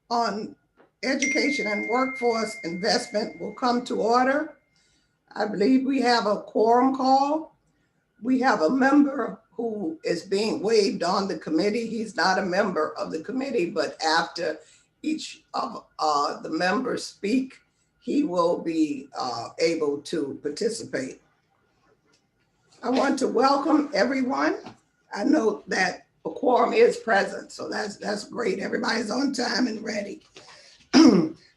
on Education and Workforce Investment will come to order. I believe we have a quorum call. We have a member who is being waived on the committee. He's not a member of the committee, but after each of the members speak, he will be able to participate. I want to welcome everyone. I know that a quorum is present, so that's great. Everybody's on time and ready.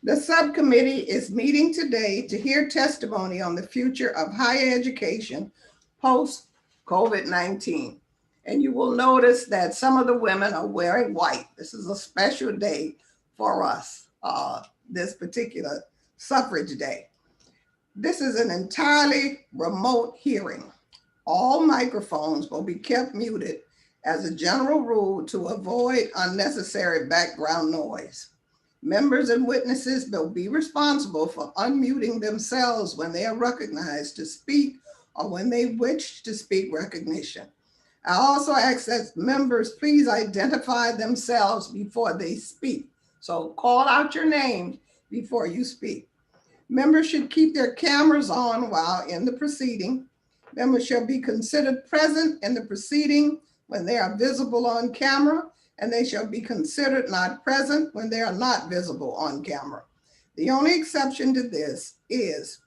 The subcommittee is meeting today to hear testimony on the future of higher education post-COVID-19. And you will notice that some of the women are wearing white. This is a special day for us, this particular suffrage day. This is an entirely remote hearing. All microphones will be kept muted as a general rule to avoid unnecessary background noise. Members and witnesses will be responsible for unmuting themselves when they are recognized to speak or when they wish to speak recognition. I also ask that members please identify themselves before they speak. So call out your name before you speak. Members should keep their cameras on while in the proceeding. Members shall be considered present in the proceeding when they are visible on camera, and they shall be considered not present when they are not visible on camera. The only exception to this is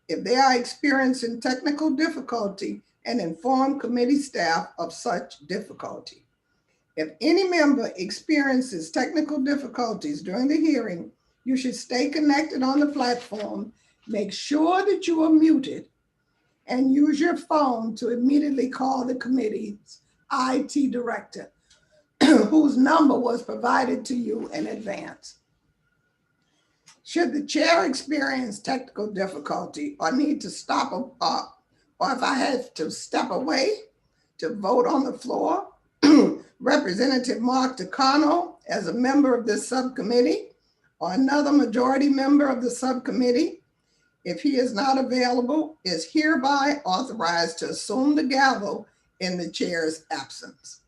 if they are experiencing technical difficulty and inform committee staff of such difficulty. If any member experiences technical difficulties during the hearing, you should stay connected on the platform, make sure that you are muted, and use your phone to immediately call the committee's IT director, whose number was provided to you in advance. Should the chair experience technical difficulty or need to stop, or if I had to step away to vote on the floor, Representative Mark Takano, as a member of this subcommittee, or another majority member of the subcommittee, if he is not available, is hereby authorized to assume the gavel in the chair's absence.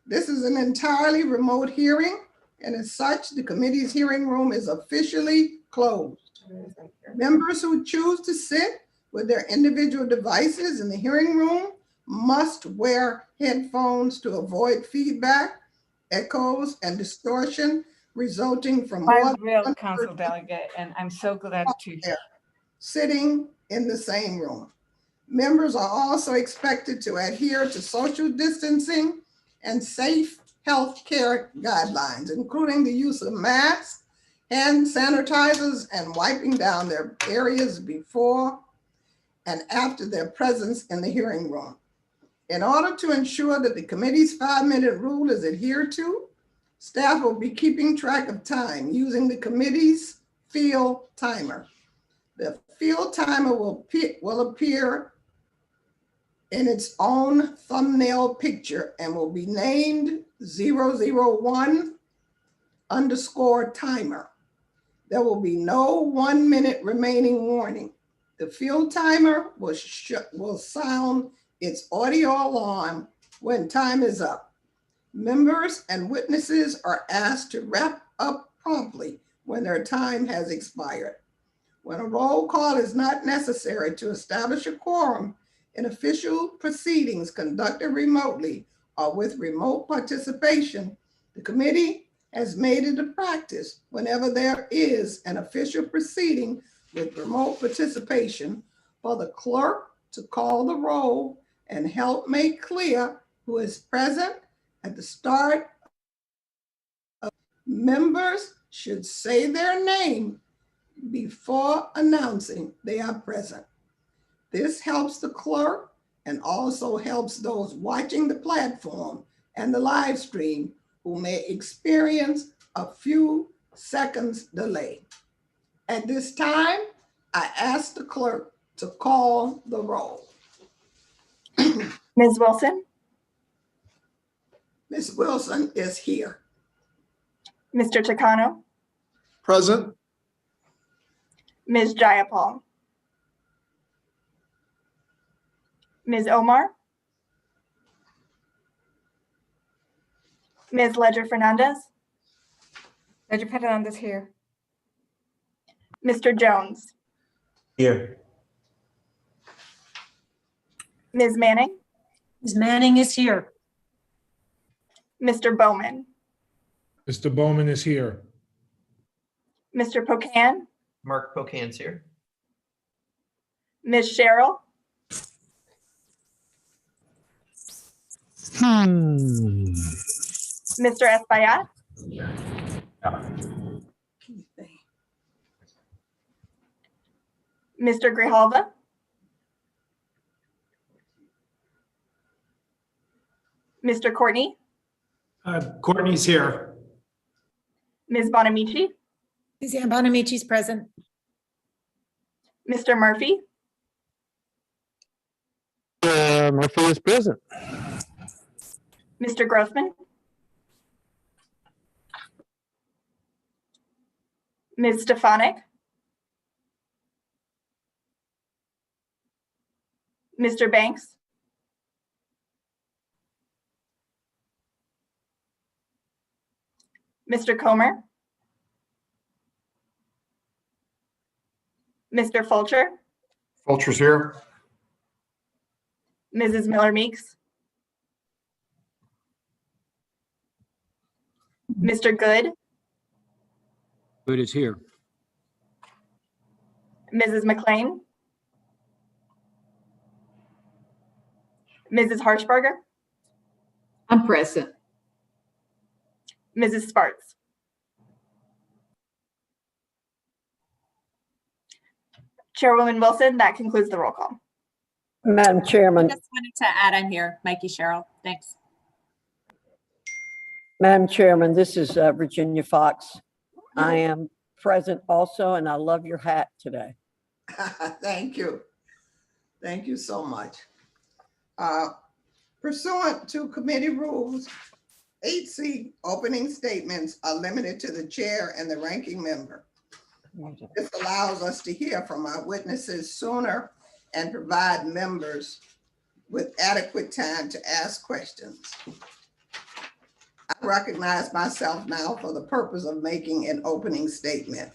This is an entirely remote hearing, and as such, the committee's hearing room is officially closed. Members who choose to sit with their individual devices in the hearing room must wear headphones to avoid feedback, echoes, and distortion resulting from I'm real council delegate, and I'm so glad to hear. Sitting in the same room. Members are also expected to adhere to social distancing and safe health care guidelines, including the use of masks, hand sanitizers, and wiping down their areas before and after their presence in the hearing room. In order to ensure that the committee's 5-minute rule is adhered to, staff will be keeping track of time using the committee's field timer. The field timer will appear in its own thumbnail picture and will be named 001_timer. There will be no 1 minute remaining warning. The field timer will sound its audio alarm when time is up. Members and witnesses are asked to wrap up promptly when their time has expired. When a roll call is not necessary to establish a quorum in official proceedings conducted remotely or with remote participation, the committee has made it a practice whenever there is an official proceeding with remote participation for the clerk to call the roll and help make clear who is present at the start. Members should say their name before announcing they are present. This helps the clerk and also helps those watching the platform and the live stream who may experience a few seconds delay. At this time, I ask the clerk to call the roll. Ms. Wilson? Ms. Wilson is here. Mr. Takano? Present. Ms. Jayapal? Ms. Omar? Ms. Ledger Fernandez? Judge Fernandez here. Mr. Jones, Here. Ms. Manning, Ms. Manning is here. Mr. Bowman, Mr. Bowman is here. Mr. Pocan, Mark Pocan's here. Ms. Cheryl, Mr. Espaillat, Mr. Grijalva, Mr. Courtney, Courtney's here. Ms. Bonamici, Suzanne Bonamici's present. Mr. Murphy, Murphy is present. Mr. Grossman, Ms. Stefanik, Mr. Banks, Mr. Comer, Mr. Fulcher, Fulcher's here. Mrs. Miller Meeks, Mr. Good, Good is here. Mrs. McLean, Mrs. Harshberger, I'm present. Mrs. Sparts. Chairwoman Wilson, that concludes the roll call. Madam Chairman, Just wanted to add, I'm here, Mikey Sherrill. Thanks. Madam Chairman, this is Virginia Fox. I am present also, and I love your hat today. Thank you. Thank you so much. Pursuant to committee rules, 8C opening statements are limited to the chair and the ranking member. This allows us to hear from our witnesses sooner and provide members with adequate time to ask questions. I recognize myself now for the purpose of making an opening statement.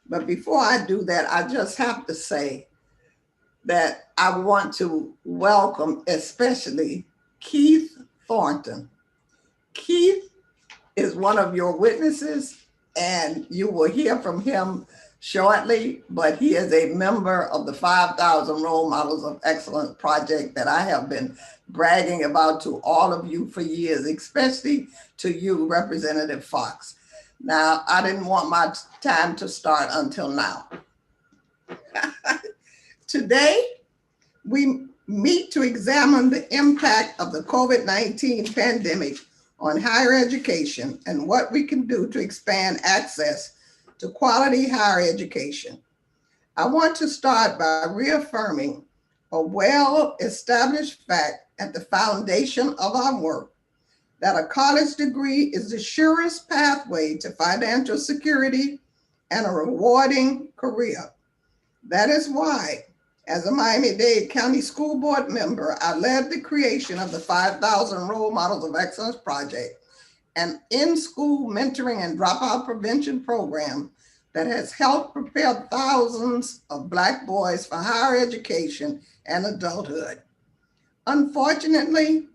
But before I do that, I just have to say that I want to welcome especially Keith Thornton. Keith is one of your witnesses, and you will hear from him shortly, but he is a member of the 5,000 Role Models of Excellence project that I have been bragging about to all of you for years, especially to you, Representative Fox. Now, I didn't want my time to start until now. Today, we meet to examine the impact of the COVID-19 pandemic on higher education and what we can do to expand access to quality higher education. I want to start by reaffirming a well-established fact at the foundation of our work, that a college degree is the surest pathway to financial security and a rewarding career. That is why, as a Miami-Dade County School Board member, I led the creation of the 5,000 Role Models of Excellence project, an in-school mentoring and dropout prevention program that has helped prepare thousands of Black boys for higher education and adulthood. Unfortunately,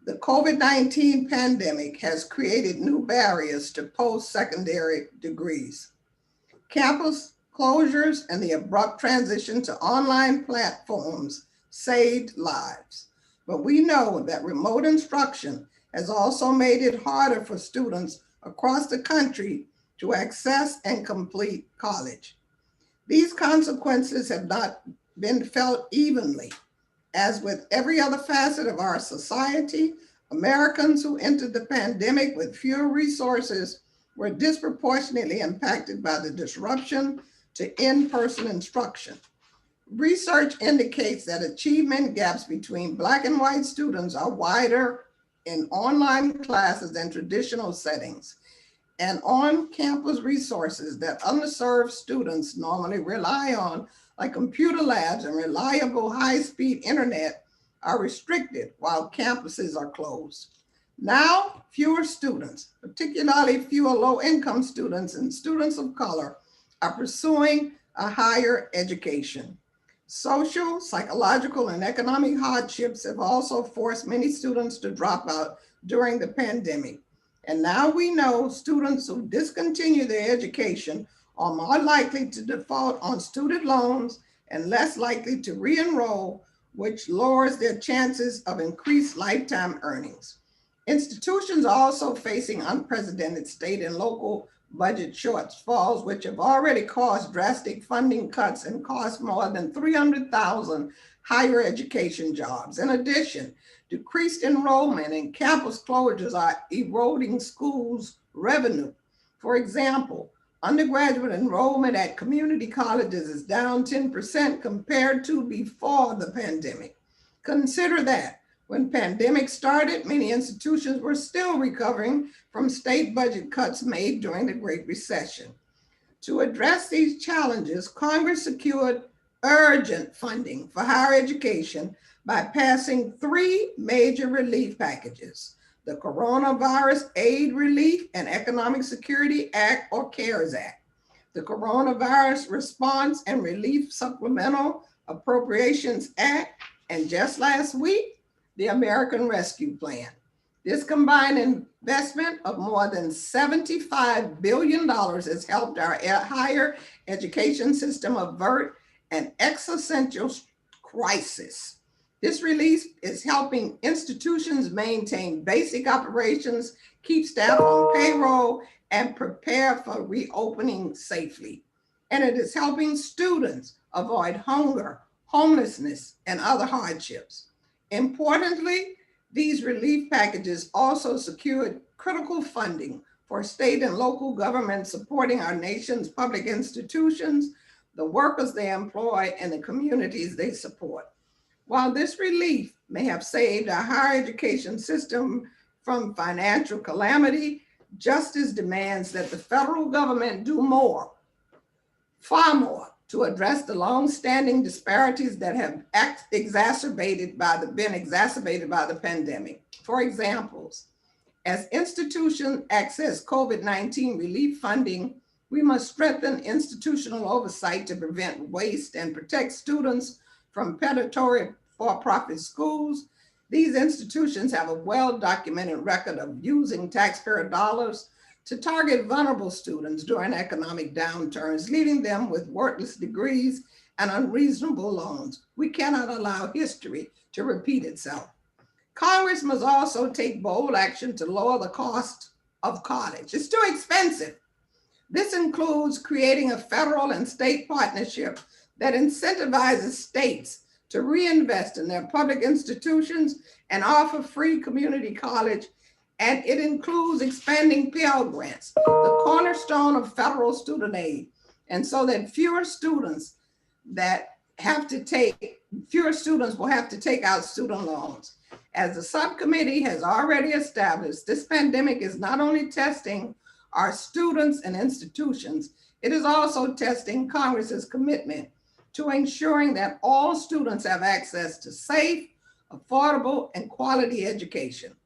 the COVID-19 pandemic has created new barriers to post-secondary degrees. Campus closures and the abrupt transition to online platforms saved lives. But we know that remote instruction has also made it harder for students across the country to access and complete college. These consequences have not been felt evenly. As with every other facet of our society, Americans who entered the pandemic with fewer resources were disproportionately impacted by the disruption to in-person instruction. Research indicates that achievement gaps between Black and white students are wider in online classes than traditional settings, and on-campus resources that underserved students normally rely on, like computer labs and reliable high-speed internet, are restricted while campuses are closed. Now, fewer students, particularly fewer low-income students and students of color, are pursuing a higher education. Social, psychological, and economic hardships have also forced many students to drop out during the pandemic. And now we know students who discontinue their education are more likely to default on student loans and less likely to re-enroll, which lowers their chances of increased lifetime earnings. Institutions are also facing unprecedented state and local budget shortfalls, which have already caused drastic funding cuts and cost more than 300,000 higher education jobs. In addition, decreased enrollment and campus closures are eroding schools' revenue. For example, undergraduate enrollment at community colleges is down 10% compared to before the pandemic. Consider that when pandemic started, many institutions were still recovering from state budget cuts made during the Great Recession. To address these challenges, Congress secured urgent funding for higher education by passing 3 major relief packages: the Coronavirus Aid, Relief, and Economic Security Act, or CARES Act, the Coronavirus Response and Relief Supplemental Appropriations Act, and just last week, the American Rescue Plan. This combined investment of more than $75 billion has helped our higher education system avert an existential crisis. This relief is helping institutions maintain basic operations, keep staff on payroll, and prepare for reopening safely. And it is helping students avoid hunger, homelessness, and other hardships. Importantly, these relief packages also secured critical funding for state and local governments supporting our nation's public institutions, the workers they employ, and the communities they support. While this relief may have saved our higher education system from financial calamity, justice demands that the federal government do more, far more, to address the long-standing disparities that have been exacerbated by the pandemic. For examples, as institutions access COVID-19 relief funding, we must strengthen institutional oversight to prevent waste and protect students from predatory for-profit schools. These institutions have a well-documented record of using taxpayer dollars to target vulnerable students during economic downturns, leaving them with worthless degrees and unreasonable loans. We cannot allow history to repeat itself. Congress must also take bold action to lower the cost of college. It's too expensive. This includes creating a federal and state partnership that incentivizes states to reinvest in their public institutions and offer free community college. And it includes expanding Pell Grants, the cornerstone of federal student aid, and so that fewer students will have to take out student loans. As the subcommittee has already established, this pandemic is not only testing our students and institutions, it is also testing Congress's commitment to ensuring that all students have access to safe, affordable, and quality education.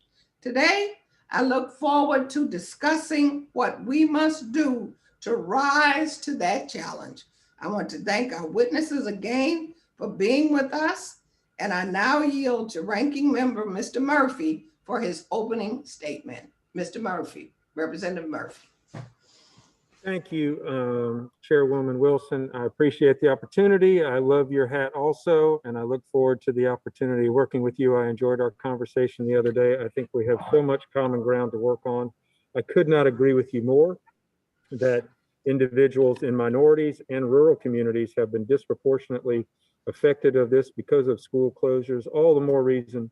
Today, I look forward to discussing what we must do to rise to that challenge. I want to thank our witnesses again for being with us, and I now yield to Ranking Member Mr. Murphy for his opening statement. Mr. Murphy, Representative Murphy. Thank you, Chairwoman Wilson. I appreciate the opportunity. I love your hat also, and I look forward to the opportunity working with you. I enjoyed our conversation the other day. I think we have so much common ground to work on. I could not agree with you more that individuals in minorities and rural communities have been disproportionately affected of this because of school closures. All the more reason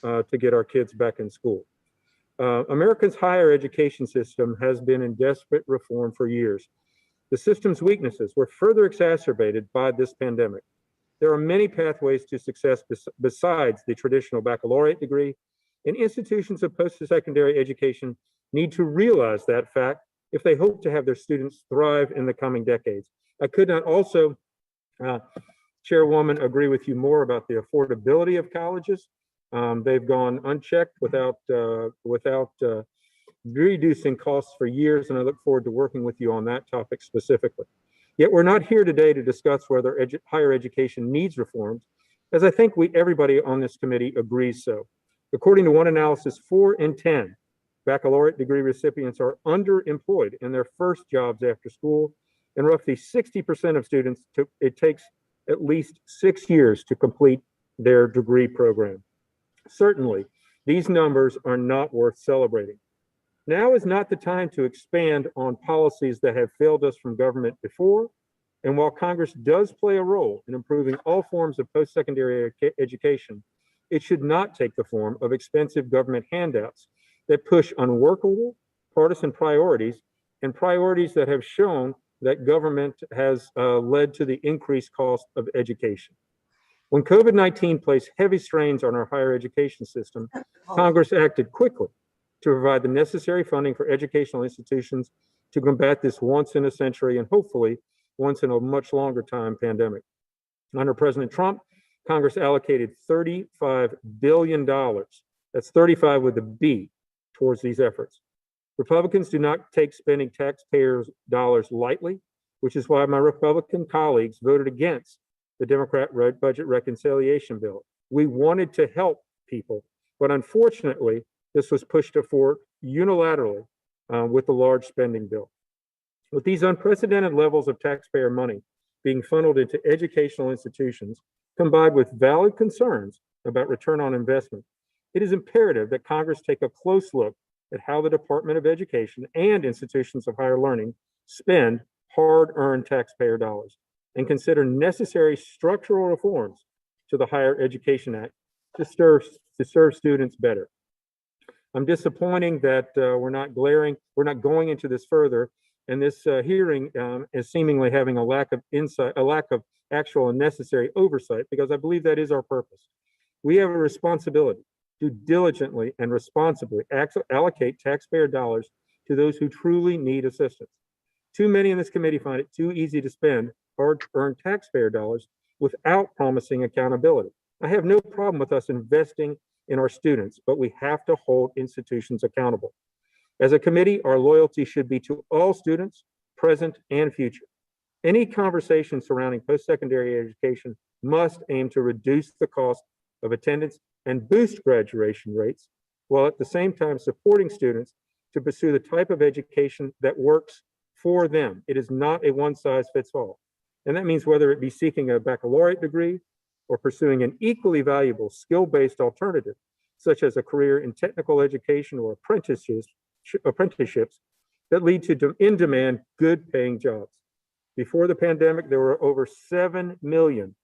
to get our kids back in school. America's higher education system has been in desperate reform for years. The system's weaknesses were further exacerbated by this pandemic. There are many pathways to success besides the traditional baccalaureate degree, and institutions of post-secondary education need to realize that fact if they hope to have their students thrive in the coming decades. I could not also, Chairwoman, agree with you more about the affordability of colleges. They've gone unchecked without reducing costs for years, and I look forward to working with you on that topic specifically. Yet we're not here today to discuss whether higher education needs reforms, as I think everybody on this committee agrees so. According to one analysis, 4 in 10 baccalaureate degree recipients are underemployed in their first jobs after school, and roughly 60% of students, it takes at least 6 years to complete their degree program. Certainly, these numbers are not worth celebrating. Now is not the time to expand on policies that have failed us from government before. And while Congress does play a role in improving all forms of post-secondary education, it should not take the form of expensive government handouts that push unworkable partisan priorities and priorities that have shown that government has led to the increased cost of education. When COVID-19 placed heavy strains on our higher education system, Congress acted quickly to provide the necessary funding for educational institutions to combat this once in a century and hopefully once in a much longer time pandemic. Under President Trump, Congress allocated $35 billion, that's 35 with a B, towards these efforts. Republicans do not take spending taxpayers' dollars lightly, which is why my Republican colleagues voted against the Democrat budget reconciliation bill. We wanted to help people, but unfortunately, this was pushed forward unilaterally with the large spending bill. With these unprecedented levels of taxpayer money being funneled into educational institutions, combined with valid concerns about return on investment, it is imperative that Congress take a close look at how the Department of Education and institutions of higher learning spend hard-earned taxpayer dollars and consider necessary structural reforms to the Higher Education Act to serve students better. I'm disappointed that we're not going into this further, and this hearing is seemingly having a lack of insight, a lack of actual and necessary oversight, because I believe that is our purpose. We have a responsibility to diligently and responsibly allocate taxpayer dollars to those who truly need assistance. Too many in this committee find it too easy to spend hard-earned taxpayer dollars without promising accountability. I have no problem with us investing in our students, but we have to hold institutions accountable. As a committee, our loyalty should be to all students, present and future. Any conversation surrounding post-secondary education must aim to reduce the cost of attendance and boost graduation rates, while at the same time supporting students to pursue the type of education that works for them. It is not a one-size-fits-all. And that means whether it be seeking a baccalaureate degree or pursuing an equally valuable skill-based alternative, such as a career in technical education or apprenticeships that lead to in-demand, good-paying jobs. Before the pandemic, there were over 7 million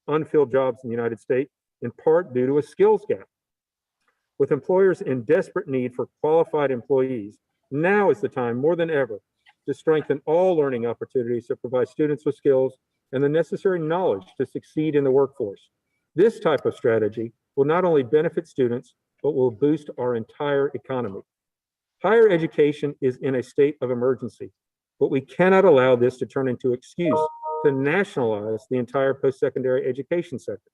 unfilled jobs in the United States, in part due to a skills gap. With employers in desperate need for qualified employees, now is the time more than ever to strengthen all learning opportunities that provide students with skills and the necessary knowledge to succeed in the workforce. This type of strategy will not only benefit students, but will boost our entire economy. Higher education is in a state of emergency, but we cannot allow this to turn into an excuse to nationalize the entire post-secondary education sector.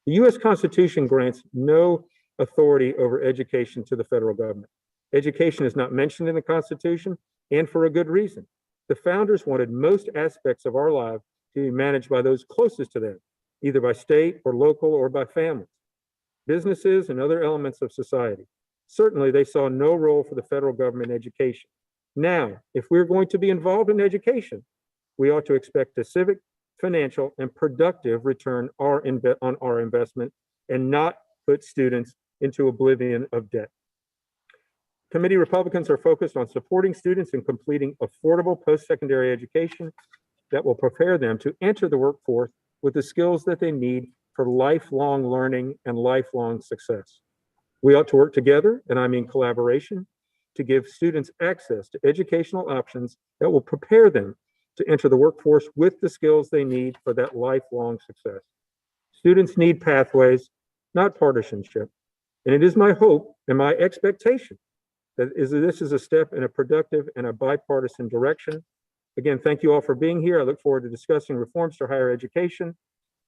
The U.S. Constitution grants no authority over education to the federal government. Education is not mentioned in the Constitution, and for a good reason. The founders wanted most aspects of our lives to be managed by those closest to them, either by state or local or by families, businesses, and other elements of society. Certainly, they saw no role for the federal government in education. Now, if we're going to be involved in education, we ought to expect a civic, financial, and productive return on our investment and not put students into oblivion of debt. Committee Republicans are focused on supporting students in completing affordable post-secondary education that will prepare them to enter the workforce with the skills that they need for lifelong learning and lifelong success. We ought to work together, and I mean collaboration, to give students access to educational options that will prepare them to enter the workforce with the skills they need for that lifelong success. Students need pathways, not partisanship. And it is my hope and my expectation that this is a step in a productive and a bipartisan direction. Again, thank you all for being here. I look forward to discussing reforms to higher education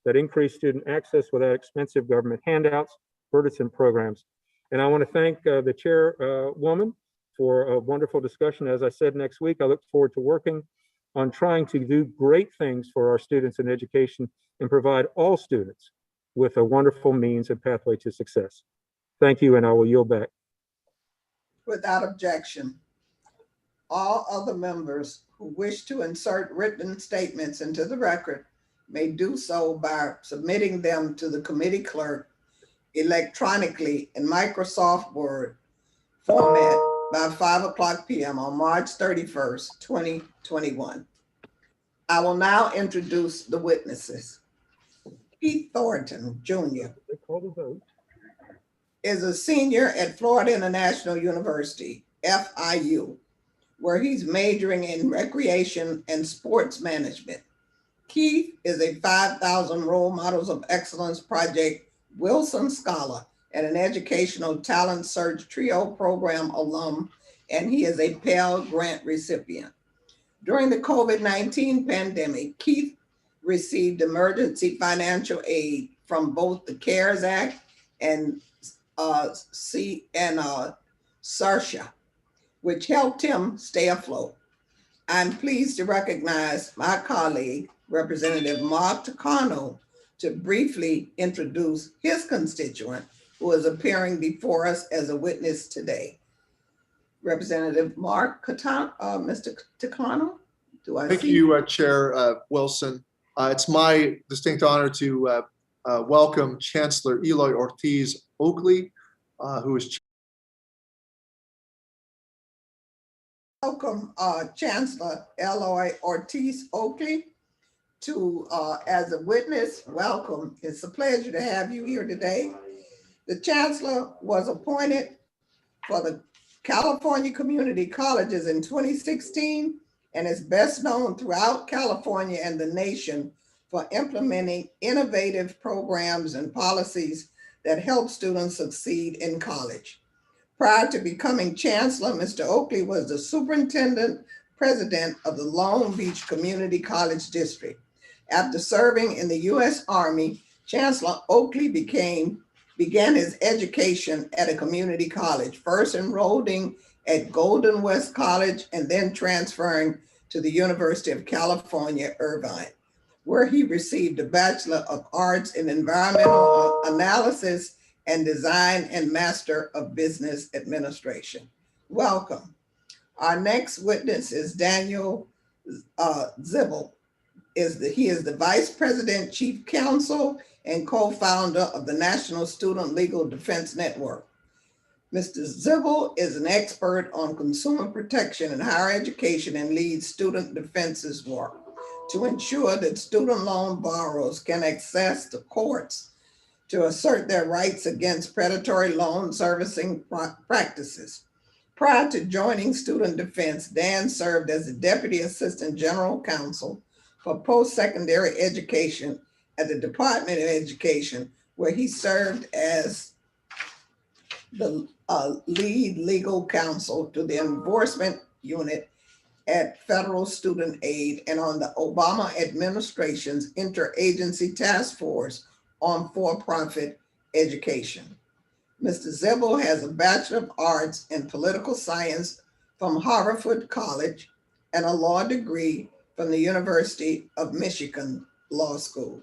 that increase student access without expensive government handouts bipartisan programs. And I want to thank the chairwoman for a wonderful discussion. As I said, next week, I look forward to working on trying to do great things for our students in education and provide all students with a wonderful means and pathway to success. Thank you, and I will yield back. Without objection. All other members who wish to insert written statements into the record may do so by submitting them to the committee clerk electronically in Microsoft Word format by 5:00 p.m. on March 31st, 2021. I will now introduce the witnesses. Keith Thornton, Jr. They call the vote. is a senior at Florida International University, FIU, where he's majoring in recreation and sports management. Keith is a 5,000 Role Models of Excellence Project Wilson Scholar and an Educational Talent Search Trio Program alum, and he is a Pell Grant recipient. During the COVID-19 pandemic, Keith received emergency financial aid from both the CARES Act and SARSHA, which helped him stay afloat. I'm pleased to recognize my colleague, Representative Mark Takano, to briefly introduce his constituent who is appearing before us as a witness today. Representative Mark Mr. Takano, do I Thank see you, Chair Wilson. It's my distinct honor to welcome Chancellor Eloy Ortiz Oakley, who is welcome Chancellor Eloy Ortiz Oakley to as a witness. Welcome. It's a pleasure to have you here today. The Chancellor was appointed for the California Community Colleges in 2016 and is best known throughout California and the nation for implementing innovative programs and policies that help students succeed in college. Prior to becoming Chancellor, Mr. Oakley was the Superintendent President of the Long Beach Community College District. After serving in the U.S. Army, Chancellor Oakley began his education at a community college, first enrolling at Golden West College and then transferring to the University of California, Irvine, where he received a Bachelor of Arts in Environmental Analysis and Design and Master of Business Administration. Welcome. Our next witness is Daniel Zibel. He is the Vice President, Chief Counsel, and co-founder of the National Student Legal Defense Network. Mr. Zibel is an expert on consumer protection in higher education and leads student defenses work to ensure that student loan borrowers can access the courts to assert their rights against predatory loan servicing practices. Prior to joining Student Defense, Dan served as the Deputy Assistant General Counsel for Post-Secondary Education at the Department of Education, where he served as the lead legal counsel to the enforcement unit at Federal Student Aid and on the Obama administration's interagency task force on for-profit education. Mr. Zibel has a Bachelor of Arts in Political Science from Harvard College and a law degree from the University of Michigan Law School.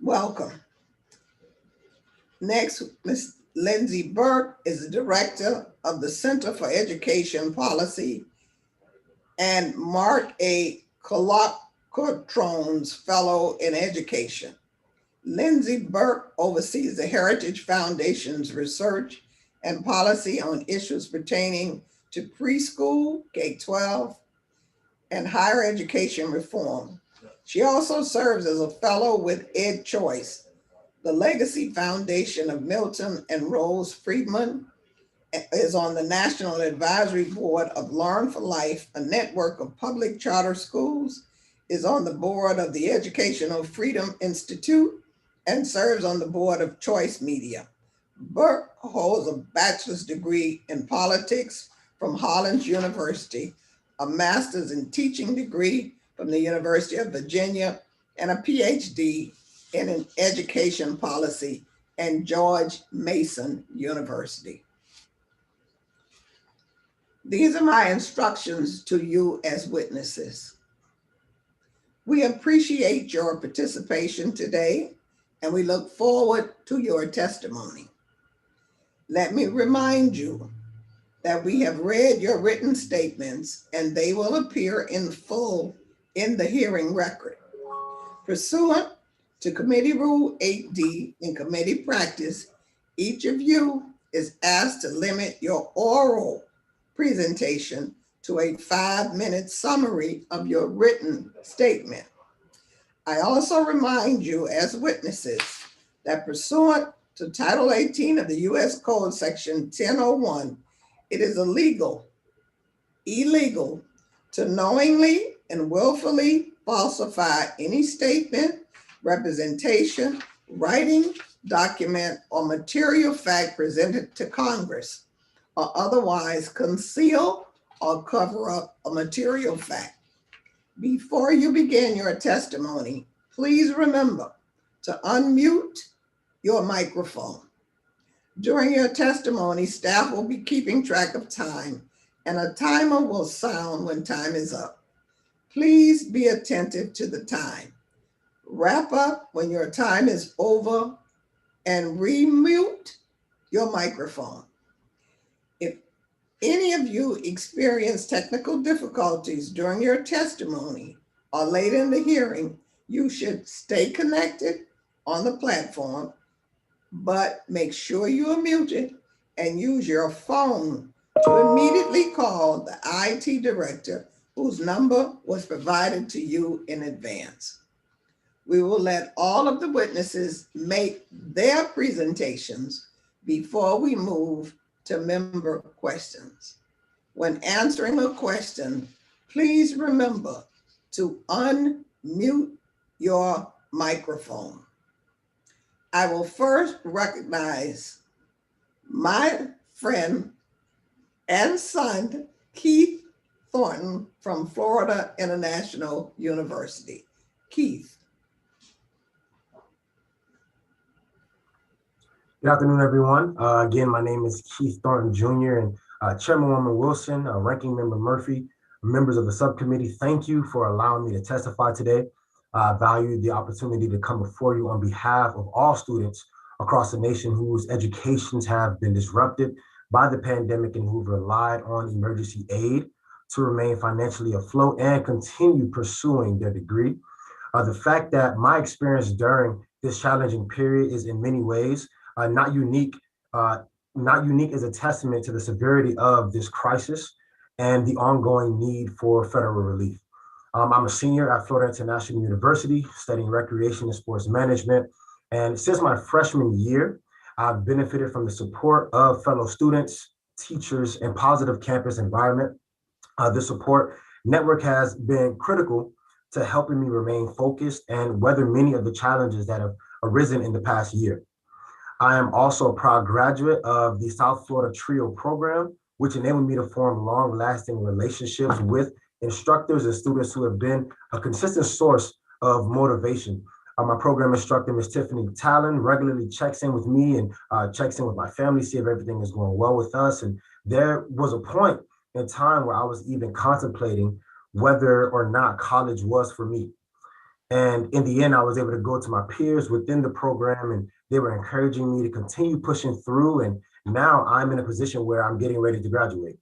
Welcome. Next, Ms. Lindsay Burke is the Director of the Center for Education Policy and Mark A. Collotrones Fellow in Education. Lindsay Burke oversees the Heritage Foundation's research and policy on issues pertaining to preschool, K-12, and higher education reform. She also serves as a fellow with EdChoice, the Legacy Foundation of Milton and Rose Friedman, is on the National Advisory Board of Learn for Life, a network of public charter schools, is on the board of the Educational Freedom Institute, and serves on the board of Choice Media. Burke holds a bachelor's degree in politics from Hollins University, a master's in teaching degree from the University of Virginia, and a PhD in education policy and George Mason University. These are my instructions to you as witnesses. We appreciate your participation today, and we look forward to your testimony. Let me remind you that we have read your written statements and they will appear in full in the hearing record. Pursuant to Committee Rule 8D in committee practice, each of you is asked to limit your oral presentation to a 5-minute summary of your written statement. I also remind you as witnesses that pursuant to Title 18 of the U.S. Code, Section 1001, it is illegal to knowingly and willfully falsify any statement, representation, writing, document, or material fact presented to Congress, or otherwise conceal or cover up a material fact. Before you begin your testimony, please remember to unmute your microphone. During your testimony, staff will be keeping track of time and a timer will sound when time is up. Please be attentive to the time. Wrap up when your time is over and remute your microphone. If any of you experience technical difficulties during your testimony or later in the hearing, you should stay connected on the platform, but make sure you are muted and use your phone to immediately call the IT director whose number was provided to you in advance. We will let all of the witnesses make their presentations before we move to member questions. When answering a question, please remember to unmute your microphone. I will first recognize my friend and son, Keith Thornton from Florida International University. Keith. Good afternoon, everyone. Again, my name is Keith Thornton Jr. and Chairwoman Wilson, Ranking Member Murphy, members of the subcommittee, thank you for allowing me to testify today. I value the opportunity to come before you on behalf of all students across the nation whose educations have been disrupted by the pandemic and who've relied on emergency aid to remain financially afloat and continue pursuing their degree. The fact that my experience during this challenging period is in many ways not unique is a testament to the severity of this crisis and the ongoing need for federal relief. I'm a senior at Florida International University studying recreation and sports management. And since my freshman year, I've benefited from the support of fellow students, teachers, and positive campus environment. The support network has been critical to helping me remain focused and weather many of the challenges that have arisen in the past year. I am also a proud graduate of the South Florida TRIO program, which enabled me to form long-lasting relationships with instructors and students who have been a consistent source of motivation. My program instructor, Ms. Tiffany Talon, regularly checks in with me and checks in with my family, see if everything is going well with us. And there was a point in time where I was even contemplating whether or not college was for me. And in the end, I was able to go to my peers within the program and they were encouraging me to continue pushing through. And now I'm in a position where I'm getting ready to graduate.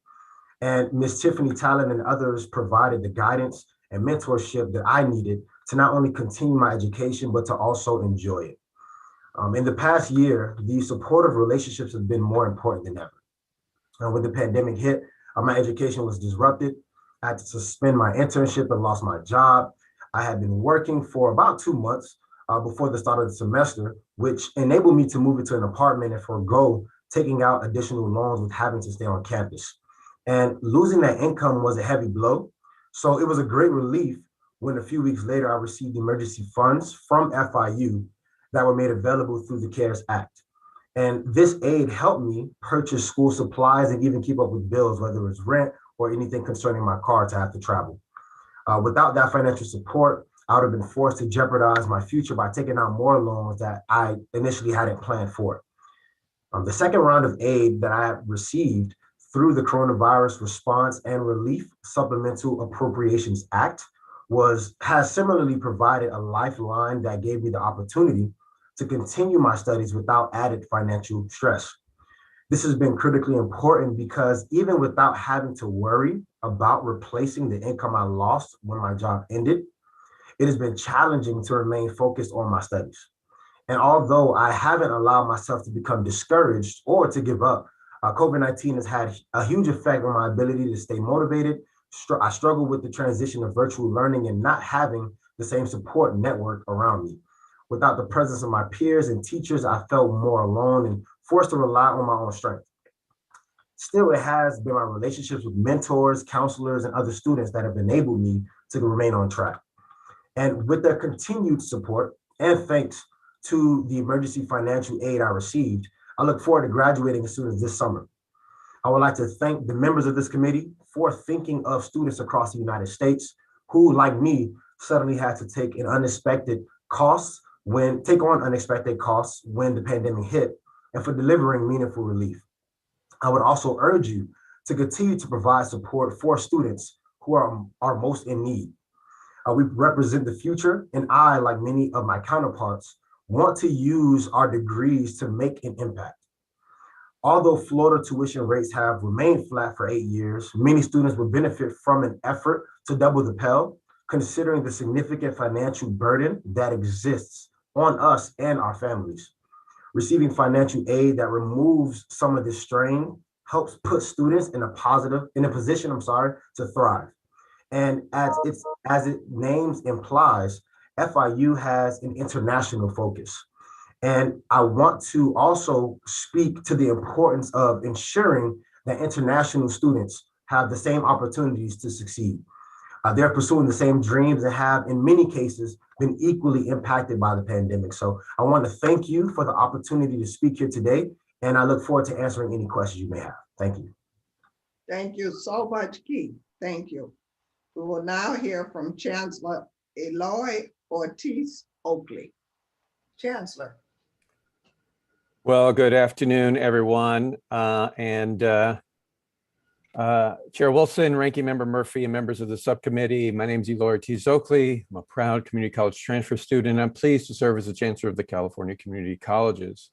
And Ms. Tiffany Talon and others provided the guidance and mentorship that I needed to not only continue my education, but to also enjoy it. In the past year, the supportive relationships have been more important than ever. When the pandemic hit, my education was disrupted. I had to suspend my internship and lost my job. I had been working for about 2 months before the start of the semester, which enabled me to move into an apartment and forego taking out additional loans with having to stay on campus. And losing that income was a heavy blow. So it was a great relief when a few weeks later, I received emergency funds from FIU that were made available through the CARES Act. And this aid helped me purchase school supplies and even keep up with bills, whether it's rent or anything concerning my car to have to travel. Without that financial support, I would have been forced to jeopardize my future by taking out more loans that I initially hadn't planned for. The second round of aid that I received through the Coronavirus Response and Relief Supplemental Appropriations Act has similarly provided a lifeline that gave me the opportunity to continue my studies without added financial stress. This has been critically important because even without having to worry about replacing the income I lost when my job ended, it has been challenging to remain focused on my studies. And although I haven't allowed myself to become discouraged or to give up, COVID-19 has had a huge effect on my ability to stay motivated. I struggle with the transition of virtual learning and not having the same support network around me. Without the presence of my peers and teachers, I felt more alone and forced to rely on my own strength. Still, it has been my relationships with mentors, counselors, and other students that have enabled me to remain on track. And with their continued support and thanks to the emergency financial aid I received, I look forward to graduating as soon as this summer. I would like to thank the members of this committee for thinking of students across the United States who, like me, suddenly had to take on unexpected costs when the pandemic hit, and for delivering meaningful relief. I would also urge you to continue to provide support for students who are most in need. We represent the future, and I, like many of my counterparts, want to use our degrees to make an impact. Although Florida tuition rates have remained flat for 8 years, many students will benefit from an effort to double the Pell, considering the significant financial burden that exists on us and our families. Receiving financial aid that removes some of this strain helps put students in a position to thrive. And as its name implies, FIU has an international focus. And I want to also speak to the importance of ensuring that international students have the same opportunities to succeed. They're pursuing the same dreams and have, in many cases, been equally impacted by the pandemic. So I want to thank you for the opportunity to speak here today, and I look forward to answering any questions you may have. Thank you. Thank you so much, Keith. Thank you. We will now hear from Chancellor Eloy Ortiz Oakley. Chancellor. Well, good afternoon, everyone. Chair Wilson, Ranking Member Murphy, and members of the subcommittee, my name is Eloy Ortiz Oakley. I'm a proud community college transfer student. I'm pleased to serve as the Chancellor of the California Community Colleges.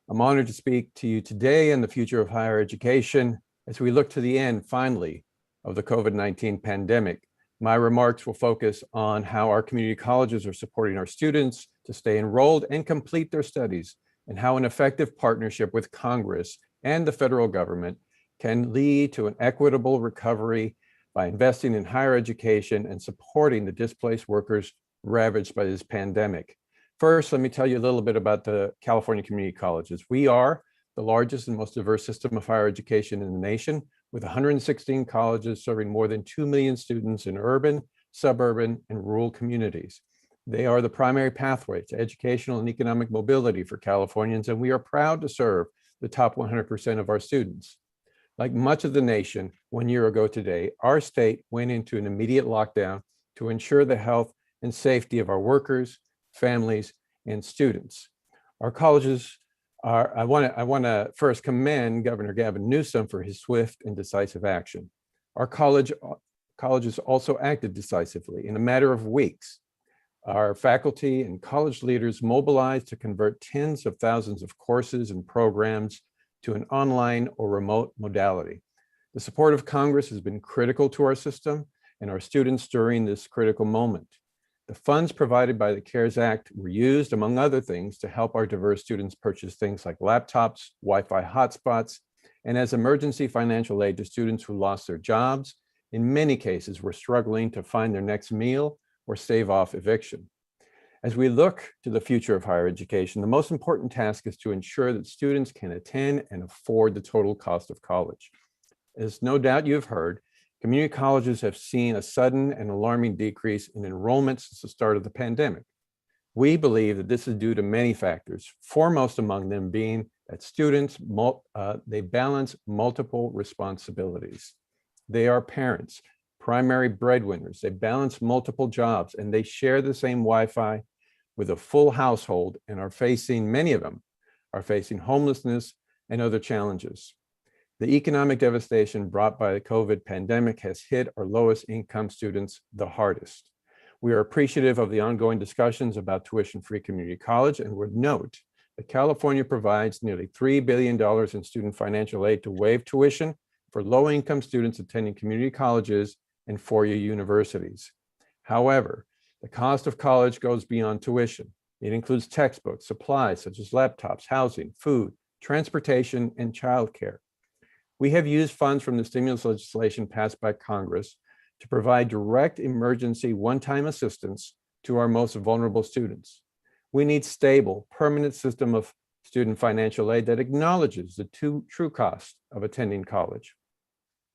I'm honored to speak to you today on the future of higher education as we look to the end, finally, of the COVID-19 pandemic. My remarks will focus on how our community colleges are supporting our students to stay enrolled and complete their studies, and how an effective partnership with Congress and the federal government can lead to an equitable recovery by investing in higher education and supporting the displaced workers ravaged by this pandemic. First, let me tell you a little bit about the California Community Colleges. We are the largest and most diverse system of higher education in the nation, with 116 colleges serving more than 2 million students in urban, suburban, and rural communities. They are the primary pathway to educational and economic mobility for Californians, and we are proud to serve the top 100% of our students. Like much of the nation, 1 year ago today, our state went into an immediate lockdown to ensure the health and safety of our workers, families, and students. Our colleges are, I want to first commend Governor Gavin Newsom for his swift and decisive action. Our colleges also acted decisively. In a matter of weeks, our faculty and college leaders mobilized to convert tens of thousands of courses and programs to an online or remote modality. The support of Congress has been critical to our system and our students during this critical moment. The funds provided by the CARES Act were used, among other things, to help our diverse students purchase things like laptops, Wi-Fi hotspots, and as emergency financial aid to students who lost their jobs. In many cases, were struggling to find their next meal or stave off eviction. As we look to the future of higher education, the most important task is to ensure that students can attend and afford the total cost of college. As no doubt you've heard, community colleges have seen a sudden and alarming decrease in enrollment since the start of the pandemic. We believe that this is due to many factors, foremost among them being that students, they balance multiple responsibilities. They are parents, primary breadwinners. They balance multiple jobs and they share the same Wi-Fi with a full household and many of them are facing homelessness and other challenges. The economic devastation brought by the COVID pandemic has hit our lowest income students the hardest. We are appreciative of the ongoing discussions about tuition-free community college and would note that California provides nearly $3 billion in student financial aid to waive tuition for low-income students attending community colleges and four-year universities. However, the cost of college goes beyond tuition. It includes textbooks, supplies such as laptops, housing, food, transportation, and childcare. We have used funds from the stimulus legislation passed by Congress to provide direct emergency one-time assistance to our most vulnerable students. We need stable, permanent system of student financial aid that acknowledges the true cost of attending college.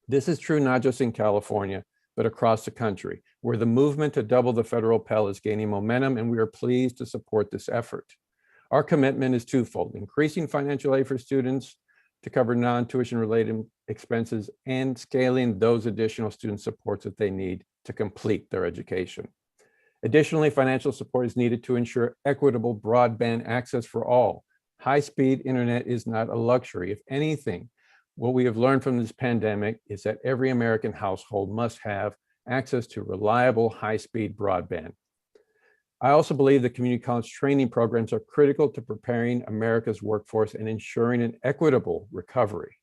This is true not just in California, but across the country, where the movement to double the federal Pell is gaining momentum, and we are pleased to support this effort. Our commitment is twofold: increasing financial aid for students to cover non-tuition related expenses and scaling those additional student supports that they need to complete their education. Additionally, financial support is needed to ensure equitable broadband access for all. High-speed internet is not a luxury. If anything, what we have learned from this pandemic is that every American household must have access to reliable high-speed broadband. I also believe that community college training programs are critical to preparing America's workforce and ensuring an equitable recovery.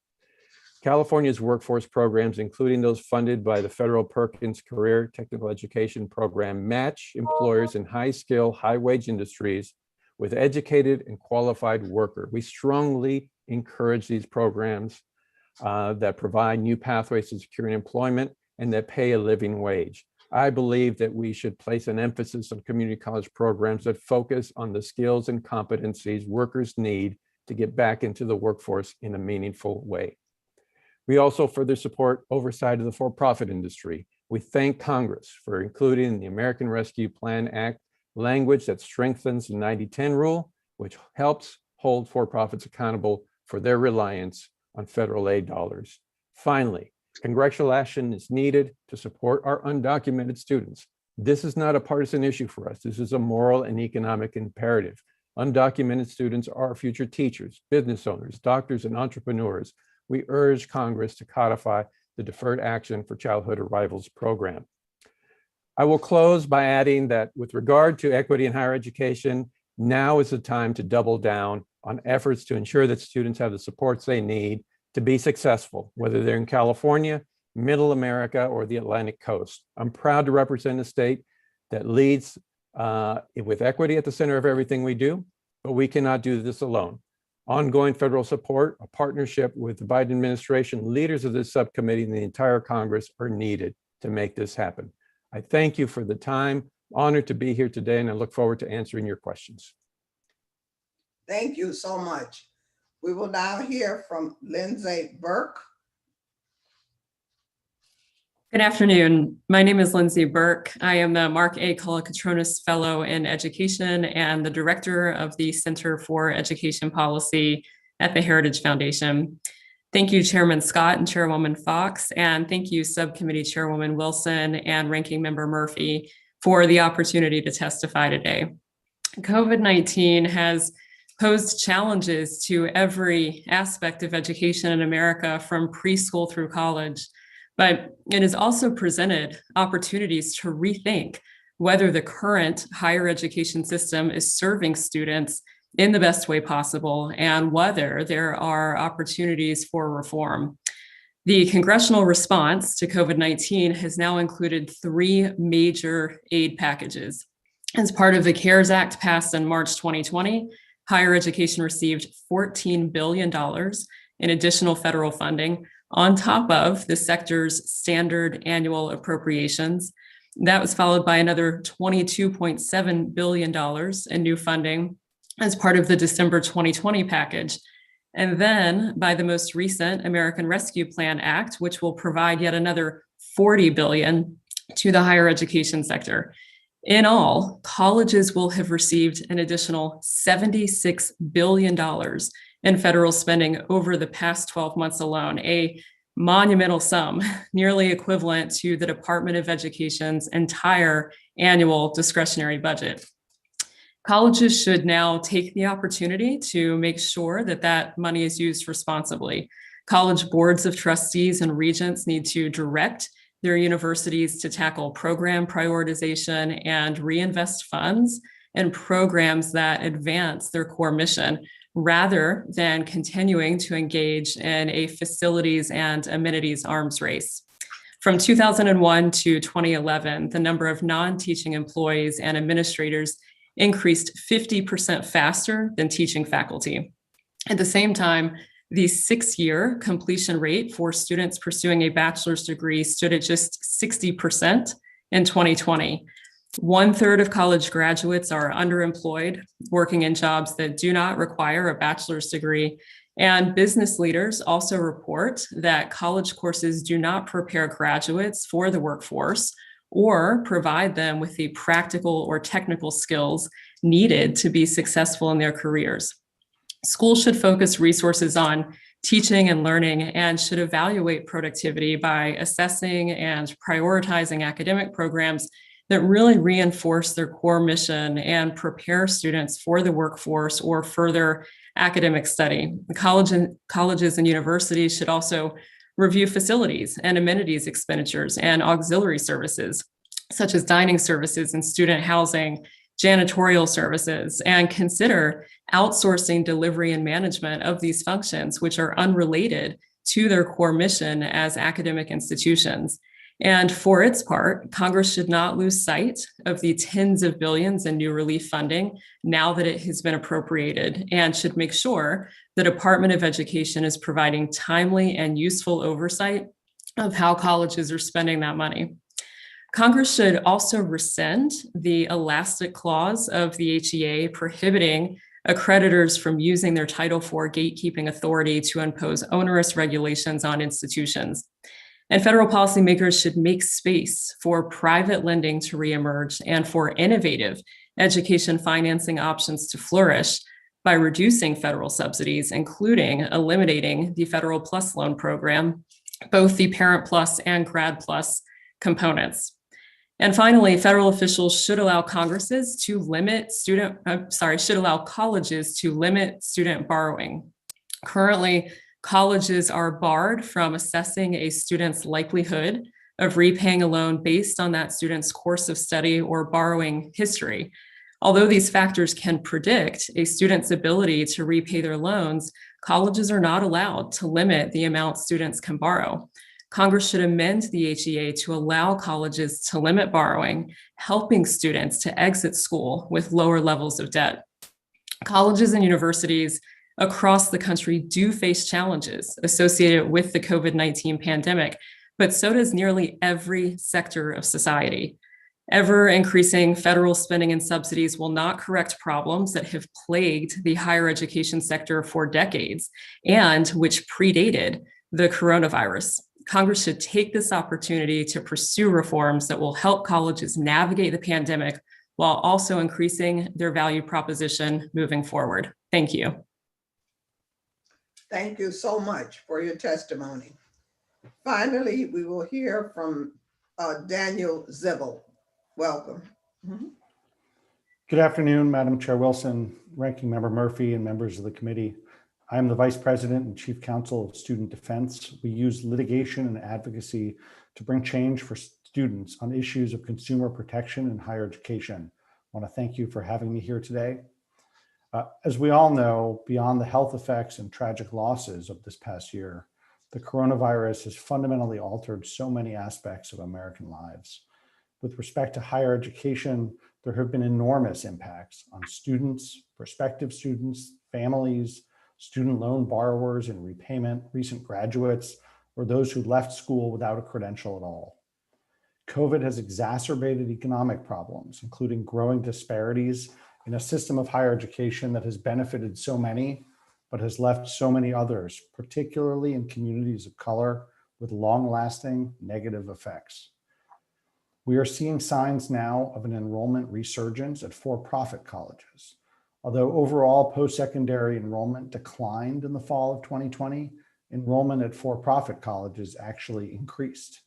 California's workforce programs, including those funded by the federal Perkins Career Technical Education Program, match employers in high-skill, high-wage industries with educated and qualified workers. We strongly encourage these programs that provide new pathways to securing employment and that pay a living wage. I believe that we should place an emphasis on community college programs that focus on the skills and competencies workers need to get back into the workforce in a meaningful way. We also further support oversight of the for-profit industry. We thank Congress for including in the American Rescue Plan Act language that strengthens the 90-10 rule, which helps hold for-profits accountable for their reliance on federal aid dollars. Finally, congressional action is needed to support our undocumented students. This is not a partisan issue for us. This is a moral and economic imperative. Undocumented students are our future teachers, business owners, doctors, and entrepreneurs. We urge Congress to codify the Deferred Action for Childhood Arrivals program. I will close by adding that with regard to equity in higher education, now is the time to double down on efforts to ensure that students have the supports they need to be successful, whether they're in California, Middle America, or the Atlantic Coast. I'm proud to represent a state that leads with equity at the center of everything we do, but we cannot do this alone. Ongoing federal support, a partnership with the Biden administration, leaders of this subcommittee, and the entire Congress are needed to make this happen. I thank you for the time. Honored to be here today, and I look forward to answering your questions. Thank you so much. We will now hear from Lindsay Burke. Good afternoon. My name is Lindsay Burke. I am the Mark A. Colacatronis Fellow in Education and the Director of the Center for Education Policy at the Heritage Foundation. Thank you, Chairman Scott and Chairwoman Fox, and thank you, Subcommittee Chairwoman Wilson and Ranking Member Murphy for the opportunity to testify today. COVID-19 has posed challenges to every aspect of education in America from preschool through college, but it has also presented opportunities to rethink whether the current higher education system is serving students in the best way possible and whether there are opportunities for reform. The congressional response to COVID-19 has now included 3 major aid packages. As part of the CARES Act passed in March 2020, higher education received $14 billion in additional federal funding on top of the sector's standard annual appropriations. That was followed by another $22.7 billion in new funding as part of the December 2020 package. And then by the most recent American Rescue Plan Act, which will provide yet another $40 billion to the higher education sector. In all, colleges will have received an additional $76 billion in federal spending over the past 12 months alone, a monumental sum, nearly equivalent to the Department of Education's entire annual discretionary budget. Colleges should now take the opportunity to make sure that that money is used responsibly. College boards of trustees and regents need to direct their universities to tackle program prioritization and reinvest funds in programs that advance their core mission, rather than continuing to engage in a facilities and amenities arms race. From 2001 to 2011, the number of non-teaching employees and administrators increased 50% faster than teaching faculty. At the same time, the 6-year completion rate for students pursuing a bachelor's degree stood at just 60% in 2020. 1/3 of college graduates are underemployed, working in jobs that do not require a bachelor's degree. And business leaders also report that college courses do not prepare graduates for the workforce or provide them with the practical or technical skills needed to be successful in their careers. Schools should focus resources on teaching and learning and should evaluate productivity by assessing and prioritizing academic programs that really reinforce their core mission and prepare students for the workforce or further academic study. Colleges and universities should also review facilities and amenities expenditures and auxiliary services, such as dining services and student housing, janitorial services, and consider outsourcing delivery and management of these functions, which are unrelated to their core mission as academic institutions. And for its part, Congress should not lose sight of the tens of billions in new relief funding now that it has been appropriated, and should make sure the Department of Education is providing timely and useful oversight of how colleges are spending that money. Congress should also rescind the elastic clause of the HEA prohibiting accreditors from using their Title IV gatekeeping authority to impose onerous regulations on institutions. And federal policymakers should make space for private lending to reemerge and for innovative education financing options to flourish by reducing federal subsidies, including eliminating the Federal Plus Loan Program, both the Parent Plus and Grad Plus components. And finally, federal officials should allow colleges to limit student borrowing. Currently, colleges are barred from assessing a student's likelihood of repaying a loan based on that student's course of study or borrowing history. Although these factors can predict a student's ability to repay their loans, colleges are not allowed to limit the amount students can borrow. Congress should amend the HEA to allow colleges to limit borrowing, helping students to exit school with lower levels of debt. Colleges and universities across the country do face challenges associated with the COVID-19 pandemic, but so does nearly every sector of society. Ever increasing federal spending and subsidies will not correct problems that have plagued the higher education sector for decades and which predated the coronavirus. Congress should take this opportunity to pursue reforms that will help colleges navigate the pandemic while also increasing their value proposition moving forward. Thank you. Thank you so much for your testimony. Finally, we will hear from Daniel Zibel. Welcome. Good afternoon, Madam Chair Wilson, Ranking Member Murphy, and members of the committee. I am the Vice President and Chief Counsel of Student Defense. We use litigation and advocacy to bring change for students on issues of consumer protection and higher education. I want to thank you for having me here today. As we all know, beyond the health effects and tragic losses of this past year, the coronavirus has fundamentally altered so many aspects of American lives. With respect to higher education, there have been enormous impacts on students, prospective students, families, student loan borrowers in repayment, recent graduates, or those who left school without a credential at all. COVID has exacerbated economic problems, including growing disparities in a system of higher education that has benefited so many, but has left so many others, particularly in communities of color, with long-lasting negative effects. We are seeing signs now of an enrollment resurgence at for-profit colleges. Although overall post-secondary enrollment declined in the fall of 2020, enrollment at for-profit colleges actually increased.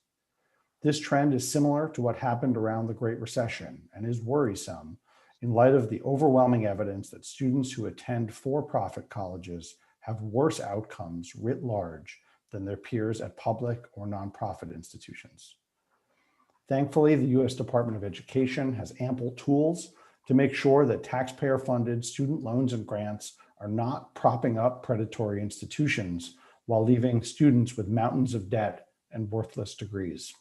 This trend is similar to what happened around the Great Recession and is worrisome in light of the overwhelming evidence that students who attend for-profit colleges have worse outcomes writ large than their peers at public or nonprofit institutions. Thankfully, the U.S. Department of Education has ample tools to make sure that taxpayer-funded student loans and grants are not propping up predatory institutions while leaving students with mountains of debt and worthless degrees.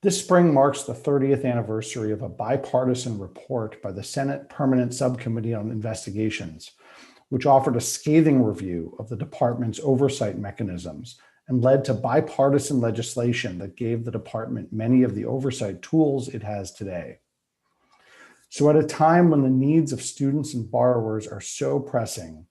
This spring marks the 30th anniversary of a bipartisan report by the Senate Permanent Subcommittee on Investigations, which offered a scathing review of the department's oversight mechanisms and led to bipartisan legislation that gave the department many of the oversight tools it has today. So at a time when the needs of students and borrowers are so pressing,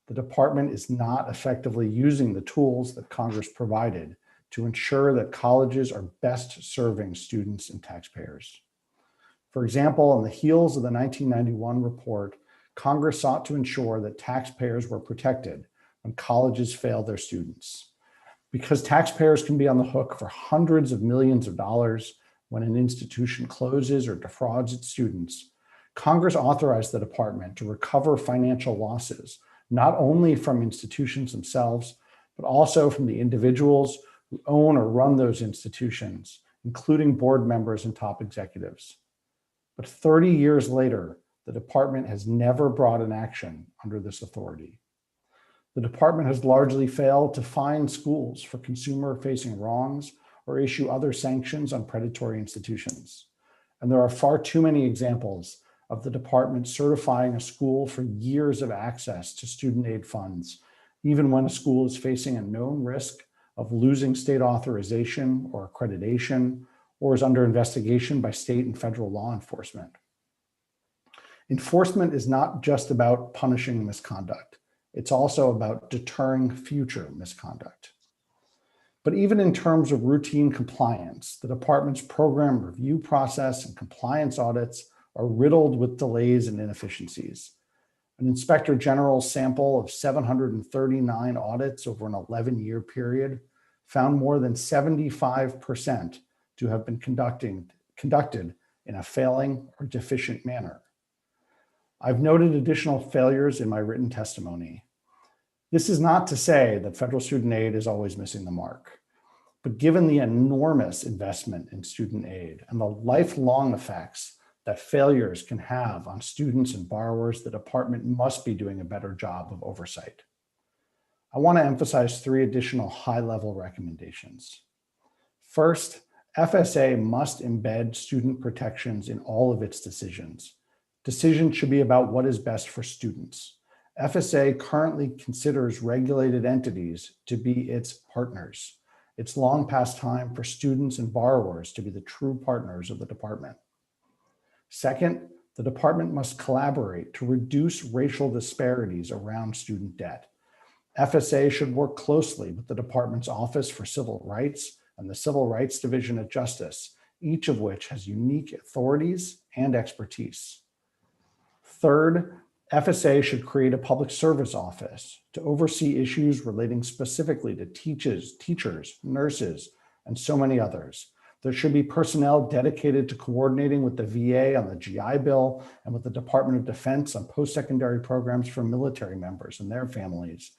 the department is not effectively using the tools that Congress provided to ensure that colleges are best serving students and taxpayers. For example, on the heels of the 1991 report, Congress sought to ensure that taxpayers were protected when colleges fail their students. Because taxpayers can be on the hook for hundreds of millions of dollars when an institution closes or defrauds its students, Congress authorized the department to recover financial losses, not only from institutions themselves, but also from the individuals who own or run those institutions, including board members and top executives. But 30 years later, the department has never brought an action under this authority. The department has largely failed to fine schools for consumer-facing wrongs or issue other sanctions on predatory institutions. And there are far too many examples of the department certifying a school for years of access to student aid funds, even when a school is facing a known risk of losing state authorization or accreditation, or is under investigation by state and federal law enforcement. Enforcement is not just about punishing misconduct. It's also about deterring future misconduct. But even in terms of routine compliance, the department's program review process and compliance audits are riddled with delays and inefficiencies. An inspector general's sample of 739 audits over an 11-year period found more than 75% to have been conducted in a failing or deficient manner. I've noted additional failures in my written testimony. This is not to say that federal student aid is always missing the mark, but given the enormous investment in student aid and the lifelong effects that failures can have on students and borrowers, the department must be doing a better job of oversight. I want to emphasize 3 additional high-level recommendations. First, FSA must embed student protections in all of its decisions. Decisions should be about what is best for students. FSA currently considers regulated entities to be its partners. It's long past time for students and borrowers to be the true partners of the department. Second, the department must collaborate to reduce racial disparities around student debt. FSA should work closely with the department's Office for Civil Rights and the Civil Rights Division at Justice, each of which has unique authorities and expertise. Third, FSA should create a public service office to oversee issues relating specifically to teachers, nurses, and so many others. There should be personnel dedicated to coordinating with the VA on the GI Bill and with the Department of Defense on post-secondary programs for military members and their families.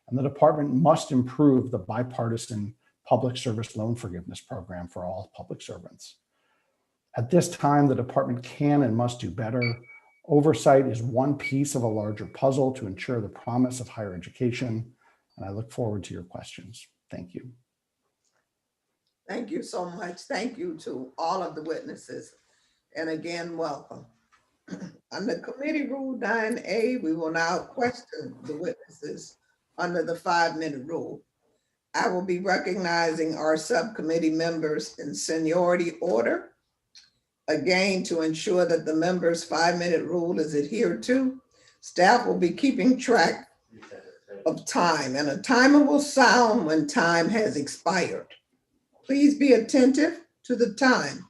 And the department must improve the bipartisan public service loan forgiveness program for all public servants. At this time, the department can and must do better. Oversight is one piece of a larger puzzle to ensure the promise of higher education, and I look forward to your questions. Thank you. Thank you so much. Thank you to all of the witnesses. And again, welcome. Under Committee Rule 9A, we will now question the witnesses under the 5-minute rule. I will be recognizing our subcommittee members in seniority order. Again, to ensure that the members' 5-minute rule is adhered to, staff will be keeping track of time, and a timer will sound when time has expired. Please be attentive to the time.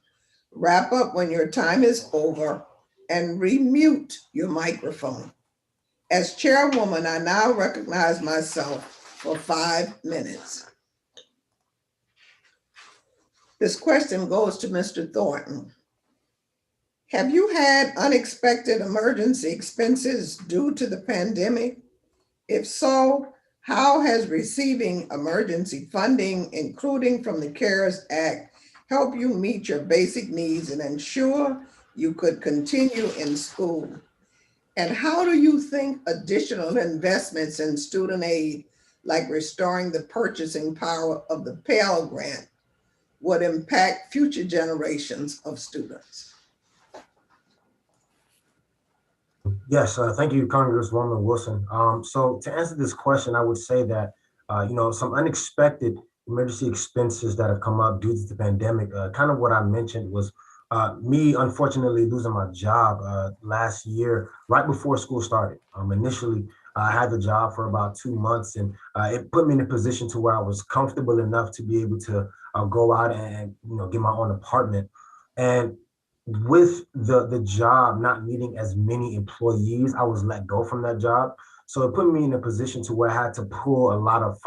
Wrap up when your time is over and remute your microphone. As chairwoman, I now recognize myself for 5 minutes. This question goes to Mr. Thornton. Have you had unexpected emergency expenses due to the pandemic? If so, how has receiving emergency funding, including from the CARES Act, helped you meet your basic needs and ensure you could continue in school? And how do you think additional investments in student aid, like restoring the purchasing power of the Pell Grant, would impact future generations of students? Yes, thank you, Congresswoman Wilson. So to answer this question, I would say that, some unexpected emergency expenses that have come up due to the pandemic, kind of what I mentioned was me unfortunately losing my job last year, right before school started. Initially, I had the job for about 2 months, and it put me in a position to where I was comfortable enough to be able to go out and get my own apartment. And with the job not needing as many employees, I was let go from that job. So it put me in a position to where I had to pull a lot of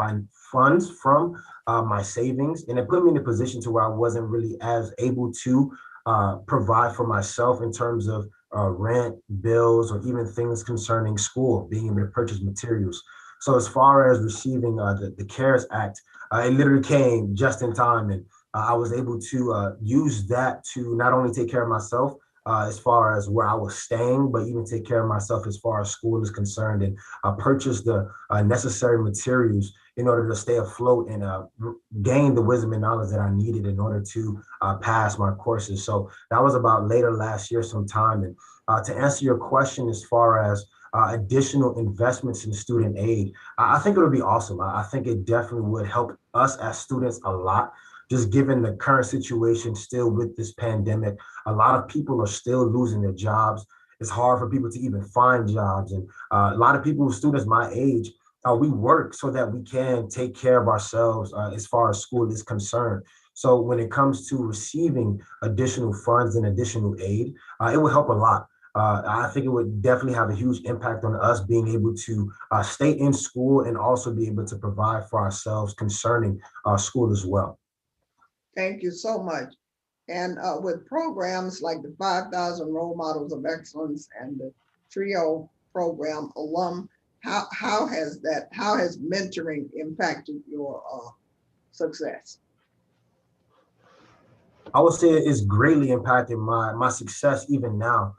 funds from my savings, and it put me in a position to where I wasn't really as able to provide for myself in terms of rent, bills, or even things concerning school, being able to purchase materials. So as far as receiving the CARES Act, it literally came just in time, and I was able to use that to not only take care of myself as far as where I was staying, but even take care of myself as far as school is concerned, and purchase the necessary materials in order to stay afloat and gain the wisdom and knowledge that I needed in order to pass my courses. So that was about later last year sometime. And to answer your question as far as additional investments in student aid, I think it would be awesome. I think it definitely would help us as students a lot. Just given the current situation still with this pandemic, a lot of people are still losing their jobs. It's hard for people to even find jobs. And a lot of people, students my age, we work so that we can take care of ourselves as far as school is concerned. So when it comes to receiving additional funds and additional aid, it will help a lot. I think it would definitely have a huge impact on us being able to stay in school and also be able to provide for ourselves concerning school as well. Thank you so much. And with programs like the 5,000 Role Models of Excellence and the TRIO program alum, how has mentoring impacted your success? I would say it's greatly impacted my success even now.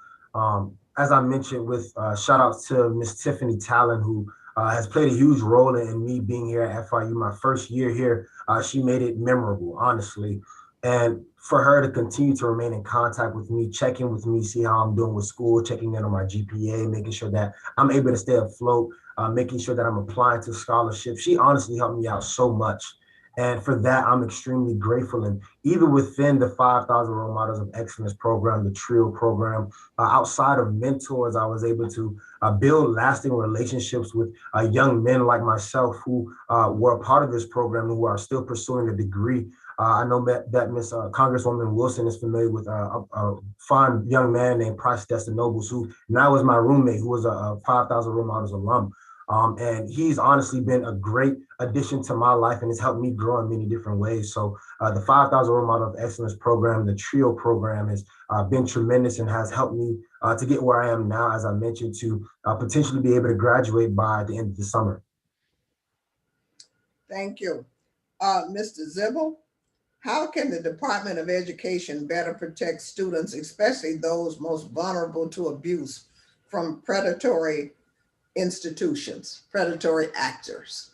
As I mentioned, with shout out to Miss Tiffany Talon, who has played a huge role in me being here at FIU. My first year here, she made it memorable, honestly. And for her to continue to remain in contact with me, checking with me, see how I'm doing with school, checking in on my GPA, making sure that I'm able to stay afloat, making sure that I'm applying to scholarships. She honestly helped me out so much. And for that, I'm extremely grateful. And even within the 5,000 Role Models of Excellence program, the TRIO program, outside of mentors, I was able to build lasting relationships with young men like myself who were a part of this program and who are still pursuing a degree. I know that Miss Congresswoman Wilson is familiar with a fine young man named Price Destinobles, who now is my roommate, who was a 5,000 Role Models alum. And he's honestly been a great addition to my life and has helped me grow in many different ways. So the 5,000 Role Model of Excellence program, the TRIO program, has been tremendous and has helped me to get where I am now, as I mentioned, to potentially be able to graduate by the end of the summer. Thank you. Mr. Zibble, how can the Department of Education better protect students, especially those most vulnerable to abuse from predatory institutions, predatory actors?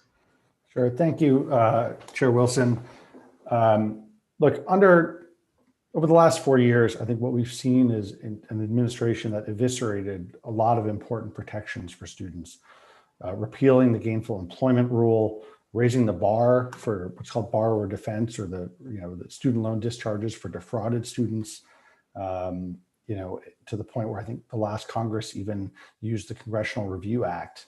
Sure. Thank you, Chair Wilson. Look, over the last 4 years, I think what we've seen is an administration that eviscerated a lot of important protections for students, repealing the gainful employment rule, raising the bar for what's called borrower defense, or the student loan discharges for defrauded students, to the point where I think the last Congress even used the Congressional Review Act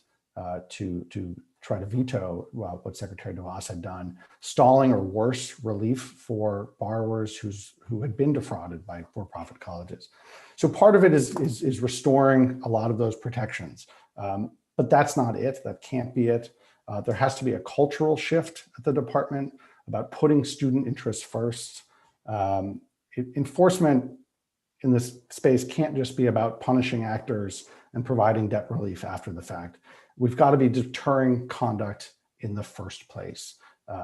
to try to veto what Secretary DeVos had done, stalling or worse relief for borrowers who had been defrauded by for-profit colleges. So part of it is restoring a lot of those protections, but that's not it. That can't be it. There has to be a cultural shift at the department about putting student interests first. Enforcement in this space can't just be about punishing actors and providing debt relief after the fact. We've got to be deterring conduct in the first place.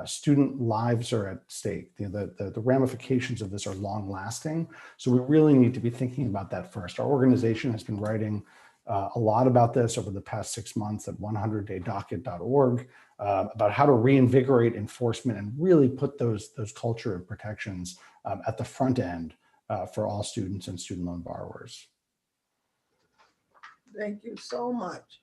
Student lives are at stake. The ramifications of this are long lasting. So we really need to be thinking about that first. Our organization has been writing a lot about this over the past 6 months at 100daydocket.org about how to reinvigorate enforcement and really put those culture of protections at the front end for all students and student loan borrowers. Thank you so much.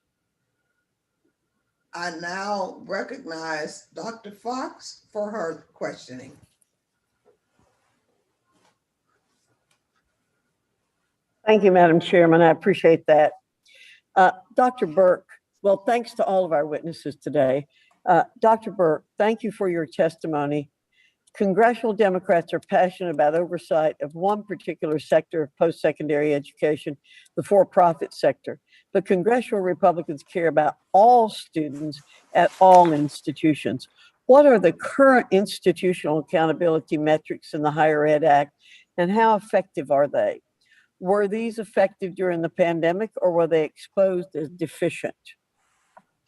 I now recognize Dr. Fox for her questioning. Thank you, Madam Chairman. I appreciate that. Dr. Burke, well, thanks to all of our witnesses today. Dr. Burke, thank you for your testimony. Congressional Democrats are passionate about oversight of one particular sector of post-secondary education, the for-profit sector. But congressional Republicans care about all students at all institutions. What are the current institutional accountability metrics in the Higher Ed Act, and how effective are they? Were these effective during the pandemic, or were they exposed as deficient?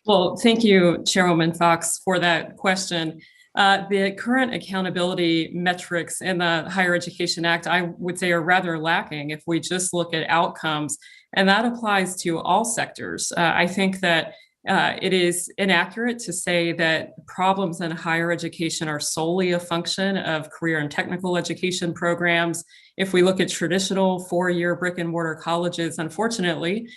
Well, thank you, Chairwoman Fox, for that question. The current accountability metrics in the Higher Education Act, I would say, are rather lacking if we just look at outcomes, and that applies to all sectors. I think that it is inaccurate to say that problems in higher education are solely a function of career and technical education programs. If we look at traditional four-year brick and mortar colleges, unfortunately,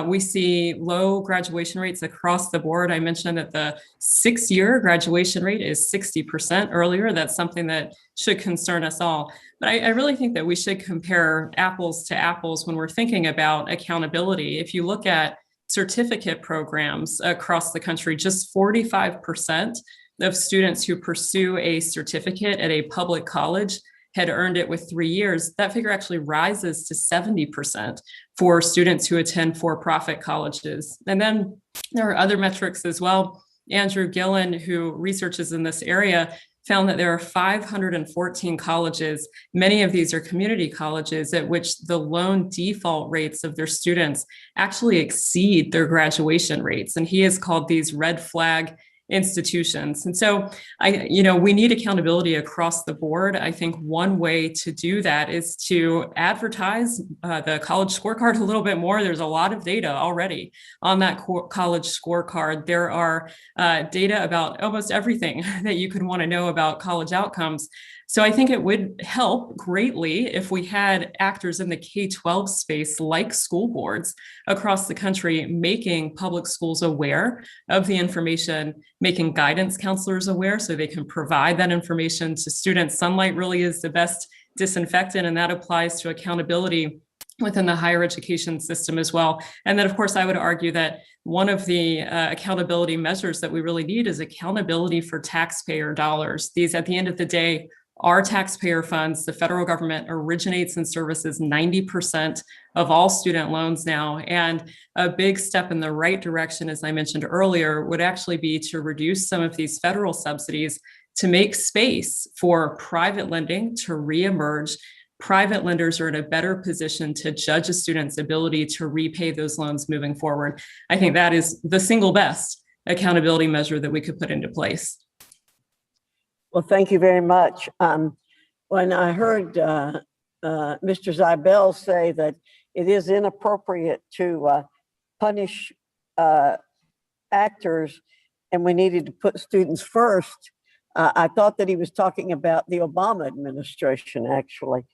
we see low graduation rates across the board. I mentioned that the 6-year graduation rate is 60% earlier. That's something that should concern us all. But I really think that we should compare apples to apples when we're thinking about accountability. If you look at certificate programs across the country, just 45% of students who pursue a certificate at a public college had earned it with 3 years. That figure actually rises to 70% for students who attend for-profit colleges. And then there are other metrics as well. Andrew Gillen, who researches in this area, found that there are 514 colleges, many of these are community colleges, at which the loan default rates of their students actually exceed their graduation rates. And he has called these red flag institutions. And so we need accountability across the board. I think one way to do that is to advertise the college scorecard a little bit more. There's a lot of data already on that college scorecard. There are data about almost everything that you could want to know about college outcomes. So I think it would help greatly if we had actors in the K-12 space, like school boards across the country, making public schools aware of the information, making guidance counselors aware so they can provide that information to students. Sunlight really is the best disinfectant, and that applies to accountability within the higher education system as well. And then, of course, I would argue that one of the accountability measures that we really need is accountability for taxpayer dollars. These, at the end of the day, are taxpayer funds. The federal government originates and services 90% of all student loans now. And a big step in the right direction, as I mentioned earlier, would actually be to reduce some of these federal subsidies to make space for private lending to reemerge. Private lenders are in a better position to judge a student's ability to repay those loans moving forward. I think that is the single best accountability measure that we could put into place. Well, thank you very much. When I heard Mr. Zibel say that it is inappropriate to punish actors and we needed to put students first, I thought that he was talking about the Obama administration, actually.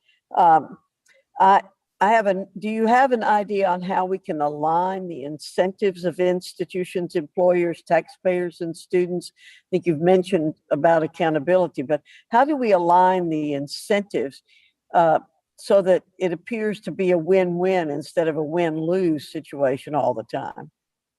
Do you have an idea on how we can align the incentives of institutions, employers, taxpayers, and students? I think you've mentioned about accountability, but how do we align the incentives so that it appears to be a win-win instead of a win-lose situation all the time?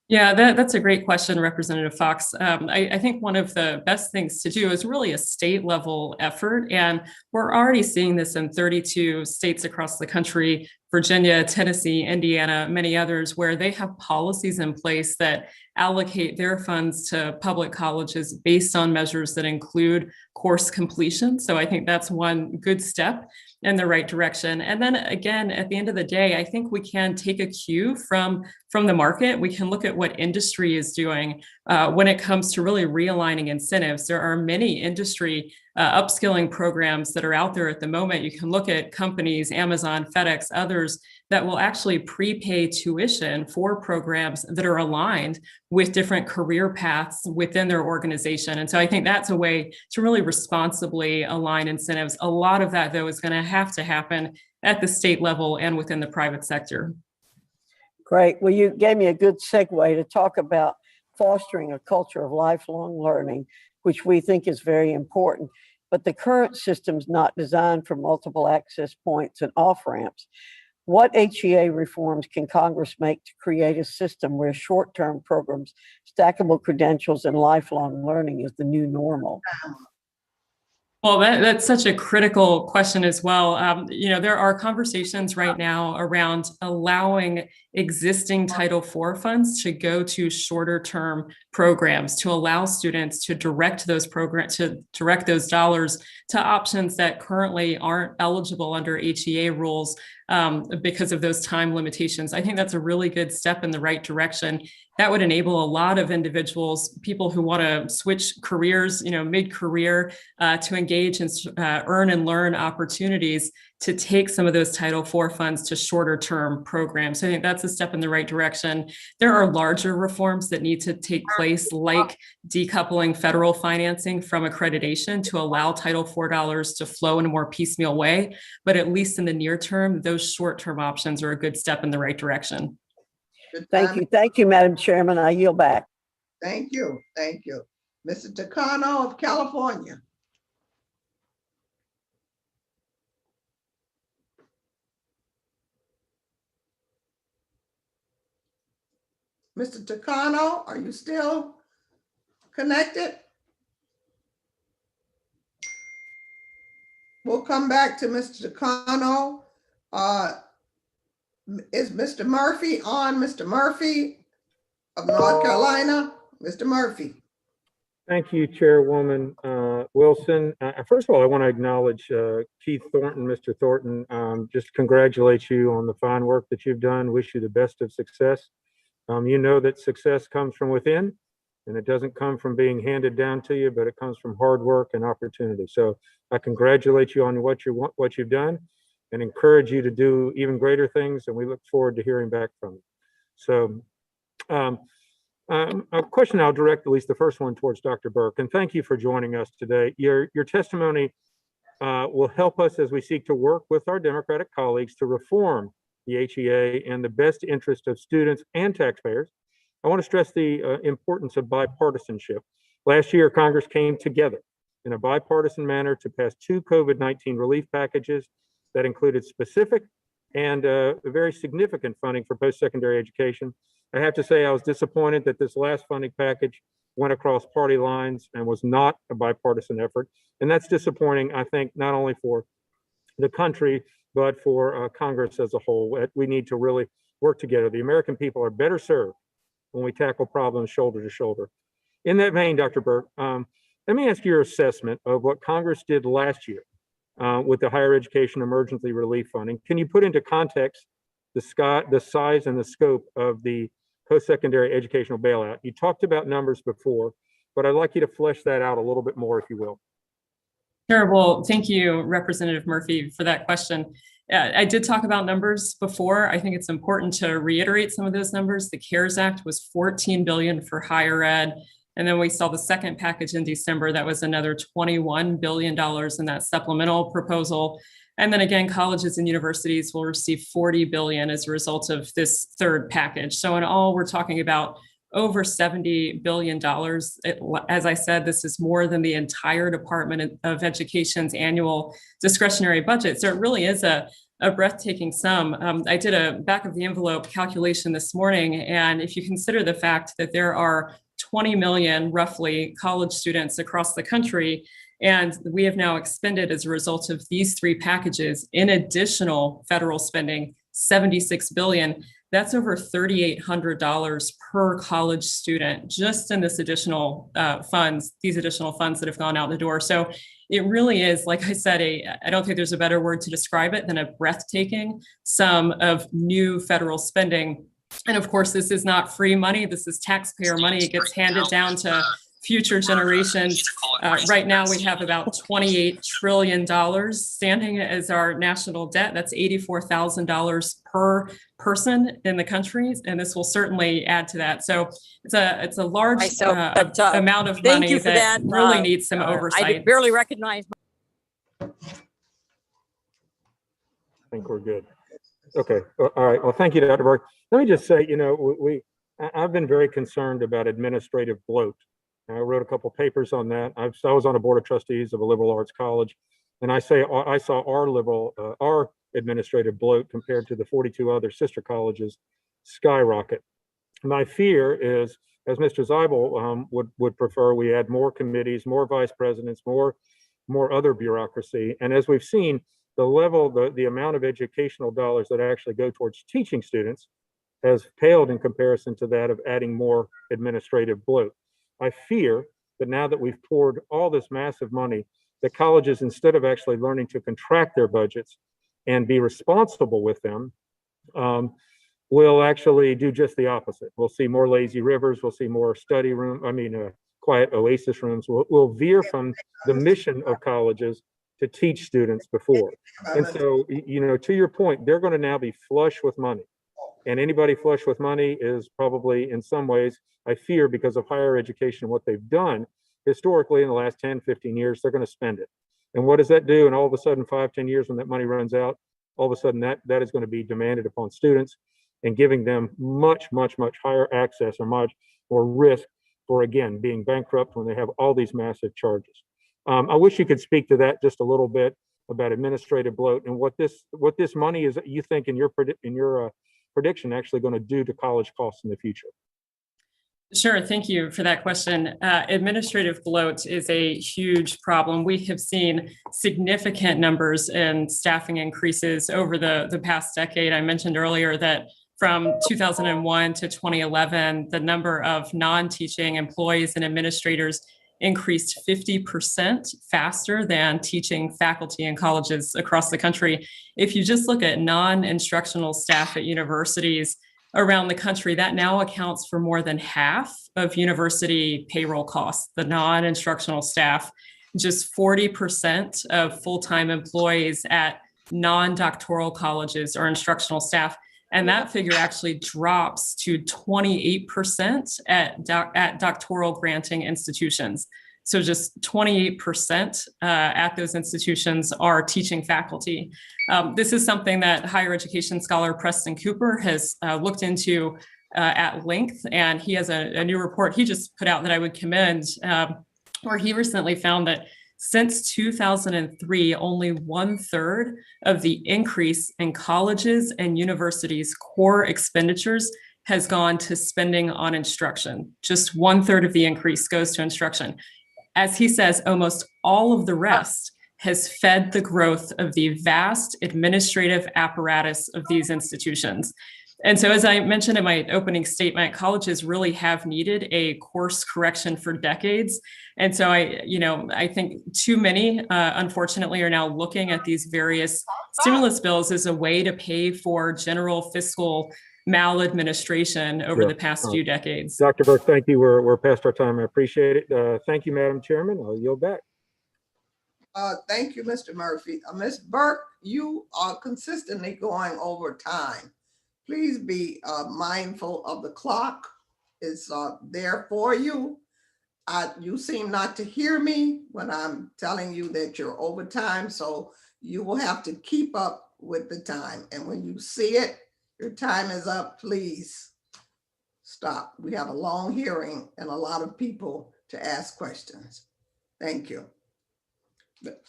Yeah, that's a great question, Representative Fox. I think one of the best things to do is really a state level effort. And we're already seeing this in 32 states across the country Virginia, Tennessee, Indiana, many others, where they have policies in place that allocate their funds to public colleges based on measures that include course completion. So I think that's one good step in the right direction. And then again, at the end of the day, I think we can take a cue from the market. We can look at what industry is doing when it comes to really realigning incentives. There are many industry upskilling programs that are out there at the moment. You can look at companies, Amazon, FedEx, others that will actually prepay tuition for programs that are aligned with different career paths within their organization. And so I think that's a way to really responsibly align incentives. A lot of that, though, is going to happen at the state level and within the private sector. Great. Well, you gave me a good segue to talk about fostering a culture of lifelong learning, which we think is very important. But the current system's not designed for multiple access points and off-ramps. What HEA reforms can Congress make to create a system where short-term programs, stackable credentials, and lifelong learning is the new normal? Well, that's such a critical question as well. There are conversations right now around allowing existing Title IV funds to go to shorter term programs, to allow students to direct those dollars to options that currently aren't eligible under HEA rules because of those time limitations. I think that's a really good step in the right direction. That would enable a lot of individuals, people who want to switch careers, mid-career, to engage in earn and learn opportunities to take some of those Title IV funds to shorter term programs. So I think that's a step in the right direction. There are larger reforms that need to take place, like decoupling federal financing from accreditation to allow Title IV dollars to flow in a more piecemeal way. But at least in the near term, those short-term options are a good step in the right direction. Thank you. Thank you, Madam Chairman. I yield back. Thank you. Thank you. Mr. Takano of California. Mr. Takano, are you still connected? We'll come back to Mr. Takano. Is Mr. Murphy on? Mr. Murphy of North Carolina? Mr. Murphy. Thank you, Chairwoman Wilson. First of all, I want to acknowledge Keith Thornton, Mr. Thornton. Just congratulate you on the fine work that you've done. Wish you the best of success. You know that success comes from within, and it doesn't come from being handed down to you, but it comes from hard work and opportunity. So I congratulate you on what you've done, and encourage you to do even greater things. And we look forward to hearing back from you. So a question I'll direct, at least the first one, towards Dr. Burke, and thank you for joining us today. Your testimony will help us as we seek to work with our Democratic colleagues to reform the HEA in the best interest of students and taxpayers. I want to stress the importance of bipartisanship. Last year, Congress came together in a bipartisan manner to pass 2 COVID-19 relief packages that included specific and very significant funding for post-secondary education. I have to say I was disappointed that this last funding package went across party lines and was not a bipartisan effort. And that's disappointing, I think, not only for the country, but for Congress as a whole. We need to really work together. The American people are better served when we tackle problems shoulder to shoulder. In that vein, Dr. Burke, let me ask your assessment of what Congress did last year with the higher education emergency relief funding. Can you put into context the size and the scope of the post-secondary educational bailout? You talked about numbers before, but I'd like you to flesh that out a little bit more, if you will. Sure. Well, thank you, Representative Murphy, for that question. I did talk about numbers before. I think it's important to reiterate some of those numbers. The CARES Act was $14 billion for higher ed. And then we saw the second package in December. That was another $21 billion in that supplemental proposal. And then again, colleges and universities will receive $40 billion as a result of this third package. So in all, we're talking about over $70 billion. As I said, this is more than the entire Department of Education's annual discretionary budget. So it really is a breathtaking sum. I did a back of the envelope calculation this morning. And if you consider the fact that there are 20 million, roughly, college students across the country, and we have now expended, as a result of these three packages, in additional federal spending, $76 billion. That's over $3,800 per college student just in this additional funds, these additional funds that have gone out the door. So it really is, like I said, I don't think there's a better word to describe it than a breathtaking sum of new federal spending. And of course, this is not free money. This is taxpayer money. It gets handed down to future generations. Right now, we have about $28 trillion standing as our national debt. That's $84,000 per person in the country, and this will certainly add to that. So it's a large amount of money that really needs some oversight. I barely recognize. I think we're good. Okay. All right. Well, thank you, Dr. Burke. Let me just say, I've been very concerned about administrative bloat. I wrote a couple papers on that. I was on a board of trustees of a liberal arts college, and I saw our administrative bloat compared to the 42 other sister colleges skyrocket. My fear is, as Mr. Zeibel would prefer, we add more committees, more vice presidents, more other bureaucracy. And as we've seen, the amount of educational dollars that actually go towards teaching students has paled in comparison to that of adding more administrative bloat. I fear that now that we've poured all this massive money, that colleges, instead of actually learning to contract their budgets and be responsible with them, will actually do just the opposite. We'll see more lazy rivers. We'll see more quiet oasis rooms. We'll veer from the mission of colleges to teach students before. And so, to your point, they're going to now be flush with money. And anybody flush with money is probably, in some ways, I fear, because of higher education, what they've done historically in the last 10, 15 years, they're going to spend it. And what does that do? And all of a sudden, 5, 10 years when that money runs out, all of a sudden that is going to be demanded upon students and giving them much, much, much higher access or much more risk for, again, being bankrupt when they have all these massive charges. I wish you could speak to that just a little bit about administrative bloat and what this money is, you think, in your prediction actually going to do to college costs in the future. Sure. Thank you for that question. Administrative bloat is a huge problem. We have seen significant numbers in staffing increases over the past decade. I mentioned earlier that from 2001 to 2011, the number of non-teaching employees and administrators increased 50% faster than teaching faculty in colleges across the country. If you just look at non-instructional staff at universities around the country, that now accounts for more than half of university payroll costs, the non-instructional staff. Just 40% of full-time employees at non-doctoral colleges are instructional staff. And that figure actually drops to 28% at doctoral granting institutions. So just 28% at those institutions are teaching faculty. This is something that higher education scholar Preston Cooper has looked into at length, and he has a new report he just put out that I would commend, where he recently found that since 2003, only 1/3 of the increase in colleges and universities' core expenditures has gone to spending on instruction. Just 1/3 of the increase goes to instruction. As he says, almost all of the rest has fed the growth of the vast administrative apparatus of these institutions. And so, as I mentioned in my opening statement, colleges really have needed a course correction for decades. And so I think too many, unfortunately, are now looking at these various stimulus bills as a way to pay for general fiscal maladministration over the past few decades. Dr. Burke, thank you. We're past our time. I appreciate it. Thank you, Madam Chairman. I'll yield back. Thank you, Mr. Murphy. Ms. Burke, you are consistently going over time. Please be mindful of the clock. It's there for you. You seem not to hear me when I'm telling you that you're over time, so you will have to keep up with the time. And when you see it, your time is up, please stop. We have a long hearing and a lot of people to ask questions. Thank you.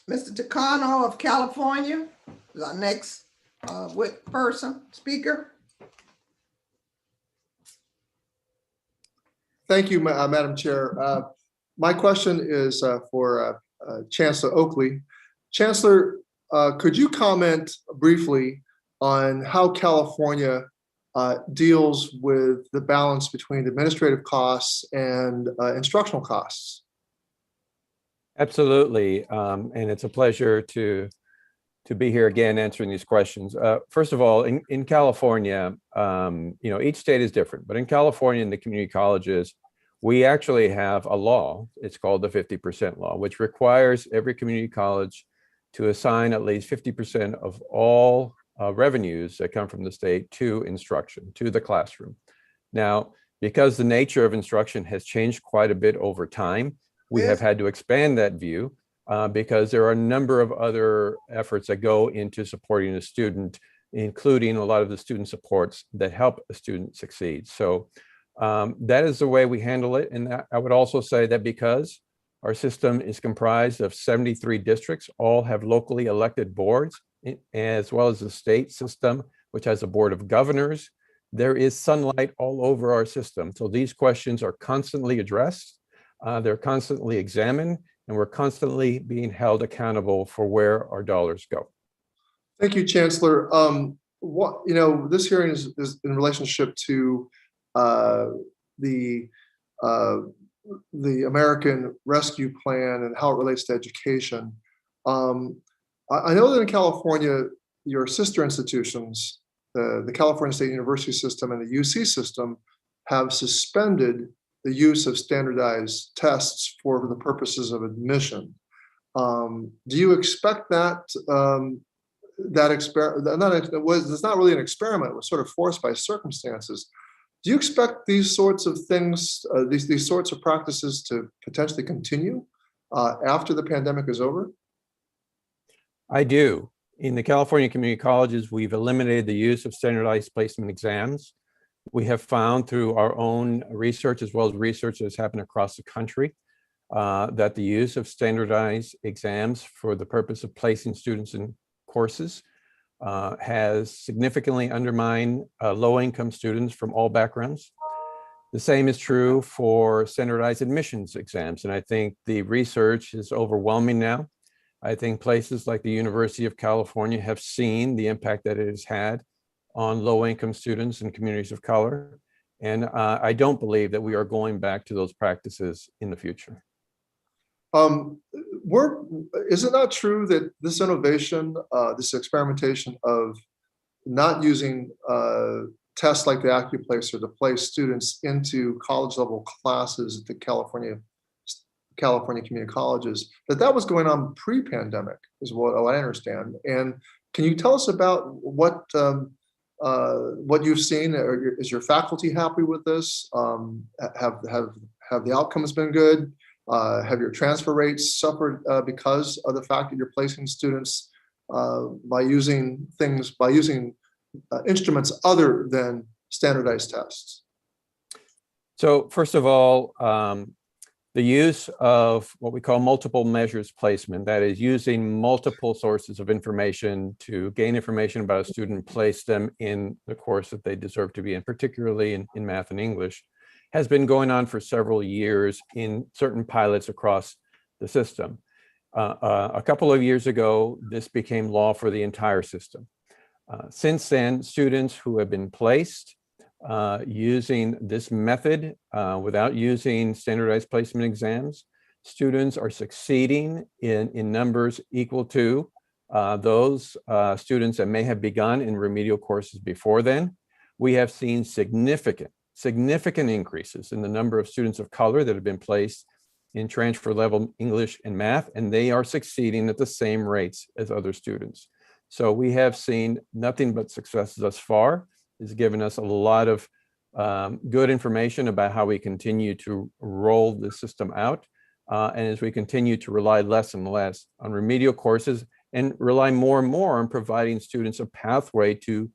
Mr. Takano of California is our next speaker. Thank you, Madam Chair. My question is for Chancellor Oakley. Chancellor, could you comment briefly on how California deals with the balance between administrative costs and instructional costs. Absolutely. And it's a pleasure to be here again answering these questions. First of all, in California, each state is different, but in California, in the community colleges, we actually have a law. It's called the 50% law, which requires every community college to assign at least 50% of all revenues that come from the state to instruction, to the classroom. Now, because the nature of instruction has changed quite a bit over time, we have had to expand that view because there are a number of other efforts that go into supporting a student, including a lot of the student supports that help a student succeed. So that is the way we handle it. And I would also say that because our system is comprised of 73 districts, all have locally elected boards, as well as the state system, which has a board of governors, there is sunlight all over our system. So these questions are constantly addressed, they're constantly examined, and we're constantly being held accountable for where our dollars go. Thank you, Chancellor. This hearing is in relationship to the American Rescue Plan and how it relates to education. I know that in California, your sister institutions, the California State University system and the UC system, have suspended the use of standardized tests for the purposes of admission. Do you expect that it's not really an experiment, it was sort of forced by circumstances. Do you expect these sorts of things, these sorts of practices to potentially continue after the pandemic is over? I do. In the California community colleges, we've eliminated the use of standardized placement exams. We have found through our own research, as well as research that's happened across the country, that the use of standardized exams for the purpose of placing students in courses has significantly undermined low-income students from all backgrounds. The same is true for standardized admissions exams. And I think the research is overwhelming now. I think places like the University of California have seen the impact that it has had on low-income students and communities of color. And I don't believe that we are going back to those practices in the future. Is it not true that this innovation, this experimentation of not using tests like the AccuPlacer to place students into college-level classes at the California community colleges, that was going on pre-pandemic, is what I understand. And can you tell us about what you've seen? Is your faculty happy with this? Have the outcomes been good? Have your transfer rates suffered because of the fact that you're placing students by using instruments other than standardized tests? So first of all, the use of what we call multiple measures placement, that is using multiple sources of information to gain information about a student, place them in the course that they deserve to be in, particularly in math and English, has been going on for several years in certain pilots across the system. A couple of years ago, this became law for the entire system. Since then, students who have been placed using this method without using standardized placement exams, students are succeeding in numbers equal to those students that may have begun in remedial courses before then. We have seen significant increases in the number of students of color that have been placed in transfer level English and math, and they are succeeding at the same rates as other students. So we have seen nothing but success thus far. It's given us a lot of good information about how we continue to roll the system out. And as we continue to rely less and less on remedial courses and rely more and more on providing students a pathway to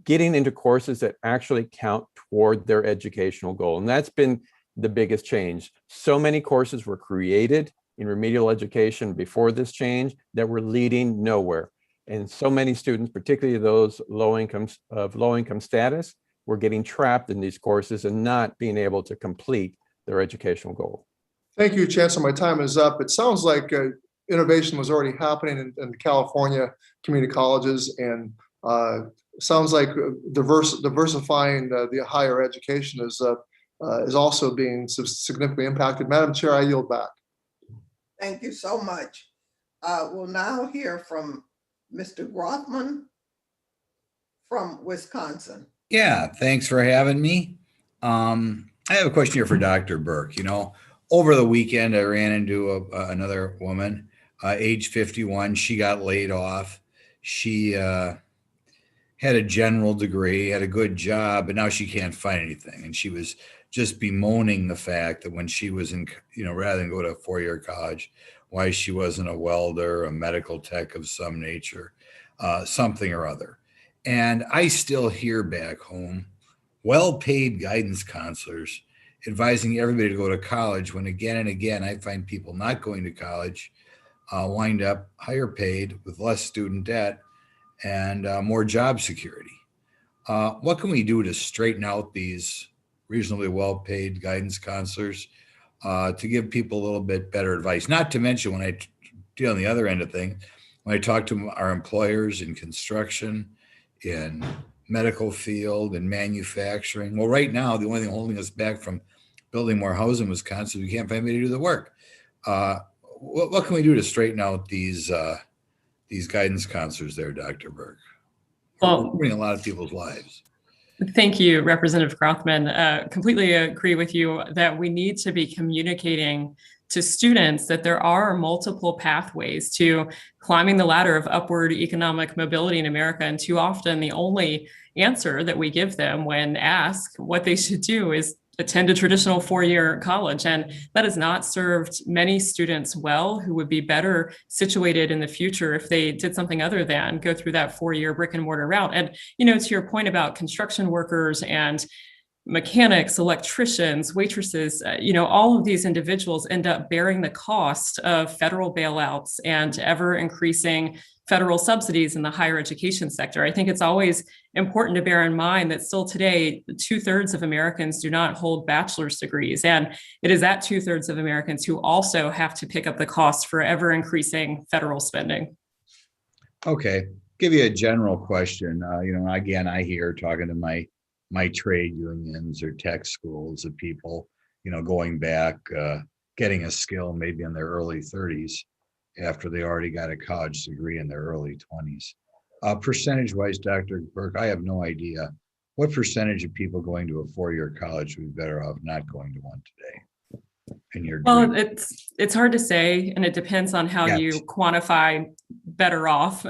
getting into courses that actually count toward their educational goal. And that's been the biggest change. So many courses were created in remedial education before this change that were leading nowhere. And so many students, particularly those low income status, were getting trapped in these courses and not being able to complete their educational goal. Thank you, Chancellor. My time is up. It sounds like innovation was already happening in the California community colleges, and Sounds like diversifying the higher education is also being significantly impacted. Madam Chair, I yield back. Thank you so much. We'll now hear from Mr. Grothman from Wisconsin. Yeah, thanks for having me. I have a question here for Dr. Burke. You know, over the weekend, I ran into another woman, age 51. She got laid off. She had a general degree, had a good job, but now she can't find anything. And she was just bemoaning the fact that when she was in, you know, rather than go to a four-year college, why she wasn't a welder, a medical tech of some nature, something or other. And I still hear back home well-paid guidance counselors advising everybody to go to college, when again and again, I find people not going to college wind up higher paid with less student debt and more job security. What can we do to straighten out these reasonably well-paid guidance counselors to give people a little bit better advice? Not to mention, when I deal on the other end of things, when I talk to our employers in construction, in medical field, and manufacturing. Well, right now, the only thing holding us back from building more housing in Wisconsin, we can't find anybody to do the work. What can we do to straighten out these guidance counselors there, Dr. Burke? Well, bring a lot of people's lives. Thank you, Representative Grothman. Completely agree with you that we need to be communicating to students that there are multiple pathways to climbing the ladder of upward economic mobility in America. And too often the only answer that we give them when asked what they should do is attend a traditional four-year college. And that has not served many students well who would be better situated in the future if they did something other than go through that four-year brick and mortar route. And, you know, to your point about construction workers and mechanics, electricians, waitresses, you know, all of these individuals end up bearing the cost of federal bailouts and ever increasing federal subsidies in the higher education sector. I think it's always important to bear in mind that still today, 2/3 of Americans do not hold bachelor's degrees. And it is that 2/3 of Americans who also have to pick up the cost for ever increasing federal spending. Okay, give you a general question. You know, again, I hear talking to my trade unions or tech schools of people, you know, going back, getting a skill maybe in their early 30s after they already got a college degree in their early 20s. Percentage-wise, Dr. Burke, I have no idea. What percentage of people going to a four-year college would be better off not going to one today? In your Well, dream? it's hard to say, and it depends on how Yes. you quantify better off.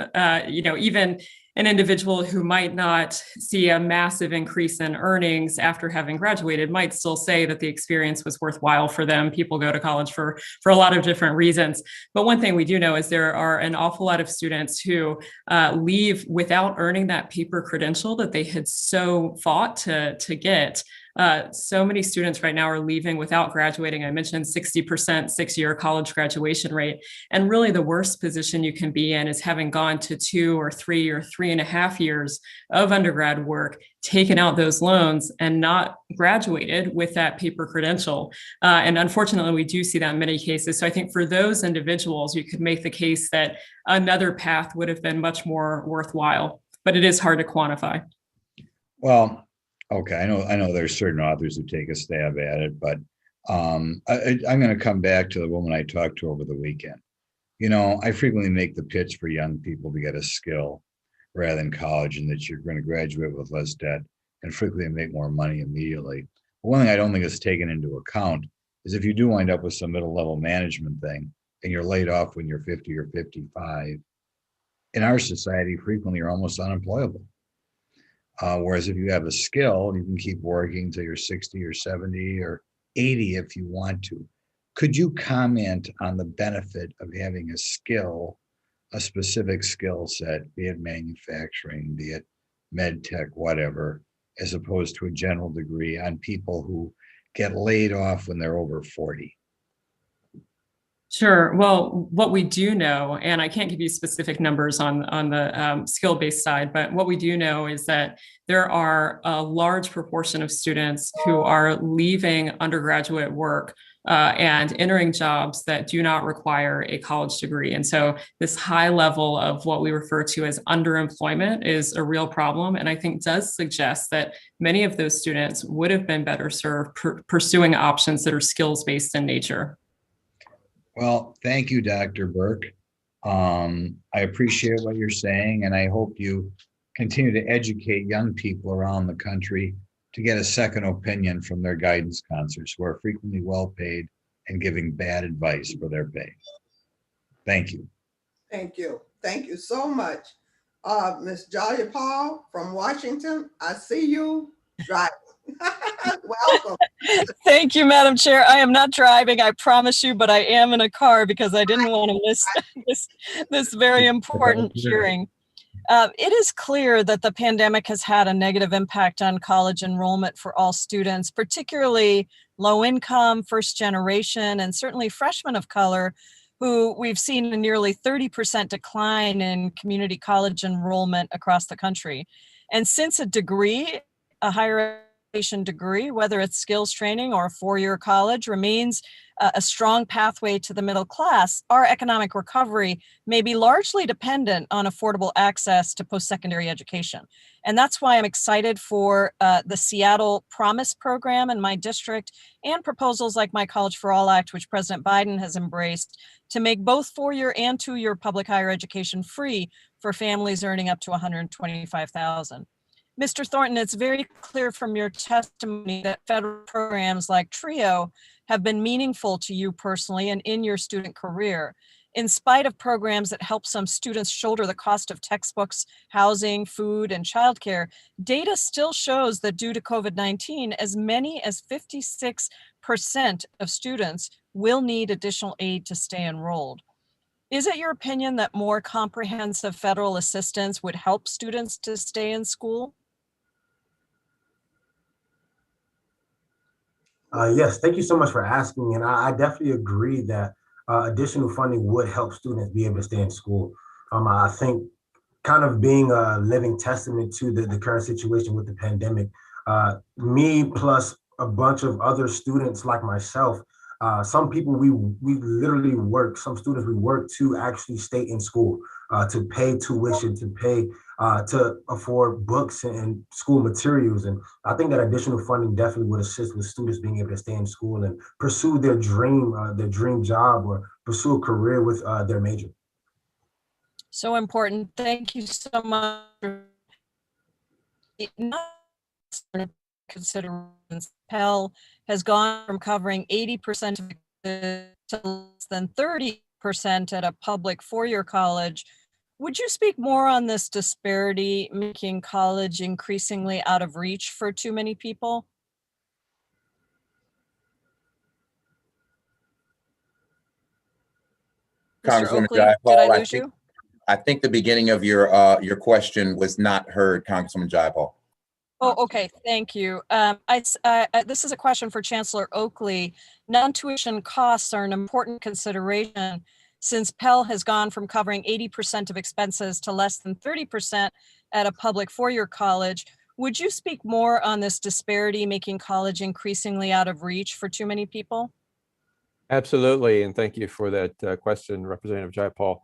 You know, even an individual who might not see a massive increase in earnings after having graduated might still say that the experience was worthwhile for them. People go to college for a lot of different reasons. But one thing we do know is there are an awful lot of students who leave without earning that paper credential that they had so fought to get. So many students right now are leaving without graduating. I mentioned 60% six-year college graduation rate. And really the worst position you can be in is having gone to 2 or 3 or 3.5 years of undergrad work, taken out those loans and not graduated with that paper credential. And unfortunately, we do see that in many cases. So I think for those individuals, you could make the case that another path would have been much more worthwhile, but it is hard to quantify. Well, okay, I know there's certain authors who take a stab at it, but I'm going to come back to the woman I talked to over the weekend. You know, I frequently make the pitch for young people to get a skill rather than college, and that you're going to graduate with less debt and frequently make more money immediately. But one thing I don't think is taken into account is if you do wind up with some middle-level management thing and you're laid off when you're 50 or 55, in our society, frequently you're almost unemployable. Whereas if you have a skill, you can keep working till you're 60 or 70 or 80 if you want to. Could you comment on the benefit of having a skill, a specific skill set, be it manufacturing, be it med tech, whatever, as opposed to a general degree on people who get laid off when they're over 40? Sure. Well, what we do know, and I can't give you specific numbers on the skill-based side, but what we do know is that there are a large proportion of students who are leaving undergraduate work and entering jobs that do not require a college degree. And so this high level of what we refer to as underemployment is a real problem, and I think does suggest that many of those students would have been better served pursuing options that are skills-based in nature. Well, thank you, Dr. Burke. I appreciate what you're saying, and I hope you continue to educate young people around the country to get a second opinion from their guidance counselors who are frequently well paid and giving bad advice for their pay. Thank you. Thank you. Thank you so much. Ms. Jalia Paul from Washington, I see you driving. Welcome. Thank you, Madam Chair. I am not driving, I promise you, but I am in a car because I didn't want to miss this very important hearing. It is clear that the pandemic has had a negative impact on college enrollment for all students, particularly low income, first generation, and certainly freshmen of color, who we've seen a nearly 30% decline in community college enrollment across the country. And since a degree, a higher education degree, whether it's skills training or a four-year college, remains a strong pathway to the middle class, our economic recovery may be largely dependent on affordable access to post-secondary education. And that's why I'm excited for the Seattle Promise program in my district and proposals like my College for All Act, which President Biden has embraced, to make both four-year and two-year public higher education free for families earning up to $125,000. Mr. Thornton, it's very clear from your testimony that federal programs like TRIO have been meaningful to you personally and in your student career. In spite of programs that help some students shoulder the cost of textbooks, housing, food, and childcare, data still shows that due to COVID-19, as many as 56% of students will need additional aid to stay enrolled. Is it your opinion that more comprehensive federal assistance would help students to stay in school? Yes, thank you so much for asking. And I definitely agree that additional funding would help students be able to stay in school. I think kind of being a living testament to the current situation with the pandemic, me plus a bunch of other students like myself, some people we literally work, some students we work to actually stay in school, to pay tuition, to pay to afford books and school materials. And I think that additional funding definitely would assist with students being able to stay in school and pursue their dream job or pursue a career with their major. So important. Thank you so much. Considerations, Pell has gone from covering 80% of to less than 30% at a public four-year college. Would you speak more on this disparity making college increasingly out of reach for too many people? Congresswoman Oakley, did I lose you? I think the beginning of your question was not heard, Congresswoman Jayapal. Oh, okay. Thank you. This is a question for Chancellor Oakley. Non-tuition costs are an important consideration since Pell has gone from covering 80% of expenses to less than 30% at a public four-year college. Would you speak more on this disparity making college increasingly out of reach for too many people? Absolutely, and thank you for that question, Representative Jayapal.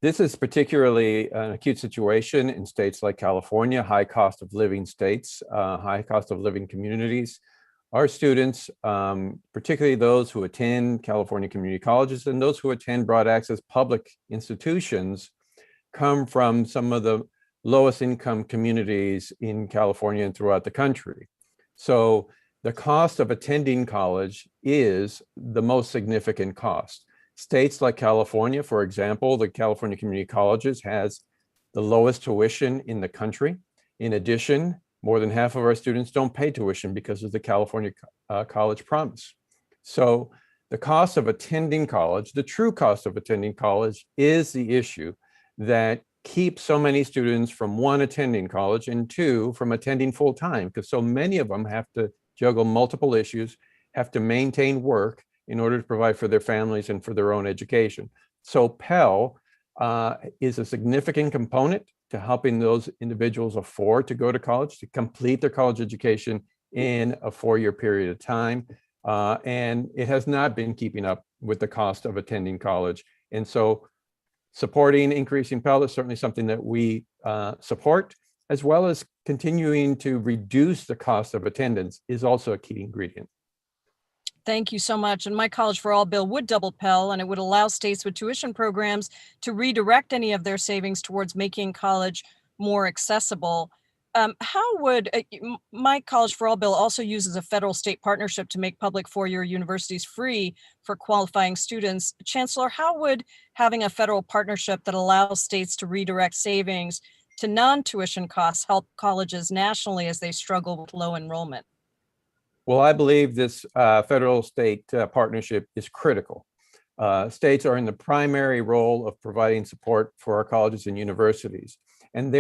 This is particularly an acute situation in states like California, high cost of living states, high cost of living communities. Our students, particularly those who attend California community colleges and those who attend broad access public institutions, come from some of the lowest income communities in California and throughout the country. So the cost of attending college is the most significant cost. States like California, for example, the California Community Colleges has the lowest tuition in the country. In addition, more than half of our students don't pay tuition because of the California College Promise. So the cost of attending college, the true cost of attending college, is the issue that keeps so many students from one, attending college, and two, from attending full time, because so many of them have to juggle multiple issues, have to maintain work, in order to provide for their families and for their own education. So Pell is a significant component to helping those individuals afford to go to college, to complete their college education in a 4-year period of time. And it has not been keeping up with the cost of attending college. And so supporting increasing Pell is certainly something that we support, as well as continuing to reduce the cost of attendance is also a key ingredient. Thank you so much. And my College for All bill would double Pell, and it would allow states with tuition programs to redirect any of their savings towards making college more accessible. How would my College for All bill also uses a federal-state partnership to make public 4-year universities free for qualifying students? Chancellor, how would having a federal partnership that allows states to redirect savings to non-tuition costs help colleges nationally as they struggle with low enrollment? Well, I believe this federal-state partnership is critical. States are in the primary role of providing support for our colleges and universities. And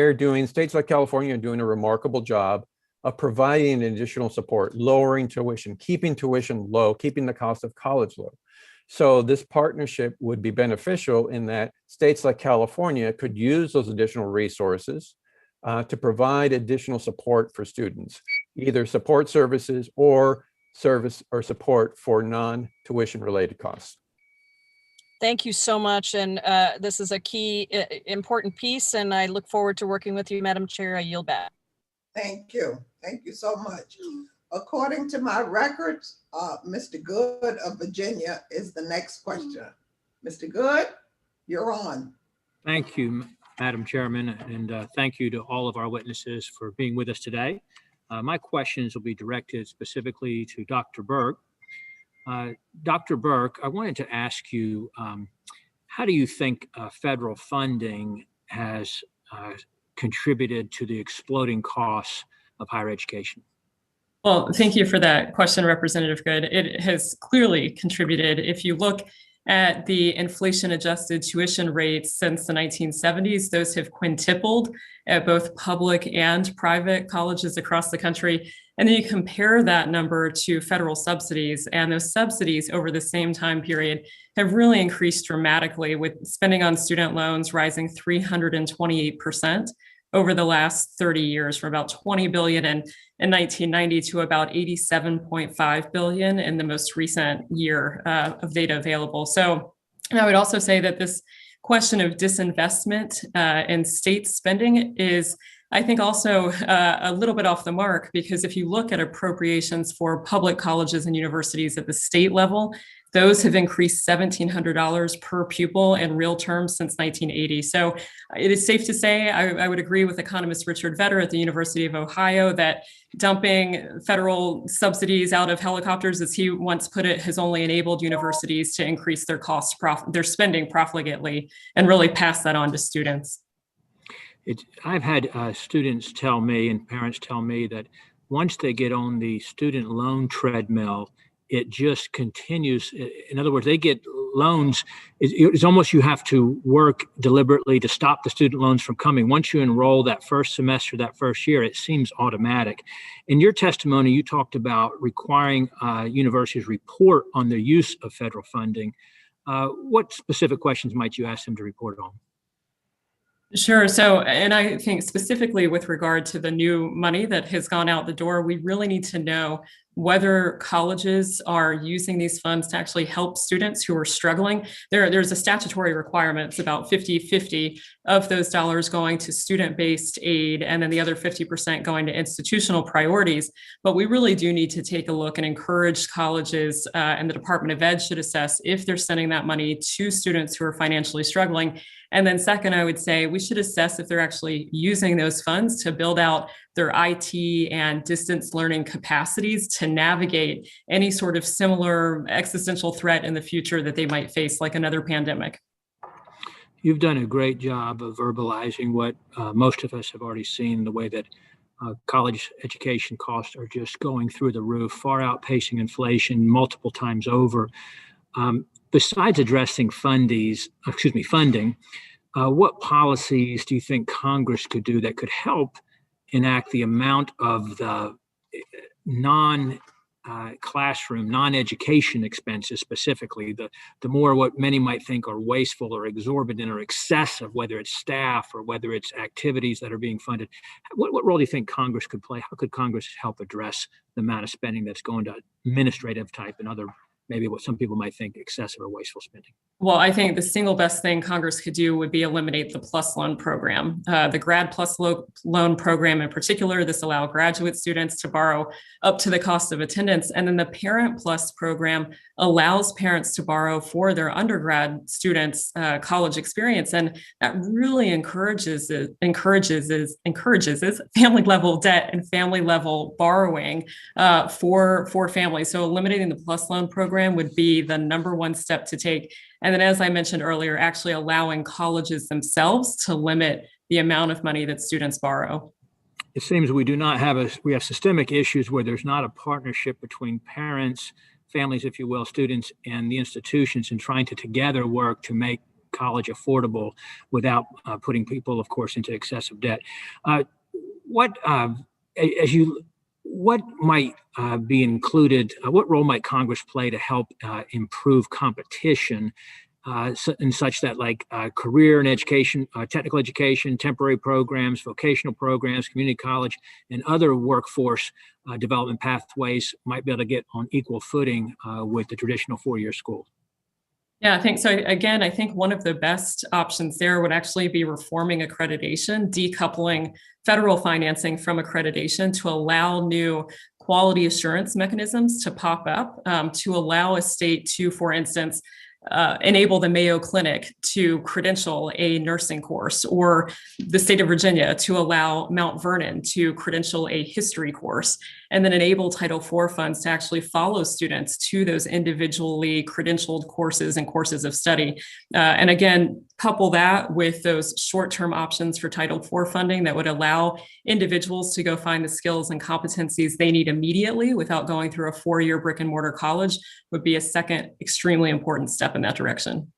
states like California are doing a remarkable job of providing additional support, lowering tuition, keeping tuition low, keeping the cost of college low. So this partnership would be beneficial in that states like California could use those additional resources to provide additional support for students, either support services or support for non-tuition related costs. Thank you so much. And this is a key, important piece, and I look forward to working with you, Madam Chair. I yield back. Thank you. Thank you so much. According to my records, Mr. Good of Virginia is the next question. Mr. Good, you're on. Thank you, Madam Chairman, and thank you to all of our witnesses for being with us today. My questions will be directed specifically to Dr. Burke. Dr. Burke, I wanted to ask you, how do you think federal funding has contributed to the exploding costs of higher education? Well, thank you for that question, Representative Good. It has clearly contributed. If you look at the inflation-adjusted tuition rates since the 1970s, those have quintupled at both public and private colleges across the country. And then you compare that number to federal subsidies, and those subsidies over the same time period have really increased dramatically, with spending on student loans rising 328% over the last 30 years, from about $20 billion in 1990 to about $87.5 billion in the most recent year of data available. So I would also say that this question of disinvestment in state spending is, I think, also a little bit off the mark, because if you look at appropriations for public colleges and universities at the state level, those have increased $1,700 per pupil in real terms since 1980. So it is safe to say, I would agree with economist Richard Vedder at the University of Ohio, that dumping federal subsidies out of helicopters, as he once put it, has only enabled universities to increase their their spending profligately, and really pass that on to students. I've had students tell me and parents tell me that once they get on the student loan treadmill, it just continues. In other words, they get loans. It's almost you have to work deliberately to stop the student loans from coming. Once you enroll that first semester, that first year, it seems automatic. In your testimony, you talked about requiring universities report on their use of federal funding. What specific questions might you ask them to report on? Sure. So, and I think specifically with regard to the new money that has gone out the door, we really need to know whether colleges are using these funds to actually help students who are struggling. There's a statutory requirement. It's about 50-50 of those dollars going to student-based aid, and then the other 50% going to institutional priorities. But we really do need to take a look and encourage colleges, and the Department of Ed should assess if they're sending that money to students who are financially struggling. And then second, I would say we should assess if they're actually using those funds to build out their IT and distance learning capacities to navigate any sort of similar existential threat in the future that they might face, like another pandemic. You've done a great job of verbalizing what most of us have already seen, the way that college education costs are just going through the roof, far outpacing inflation multiple times over. Besides addressing funding, what policies do you think Congress could do that could help enact the amount of the non-classroom, non-education expenses specifically, the more what many might think are wasteful or exorbitant or excessive, whether it's staff or whether it's activities that are being funded. What role do you think Congress could play? How could Congress help address the amount of spending that's going to administrative type and other, maybe what some people might think excessive or wasteful spending? Well, I think the single best thing Congress could do would be eliminate the PLUS loan program. The Grad PLUS loan program in particular, this allows graduate students to borrow up to the cost of attendance. And then the Parent PLUS program allows parents to borrow for their undergrad students' college experience. And that really encourages family level debt and family level borrowing for families. So eliminating the PLUS loan program would be the -- step to take. And then, as I mentioned earlier, actually allowing colleges themselves to limit the amount of money that students borrow. It seems we have systemic issues where there's not a partnership between parents, families, if you will, students, and the institutions in trying to together work to make college affordable without putting people, of course, into excessive debt. What might be included? What role might Congress play to help improve competition in such that, like, career and education, technical education, temporary programs, vocational programs, community college, and other workforce development pathways might be able to get on equal footing with the traditional four-year school? Yeah, I think so. Again, I think one of the best options there would actually be reforming accreditation, decoupling federal financing from accreditation to allow new quality assurance mechanisms to pop up, to allow a state to, for instance, enable the Mayo Clinic to credential a nursing course, or the state of Virginia to allow Mount Vernon to credential a history course, and then enable Title IV funds to actually follow students to those individually credentialed courses and courses of study. And again, couple that with those short-term options for Title IV funding that would allow individuals to go find the skills and competencies they need immediately without going through a four-year brick and mortar college would be a second extremely important step in that direction.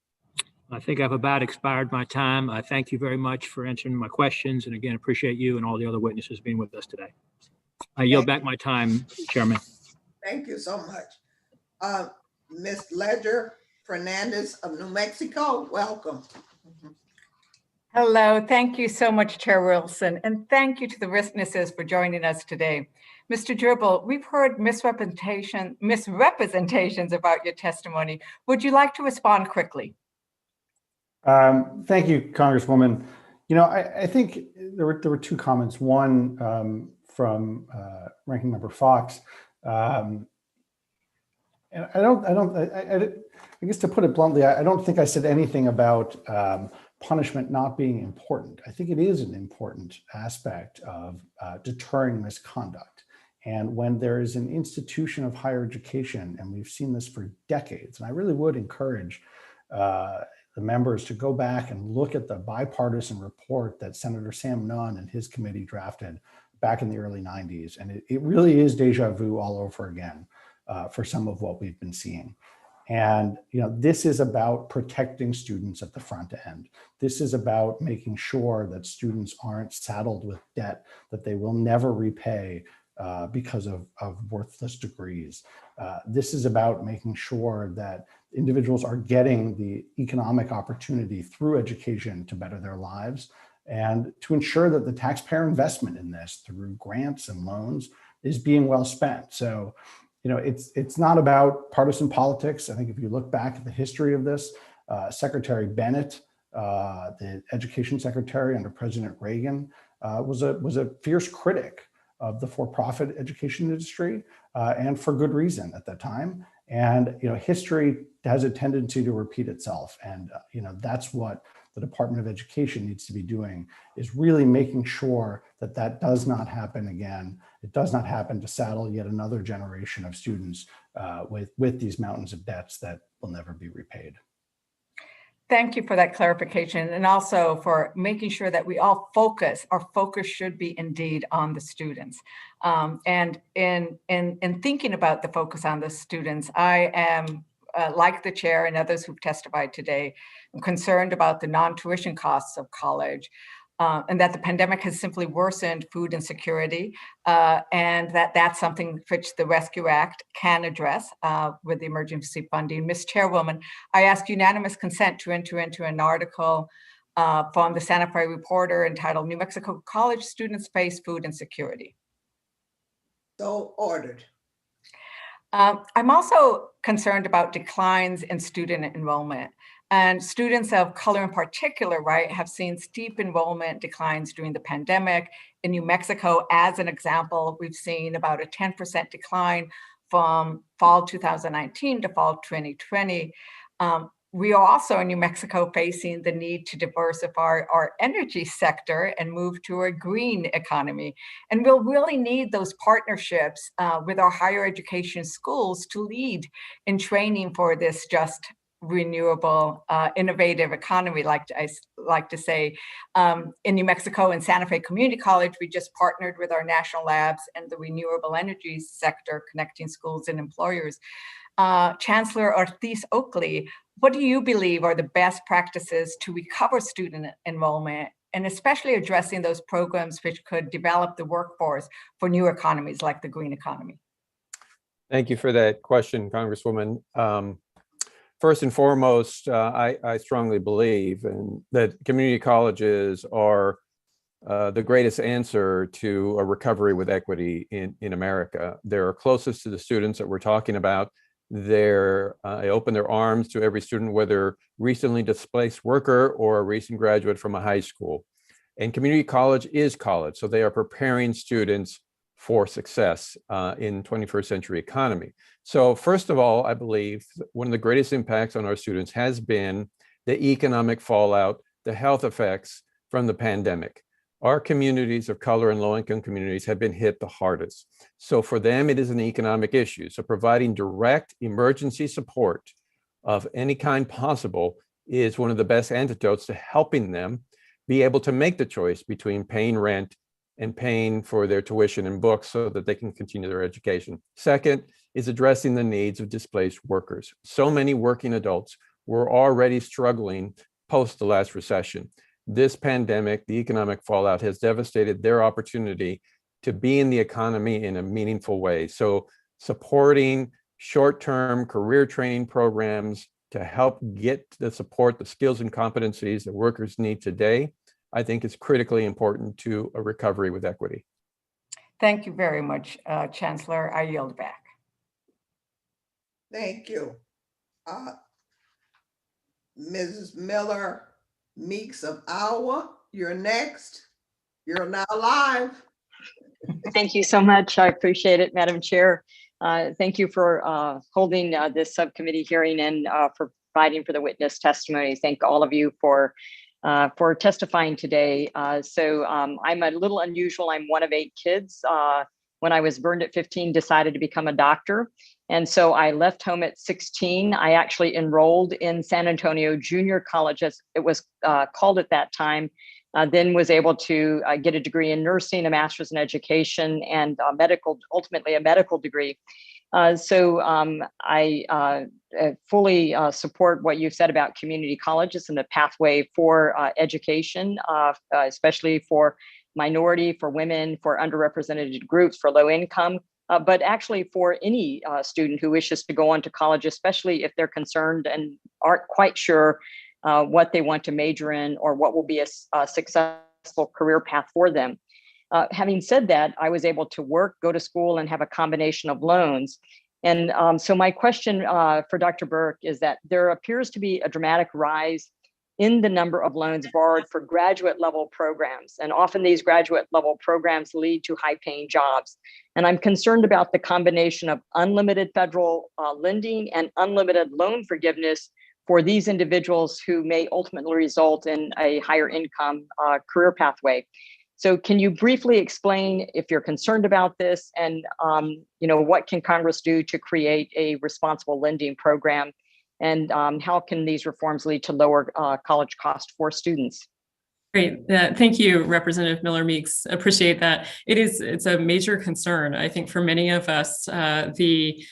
I think I've about expired my time. I thank you very much for answering my questions. And again, appreciate you and all the other witnesses being with us today. I yield back my time, Chairman. Thank you so much. Ms. Ledger Fernandez of New Mexico, welcome. Hello, thank you so much, Chair Wilson, and thank you to the witnesses for joining us today. Mr. Dribble, we've heard misrepresentations about your testimony. Would you like to respond quickly? Thank you, Congresswoman. You know, I think there were two comments. One from Ranking Member Fox. And I guess to put it bluntly, I don't think I said anything about punishment not being important. I think it is an important aspect of deterring misconduct. And when there is an institution of higher education, and we've seen this for decades, and I really would encourage the members to go back and look at the bipartisan report that Senator Sam Nunn and his committee drafted back in the early 90s. And it really is deja vu all over again for some of what we've been seeing. And you know, this is about protecting students at the front end. This is about making sure that students aren't saddled with debt that they will never repay because of worthless degrees. This is about making sure that individuals are getting the economic opportunity through education to better their lives, and to ensure that the taxpayer investment in this through grants and loans is being well spent. So, you know, it's not about partisan politics. I think if you look back at the history of this, Secretary Bennett, the education secretary under President Reagan, was a fierce critic of the for-profit education industry, and for good reason at that time. And you know, history has a tendency to repeat itself, and you know, that's what the Department of Education needs to be doing, is really making sure that that does not happen again. It does not happen to saddle yet another generation of students with these mountains of debts that will never be repaid. Thank you for that clarification, and also for making sure that we all focus. Our focus should be indeed on the students. And in thinking about the focus on the students, I am, like the chair and others who've testified today, I'm concerned about the non-tuition costs of college. and that the pandemic has simply worsened food insecurity, and that's something which the Rescue Act can address with the emergency funding. Ms. Chairwoman, I ask unanimous consent to enter into an article from the Santa Fe Reporter entitled New Mexico College Students Face Food Insecurity. So ordered. I'm also concerned about declines in student enrollment. And students of color in particular, right, have seen steep enrollment declines during the pandemic. In New Mexico, as an example, we've seen about a 10% decline from fall 2019 to fall 2020. We are also in New Mexico facing the need to diversify our energy sector and move to a green economy. And we'll really need those partnerships with our higher education schools to lead in training for this just renewable, innovative economy, I like to say. In New Mexico and Santa Fe Community College, we just partnered with our national labs and the renewable energy sector, connecting schools and employers. Chancellor Ortiz Oakley, what do you believe are the best practices to recover student enrollment, and especially addressing those programs which could develop the workforce for new economies like the green economy? Thank you for that question, Congresswoman. First and foremost, I strongly believe that community colleges are the greatest answer to a recovery with equity in America. They're closest to the students that we're talking about. They open their arms to every student, whether recently displaced worker or a recent graduate from a high school. And community college is college, so they are preparing students for success in 21st century economy. So first of all, I believe one of the greatest impacts on our students has been the economic fallout, the health effects from the pandemic. Our communities of color and low-income communities have been hit the hardest. So for them, it is an economic issue. So providing direct emergency support of any kind possible is one of the best antidotes to helping them be able to make the choice between paying rent and paying for their tuition and books so that they can continue their education. Second is addressing the needs of displaced workers. So many working adults were already struggling post the last recession. This pandemic, the economic fallout, has devastated their opportunity to be in the economy in a meaningful way. So supporting short-term career training programs to help get the support, the skills and competencies that workers need today, I think is critically important to a recovery with equity. Thank you very much, Chancellor. I yield back. Thank you. Mrs. Miller Meeks of Iowa, you're next. You're now live. Thank you so much. I appreciate it, Madam Chair. Thank you for holding this subcommittee hearing and for providing for the witness testimony. Thank all of you for testifying today. I'm a little unusual. I'm one of 8 kids. When I was burned at 15, decided to become a doctor. And so I left home at 16. I actually enrolled in San Antonio Junior College, as it was called at that time, then was able to get a degree in nursing, a master's in education, and ultimately a medical degree. I fully support what you've said about community colleges and the pathway for education, especially for minority, for women, for underrepresented groups, for low income, but actually for any student who wishes to go on to college, especially if they're concerned and aren't quite sure what they want to major in or what will be a successful career path for them. Having said that, I was able to work, go to school, and have a combination of loans. And so my question for Dr. Burke is that there appears to be a dramatic rise in the number of loans borrowed for graduate level programs. And often these graduate level programs lead to high paying jobs. And I'm concerned about the combination of unlimited federal lending and unlimited loan forgiveness for these individuals who may ultimately result in a higher income career pathway. So can you briefly explain if you're concerned about this and what can Congress do to create a responsible lending program? And how can these reforms lead to lower college cost for students? Great. Thank you, Representative Miller Meeks. Appreciate that. It's a major concern, I think, for many of us. The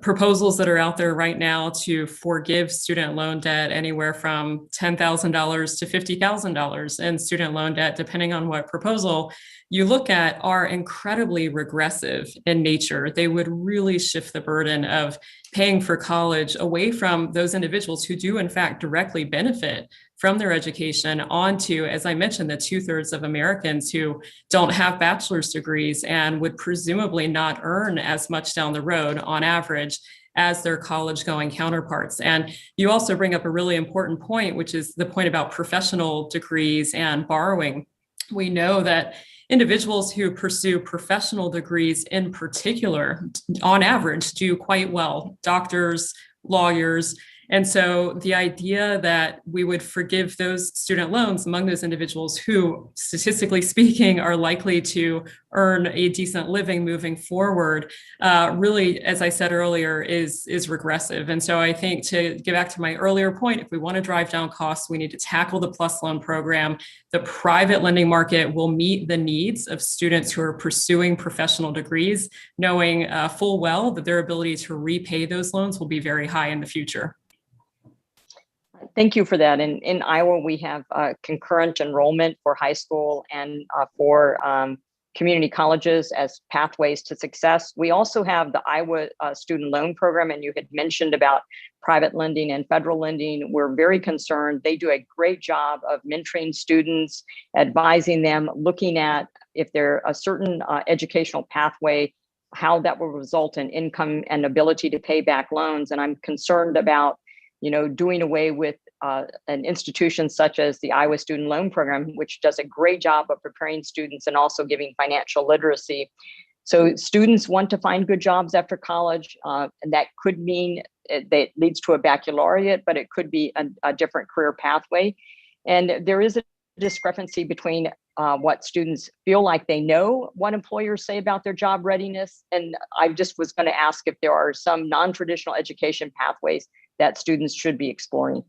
proposals that are out there right now to forgive student loan debt anywhere from $10,000 to $50,000 in student loan debt, depending on what proposal you look at, are incredibly regressive in nature. They would really shift the burden of paying for college away from those individuals who do in fact directly benefit from their education onto, as I mentioned, the 2/3 of Americans who don't have bachelor's degrees and would presumably not earn as much down the road on average as their college going counterparts. And you also bring up a really important point, which is the point about professional degrees and borrowing. We know that individuals who pursue professional degrees in particular, on average, do quite well. Doctors, lawyers. And so the idea that we would forgive those student loans among those individuals who, statistically speaking, are likely to earn a decent living moving forward, really, as I said earlier, is regressive. And so I think, to get back to my earlier point, if we want to drive down costs, we need to tackle the PLUS loan program. The private lending market will meet the needs of students who are pursuing professional degrees, knowing full well that their ability to repay those loans will be very high in the future. Thank you for that. In Iowa, we have concurrent enrollment for high school and for community colleges as pathways to success. We also have the Iowa student loan program, and you had mentioned about private lending and federal lending. We're very concerned. They do a great job of mentoring students, advising them, looking at if they're a certain educational pathway, how that will result in income and ability to pay back loans. And I'm concerned about doing away with an institution such as the Iowa Student Loan Program, which does a great job of preparing students and also giving financial literacy. So students want to find good jobs after college, and that could mean that leads to a baccalaureate, but it could be a different career pathway. And there is a discrepancy between what students feel like they know what employers say about their job readiness. And I just was going to ask if there are some non-traditional education pathways that students should be exploring.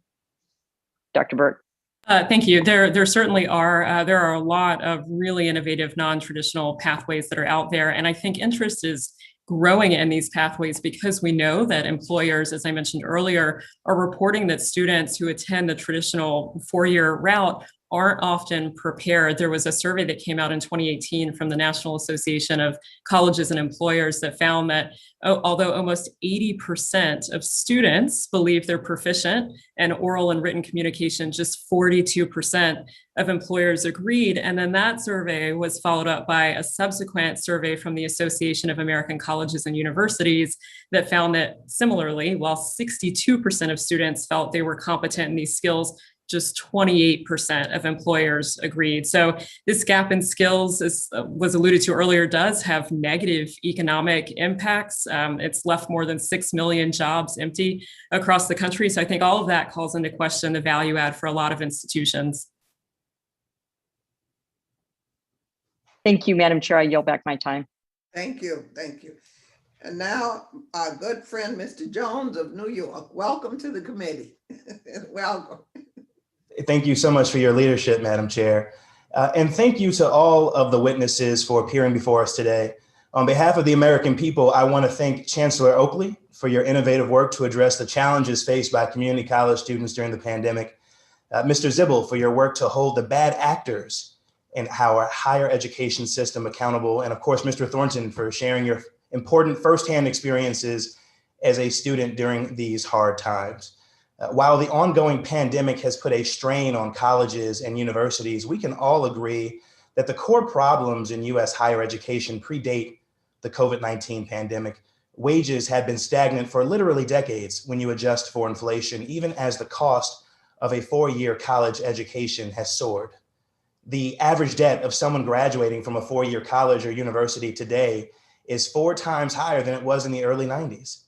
Dr. Burke. Thank you. There certainly are. There are a lot of really innovative non-traditional pathways that are out there. And I think interest is growing in these pathways because we know that employers, as I mentioned earlier, are reporting that students who attend the traditional four-year route aren't often prepared. There was a survey that came out in 2018 from the National Association of Colleges and Employers that found that although almost 80% of students believe they're proficient in oral and written communication, just 42% of employers agreed. And then that survey was followed up by a subsequent survey from the Association of American Colleges and Universities that found that similarly, while 62% of students felt they were competent in these skills, just 28% of employers agreed. So this gap in skills, as was alluded to earlier, does have negative economic impacts. It's left more than 6 million jobs empty across the country. So I think all of that calls into question the value add for a lot of institutions. Thank you, Madam Chair. I yield back my time. Thank you. Thank you. And now our good friend, Mr. Jones of New York. Welcome to the committee. Welcome. Thank you so much for your leadership, Madam Chair. And thank you to all of the witnesses for appearing before us today. On behalf of the American people, I want to thank Chancellor Oakley for your innovative work to address the challenges faced by community college students during the pandemic. Mr. Zibble, for your work to hold the bad actors in our higher education system accountable. And of course, Mr. Thornton, for sharing your important firsthand experiences as a student during these hard times. While the ongoing pandemic has put a strain on colleges and universities, we can all agree that the core problems in US higher education predate the COVID-19 pandemic. Wages had been stagnant for literally decades when you adjust for inflation, even as the cost of a four-year college education has soared. The average debt of someone graduating from a four-year college or university today is 4 times higher than it was in the early 90s.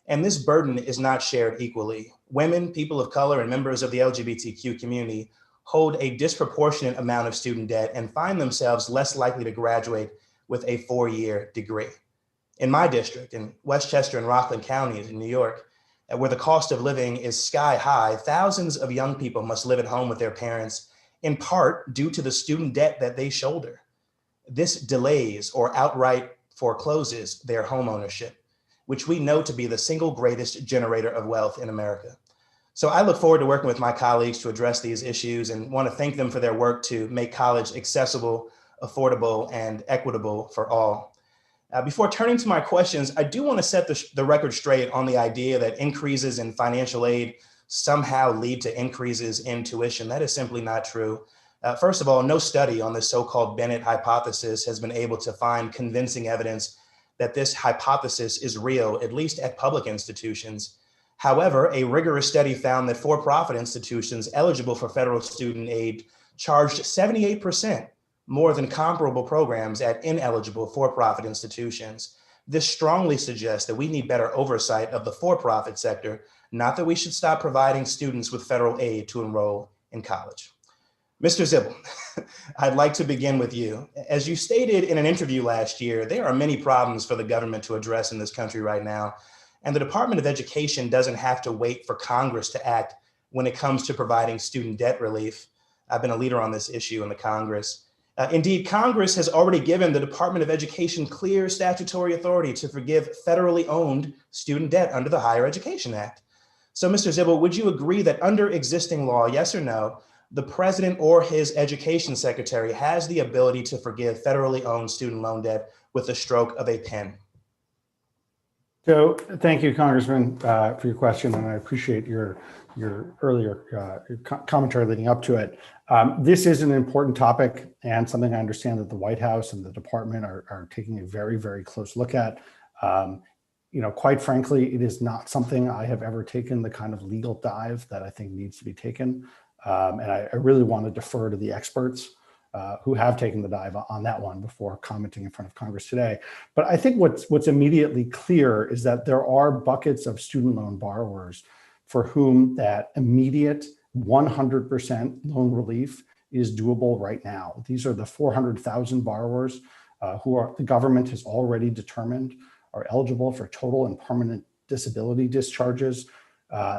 And this burden is not shared equally. Women, people of color, and members of the LGBTQ community hold a disproportionate amount of student debt and find themselves less likely to graduate with a four-year degree. In my district, in Westchester and Rockland counties in New York, where the cost of living is sky high, thousands of young people must live at home with their parents, in part due to the student debt that they shoulder. This delays or outright forecloses their home ownership. which we know to be the single greatest generator of wealth in America. So I look forward to working with my colleagues to address these issues and want to thank them for their work to make college accessible, affordable, and equitable for all. Before turning to my questions, I do want to set the record straight on the idea that increases in financial aid somehow lead to increases in tuition. That is simply not true. First of all, no study on the so-called Bennett hypothesis has been able to find convincing evidence that this hypothesis is real, at least at public institutions. However, a rigorous study found that for-profit institutions eligible for federal student aid charged 78% more than comparable programs at ineligible for-profit institutions. This strongly suggests that we need better oversight of the for-profit sector, not that we should stop providing students with federal aid to enroll in college. Mr. Zibel, I'd like to begin with you. As you stated in an interview last year, there are many problems for the government to address in this country right now, and the Department of Education doesn't have to wait for Congress to act when it comes to providing student debt relief. I've been a leader on this issue in the Congress. Indeed, Congress has already given the Department of Education clear statutory authority to forgive federally owned student debt under the Higher Education Act. So, Mr. Zibel, would you agree that under existing law, yes or no, the president or his education secretary has the ability to forgive federally owned student loan debt with the stroke of a pen? So thank you, Congressman, for your question, and I appreciate your earlier commentary leading up to it. This is an important topic and something I understand that the White House and the department are taking a very, very close look at. Quite frankly, it is not something I have ever taken the kind of legal dive that I think needs to be taken. And I really want to defer to the experts who have taken the dive on that one before commenting in front of Congress today. But I think what's immediately clear is that there are buckets of student loan borrowers for whom that immediate 100% loan relief is doable right now. These are the 400,000 borrowers who the government has already determined are eligible for total and permanent disability discharges.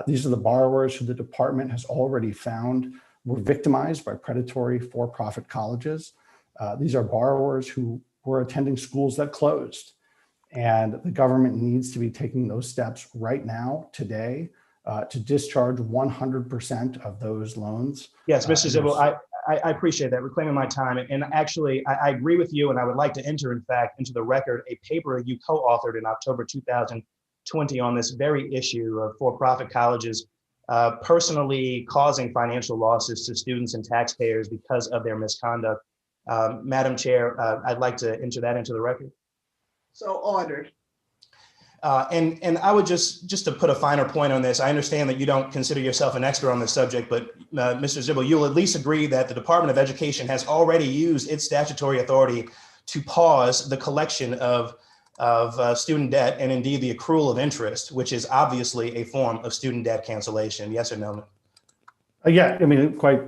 These are the borrowers who the department has already found were victimized by predatory for-profit colleges. These are borrowers who were attending schools that closed. And the government needs to be taking those steps right now, today, to discharge 100% of those loans. Yes, Mr. Zibel, I appreciate that, reclaiming my time. And actually, I agree with you, and I would like to enter, in fact, into the record a paper you co-authored in October 2020 on this very issue of for-profit colleges personally causing financial losses to students and taxpayers because of their misconduct. Madam Chair, I'd like to enter that into the record. So ordered. And I would just to put a finer point on this, I understand that you don't consider yourself an expert on this subject, but Mr. Zibel, you'll at least agree that the Department of Education has already used its statutory authority to pause the collection of student debt and indeed the accrual of interest, which is obviously a form of student debt cancellation. Yes or no? Yeah, I mean, quite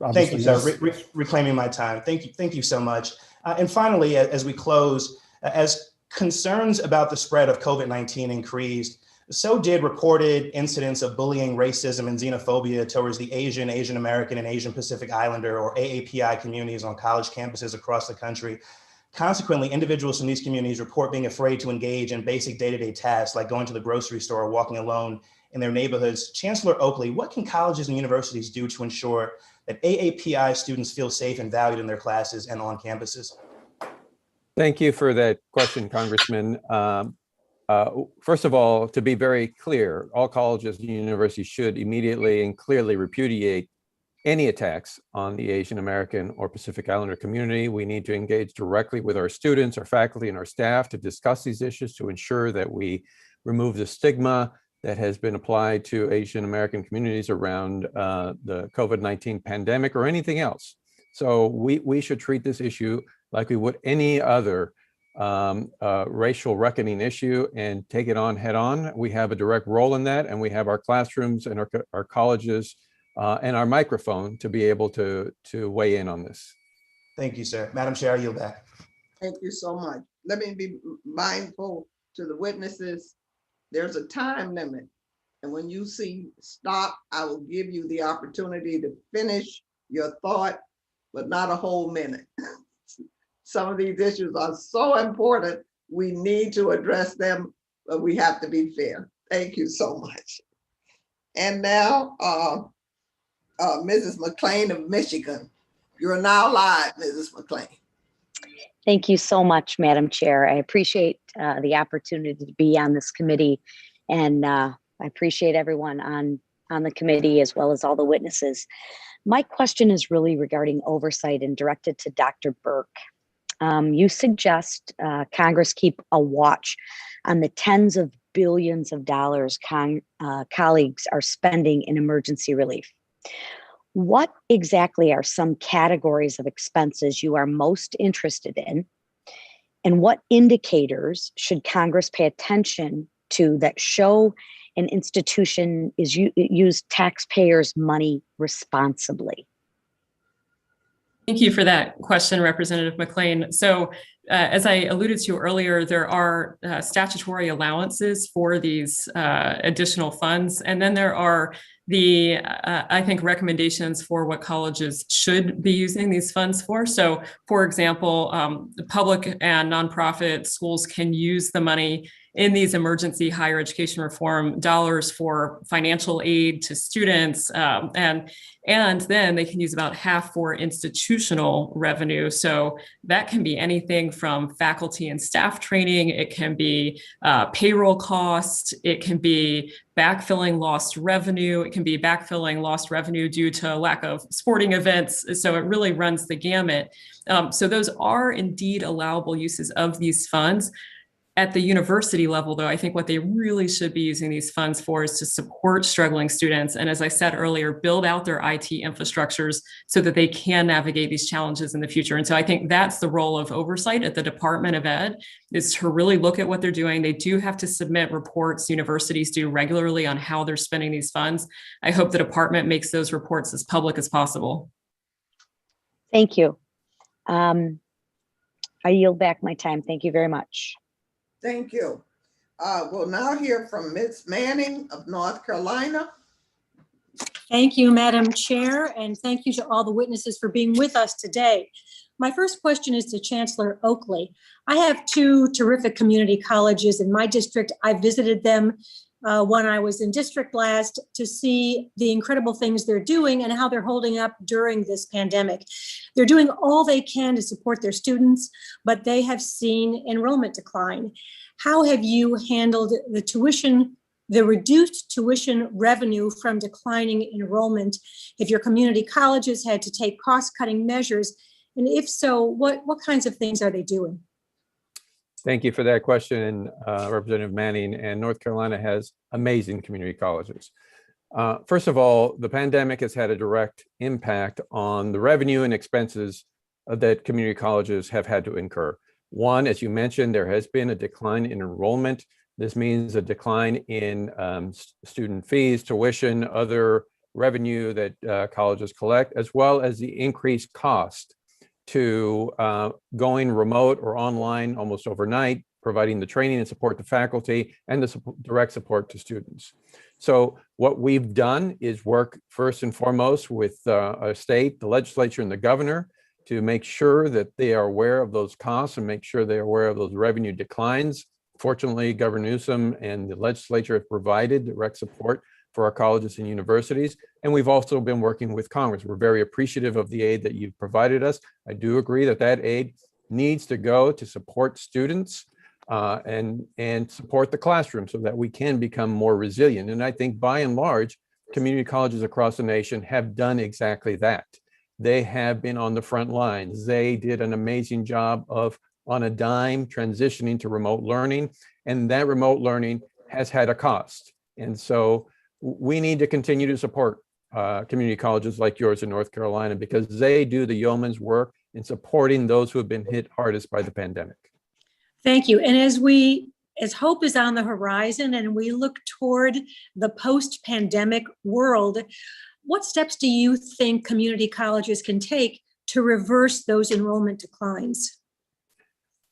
obviously. Thank you, sir. Reclaiming my time. Thank you so much. And finally, as we close, as concerns about the spread of COVID-19 increased, so did reported incidents of bullying, racism, and xenophobia towards the Asian, Asian American, and Asian Pacific Islander, or AAPI communities on college campuses across the country. Consequently, individuals from these communities report being afraid to engage in basic day-to-day tasks like going to the grocery store or walking alone in their neighborhoods. Chancellor Oakley, what can colleges and universities do to ensure that AAPI students feel safe and valued in their classes and on campuses? Thank you for that question, Congressman. First of all, to be very clear, all colleges and universities should immediately and clearly repudiate any attacks on the Asian American or Pacific Islander community. We need to engage directly with our students, our faculty, and our staff to discuss these issues to ensure that we remove the stigma that has been applied to Asian American communities around the COVID-19 pandemic or anything else. So we should treat this issue like we would any other racial reckoning issue and take it on head on. We have a direct role in that, and we have our classrooms and our colleges and our microphone to be able to weigh in on this. Thank you, sir. Madam Chair, I yield back. Thank you so much. Let me be mindful to the witnesses. There's a time limit. And when you see stop, I will give you the opportunity to finish your thought, but not a whole minute. Some of these issues are so important, we need to address them but we have to be fair. Thank you so much. And now, Mrs. McLean of Michigan. You're now live, Mrs. McLean. Thank you so much, Madam Chair. I appreciate the opportunity to be on this committee, and I appreciate everyone on the committee as well as all the witnesses. My question is really regarding oversight and directed to Dr. Burke. You suggest Congress keep a watch on the tens of billions of dollars colleagues are spending in emergency relief. What exactly are some categories of expenses you are most interested in? And what indicators should Congress pay attention to that show an institution is use taxpayers' money responsibly? Thank you for that question, Representative McLean. So as I alluded to earlier, there are statutory allowances for these additional funds. And then there are the, I think, recommendations for what colleges should be using these funds for. So, for example, public and nonprofit schools can use the money in these emergency higher education reform dollars for financial aid to students, and then they can use about half for institutional revenue. So that can be anything from faculty and staff training, it can be payroll costs, it can be backfilling lost revenue, it can be backfilling lost revenue due to lack of sporting events. So it really runs the gamut. So those are indeed allowable uses of these funds. At the university level, though, I think what they really should be using these funds for is to support struggling students. And as I said earlier, build out their IT infrastructures so that they can navigate these challenges in the future. And so I think that's the role of oversight at the Department of Ed, is to really look at what they're doing. They do have to submit reports, universities do regularly, on how they're spending these funds. I hope the department makes those reports as public as possible. Thank you. I yield back my time. Thank you very much. Thank you. We'll now hear from Ms. Manning of North Carolina. Thank you, Madam Chair, and thank you to all the witnesses for being with us today. My first question is to Chancellor Oakley. I have two terrific community colleges in my district. I visited them when I was in district last to see the incredible things they're doing and how they're holding up during this pandemic. They're doing all they can to support their students, but they have seen enrollment decline. How have you handled the reduced tuition revenue from declining enrollment if your community colleges had to take cost-cutting measures? And if so, what kinds of things are they doing? Thank you for that question, Representative Manning. And North Carolina has amazing community colleges. First of all, the pandemic has had a direct impact on the revenue and expenses that community colleges have had to incur. One, as you mentioned, there has been a decline in enrollment. This means a decline in student fees, tuition, other revenue that colleges collect, as well as the increased cost to going remote or online almost overnight, providing the training and support to faculty and the direct support to students. So what we've done is work first and foremost with our state, the legislature, and the governor to make sure that they are aware of those costs and make sure they're aware of those revenue declines. Fortunately, Governor Newsom and the legislature have provided direct support for our colleges and universities. And we've also been working with Congress. We're very appreciative of the aid that you've provided us. I do agree that that aid needs to go to support students and support the classroom so that we can become more resilient. And I think by and large, community colleges across the nation have done exactly that. They have been on the front lines. They did an amazing job of, on a dime, transitioning to remote learning. And that remote learning has had a cost. And so we need to continue to support community colleges like yours in North Carolina because they do the yeoman's work in supporting those who have been hit hardest by the pandemic. Thank you. And as hope is on the horizon and we look toward the post-pandemic world, what steps do you think community colleges can take to reverse those enrollment declines?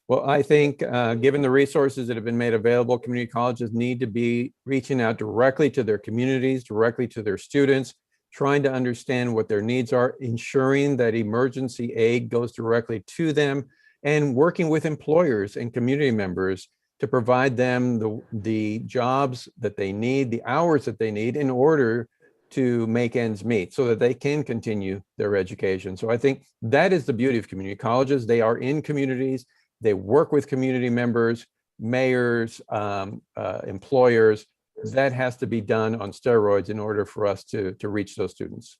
Well, I think given the resources that have been made available, community colleges need to be reaching out directly to their communities, directly to their students, trying to understand what their needs are, ensuring that emergency aid goes directly to them, and working with employers and community members to provide them the jobs that they need, the hours that they need in order to make ends meet so that they can continue their education. So I think that is the beauty of community colleges. They are in communities, they work with community members, mayors, employers. That has to be done on steroids in order for us to reach those students.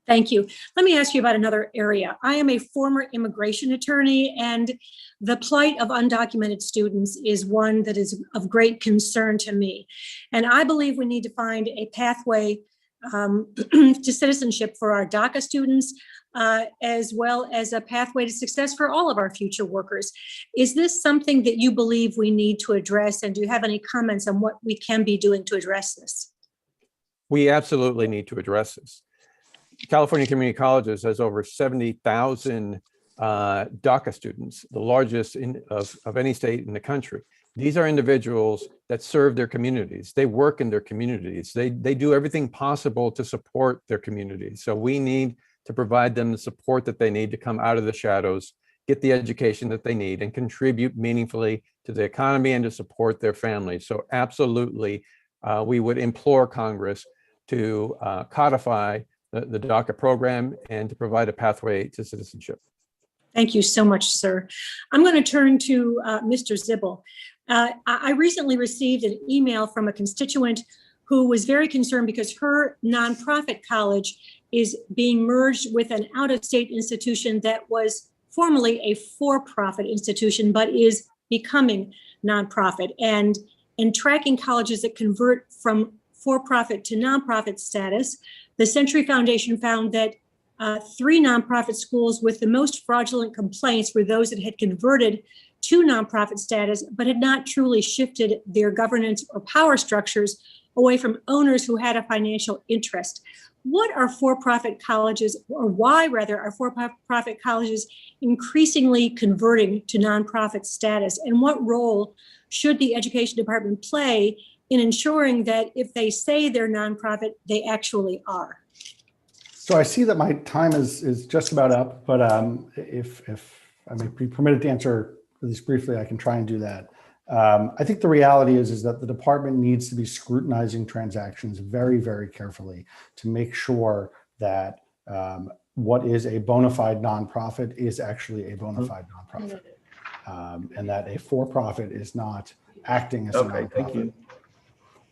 Thank you. Let me ask you about another area. I am a former immigration attorney, and the plight of undocumented students is one that is of great concern to me. And I believe we need to find a pathway to citizenship for our DACA students, as well as a pathway to success for all of our future workers. Is this something that you believe we need to address? And do you have any comments on what we can be doing to address this? We absolutely need to address this. California Community Colleges has over 70,000 DACA students, the largest of any state in the country. These are individuals that serve their communities. They work in their communities. They do everything possible to support their communities. So we need to provide them the support that they need to come out of the shadows, get the education that they need, and contribute meaningfully to the economy and to support their families. So absolutely, we would implore Congress to codify the DACA program and to provide a pathway to citizenship. Thank you so much, sir. I'm going to turn to Mr. Zibel. I recently received an email from a constituent who was very concerned because her nonprofit college is being merged with an out-of-state institution that was formerly a for-profit institution, but is becoming nonprofit. And in tracking colleges that convert from for-profit to nonprofit status, the Century Foundation found that 3 nonprofit schools with the most fraudulent complaints were those that had converted to nonprofit status, but had not truly shifted their governance or power structures away from owners who had a financial interest. What are for-profit colleges, or why rather are for-profit colleges increasingly converting to nonprofit status? And what role should the education department play in ensuring that if they say they're nonprofit, they actually are? So I see that my time is just about up, but if I may be permitted to answer at least briefly, I can try and do that. I think the reality is that the department needs to be scrutinizing transactions very, very carefully to make sure that what is a bona fide nonprofit is actually a bona fide nonprofit, and that a for-profit is not acting as a nonprofit. Thank you.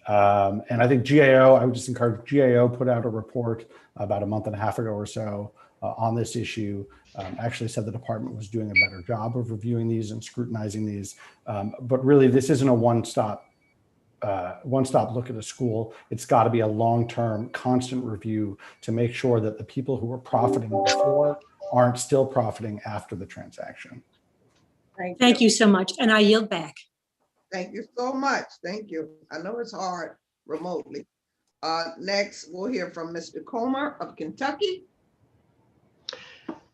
And I think GAO, I would just encourage GAO put out a report about a month and a half ago or so on this issue. Actually said the department was doing a better job of reviewing these and scrutinizing these. But really, this isn't a one-stop look at a school. It's got to be a long-term, constant review to make sure that the people who were profiting before aren't still profiting after the transaction. Thank you so much. And I yield back. Thank you so much. Thank you. I know it's hard remotely. Next, we'll hear from Mr. Comer of Kentucky.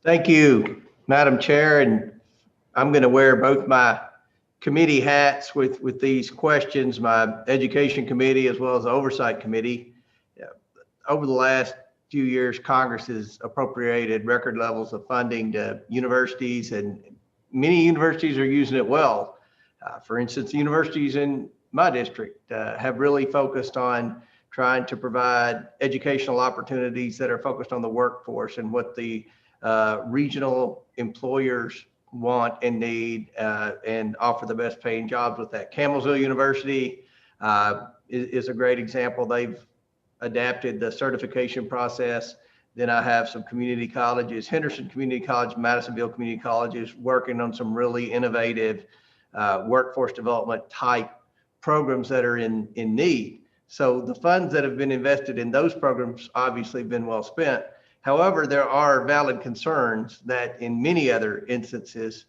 Thank you, Madam Chair. And I'm going to wear both my committee hats with these questions, my education committee as well as the oversight committee. Over the last few years, Congress has appropriated record levels of funding to universities, and many universities are using it well. For instance, universities in my district have really focused on trying to provide educational opportunities that are focused on the workforce and what the regional employers want and need, and offer the best paying jobs with that. Campbellsville University is a great example. They've adapted the certification process. Then I have some community colleges, Henderson Community College, Madisonville Community Colleges, working on some really innovative workforce development type programs that are in need. So the funds that have been invested in those programs obviously have been well spent. However, there are valid concerns that in many other instances,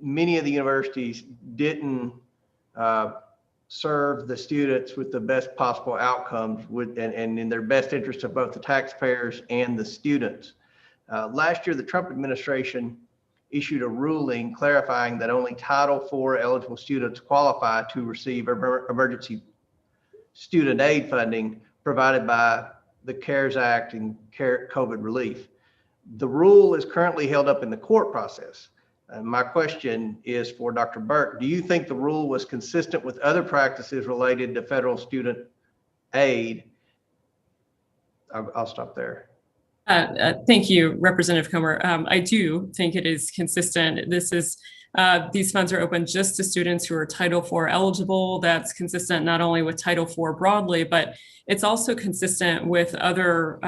many of the universities didn't serve the students with the best possible outcomes and in their best interest of both the taxpayers and the students. Last year, the Trump administration issued a ruling clarifying that only Title IV eligible students qualify to receive emergency student aid funding provided by the CARES Act and COVID relief. The rule is currently held up in the court process. My question is for Dr. Burke. Do you think the rule was consistent with other practices related to federal student aid? I'll stop there. Thank you, Representative Comer. I do think it is consistent. These funds are open just to students who are Title IV eligible. That's consistent not only with Title IV broadly, but it's also consistent with other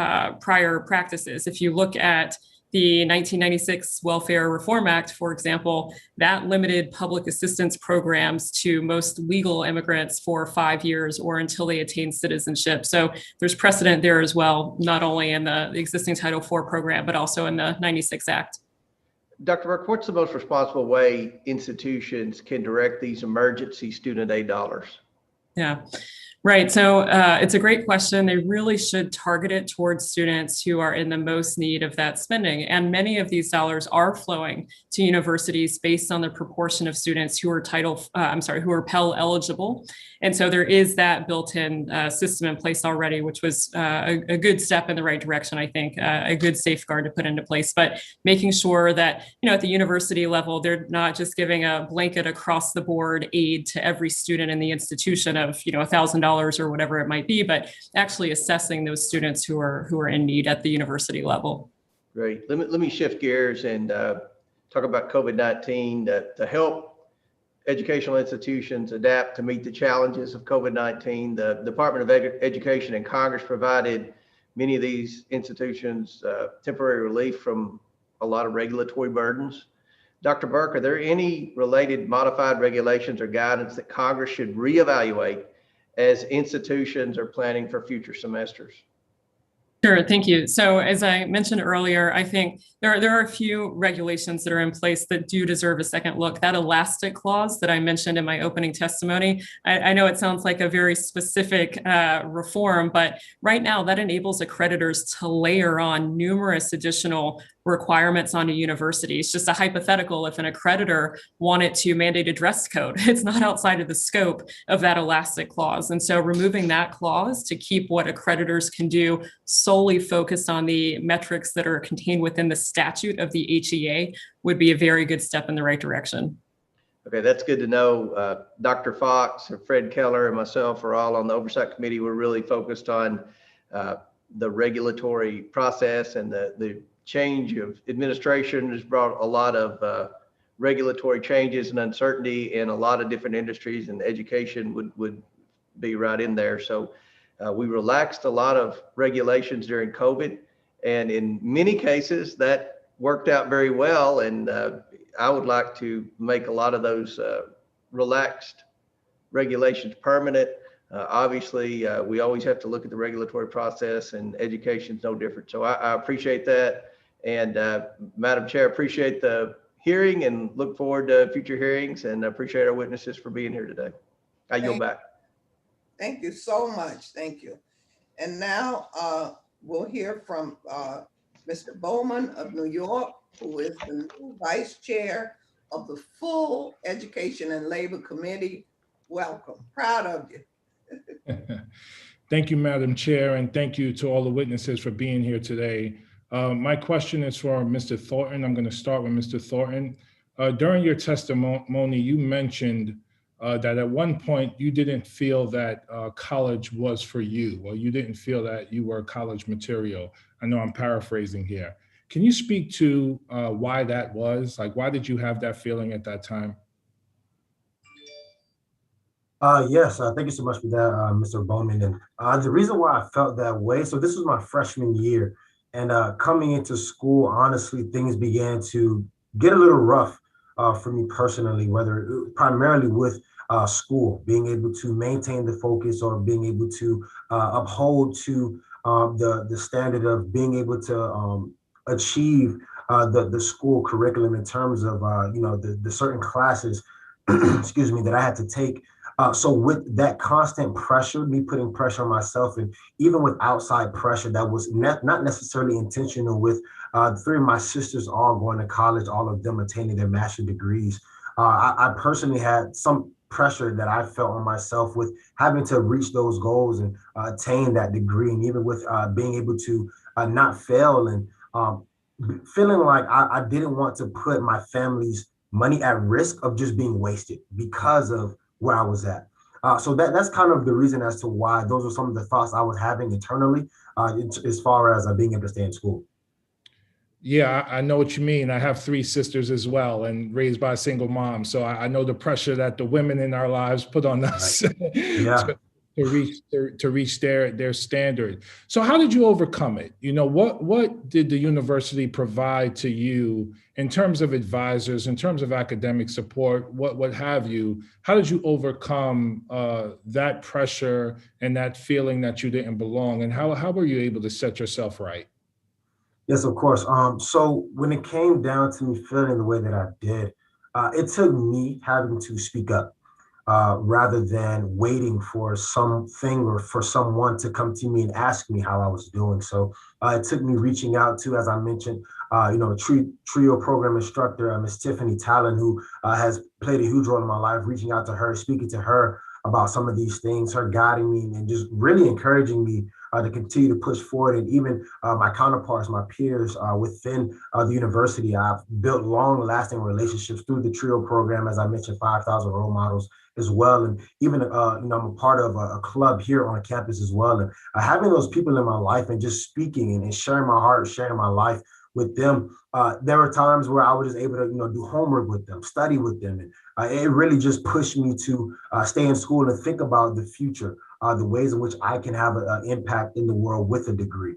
prior practices. If you look at the 1996 Welfare Reform Act, for example, that limited public assistance programs to most legal immigrants for 5 years or until they attain citizenship. So there's precedent there as well, not only in the existing Title IV program, but also in the 96 Act. Dr. Burke, what's the most responsible way institutions can direct these emergency student aid dollars? Yeah. Right. So it's a great question. They really should target it towards students who are in the most need of that spending. And many of these dollars are flowing to universities based on the proportion of students who are who are Pell eligible. And so there is that built-in system in place already, which was a good step in the right direction, I think, a good safeguard to put into place. But making sure that, at the university level, they're not just giving a blanket across the board aid to every student in the institution of, $1,000 or whatever it might be, but actually assessing those students who are in need at the university level. Great. Let me shift gears and talk about COVID-19 to help educational institutions adapt to meet the challenges of COVID-19. The Department of Education and Congress provided many of these institutions temporary relief from a lot of regulatory burdens. Dr. Burke, are there any related modified regulations or guidance that Congress should reevaluate as institutions are planning for future semesters? Sure, thank you. So as I mentioned earlier, I think there are a few regulations that are in place that do deserve a second look. That elastic clause that I mentioned in my opening testimony, I know it sounds like a very specific reform, but right now that enables accreditors to layer on numerous additional requirements onto universities. Just a hypothetical, if an accreditor wanted to mandate a dress code, it's not outside of the scope of that elastic clause. And so removing that clause to keep what accreditors can do solely focused on the metrics that are contained within the statute of the HEA would be a very good step in the right direction. Okay, that's good to know. Dr. Fox, Fred Keller, and myself are all on the Oversight Committee. We're really focused on the regulatory process, and the change of administration has brought a lot of regulatory changes and uncertainty in a lot of different industries, and education would be right in there. So we relaxed a lot of regulations during COVID, and in many cases that worked out very well. And I would like to make a lot of those relaxed regulations permanent. Obviously, we always have to look at the regulatory process, and education is no different. So I appreciate that. And Madam Chair, appreciate the hearing and look forward to future hearings, and appreciate our witnesses for being here today. I yield back. Thank you so much. Thank you. And now we'll hear from Mr. Bowman of New York, who is the new Vice Chair of the full Education and Labor Committee. Welcome. Proud of you. Thank you, Madam Chair, and thank you to all the witnesses for being here today. My question is for Mr. Thornton. I'm going to start with Mr. Thornton. During your testimony, you mentioned that at one point you didn't feel that college was for you, or you didn't feel that you were college material. I know I'm paraphrasing here. Can you speak to why that was? Like, why did you have that feeling at that time? Yes, thank you so much for that, Mr. Bowman. And the reason why I felt that way, so this was my freshman year, and coming into school, honestly, things began to get a little rough for me personally, whether primarily with school, being able to maintain the focus or being able to uphold to the standard of being able to achieve the school curriculum in terms of the certain classes, excuse me, that I had to take. So with that constant pressure, me putting pressure on myself, and even with outside pressure that was not necessarily intentional, with 3 of my sisters all going to college, all of them attaining their master's degrees, I personally had some pressure that I felt on myself with having to reach those goals and attain that degree, and even with being able to not fail, and feeling like I didn't want to put my family's money at risk of just being wasted because of where I was at. So that's kind of the reason as to why those are some of the thoughts I was having internally as far as being able to stay in school. Yeah, I know what you mean. I have 3 sisters as well and raised by a single mom. So I know the pressure that the women in our lives put on us Yeah. to reach their standard. So how did you overcome it? You know, what did the university provide to you in terms of advisors, in terms of academic support, what have you? How did you overcome that pressure and that feeling that you didn't belong? And how were you able to set yourself right? Yes, of course. So when it came down to me feeling the way that I did, it took me having to speak up rather than waiting for something or for someone to come to me and ask me how I was doing. So it took me reaching out to, as I mentioned, trio program instructor, Miss Tiffany Talon, who has played a huge role in my life, reaching out to her, speaking to her about some of these things, her guiding me and just really encouraging me to continue to push forward. And even my counterparts, my peers within the university, I've built long-lasting relationships through the TRIO program, as I mentioned, 5,000 role models as well. And even, I'm a part of a club here on campus as well. And having those people in my life and just speaking and sharing my heart, sharing my life with them, there were times where I was just able to, do homework with them, study with them. And it really just pushed me to stay in school and think about the future, the ways in which I can have an impact in the world with a degree.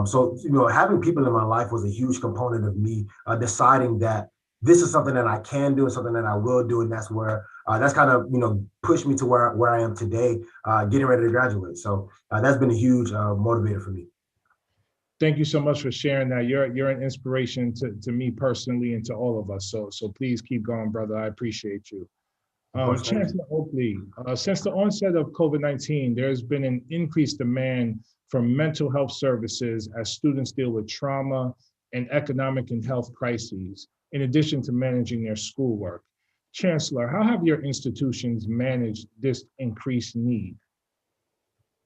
So having people in my life was a huge component of me deciding that this is something that I can do and something that I will do. And that's where, that's kind of, pushed me to where I am today, getting ready to graduate. So that's been a huge motivator for me. Thank you so much for sharing that. You're an inspiration to me personally and to all of us. So please keep going, brother. I appreciate you. Chancellor Oakley, since the onset of COVID-19, there's been an increased demand for mental health services as students deal with trauma and economic and health crises, in addition to managing their schoolwork. Chancellor, how have your institutions managed this increased need?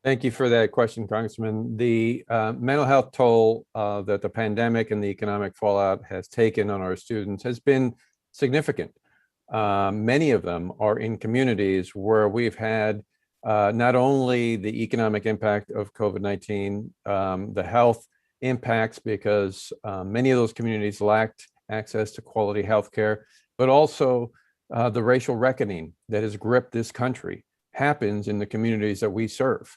Thank you for that question, Congressman. The mental health toll that the pandemic and the economic fallout has taken on our students has been significant. Many of them are in communities where we've had not only the economic impact of COVID-19, the health impacts because many of those communities lacked access to quality health care, but also the racial reckoning that has gripped this country happens in the communities that we serve.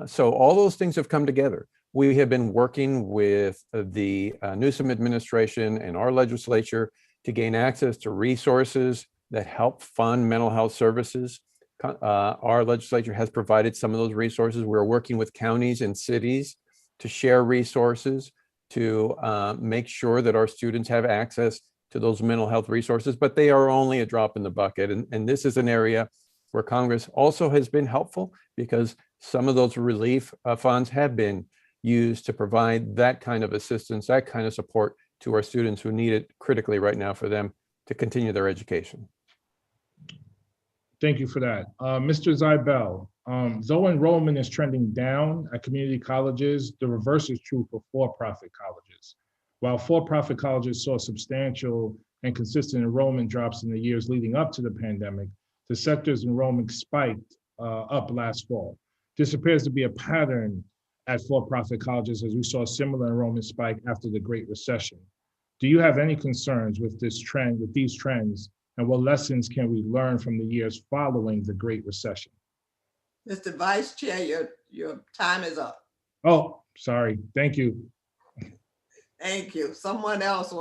So all those things have come together. We have been working with the Newsom administration and our legislature to gain access to resources that help fund mental health services. Our legislature has provided some of those resources. We're working with counties and cities to share resources to make sure that our students have access to those mental health resources, but they are only a drop in the bucket. And this is an area where Congress also has been helpful because some of those relief funds have been used to provide that kind of assistance, that kind of support to our students who need it critically right now for them to continue their education. Thank you for that. Mr. Zibel, though enrollment is trending down at community colleges, the reverse is true for for-profit colleges. While for-profit colleges saw substantial and consistent enrollment drops in the years leading up to the pandemic, the sector's enrollment spiked up last fall. This appears to be a pattern at for-profit colleges as we saw a similar enrollment spike after the Great Recession. Do you have any concerns with this trend, with these trends, and what lessons can we learn from the years following the Great Recession? Mr. Vice Chair, your time is up. Oh, sorry. Thank you. Thank you. Someone else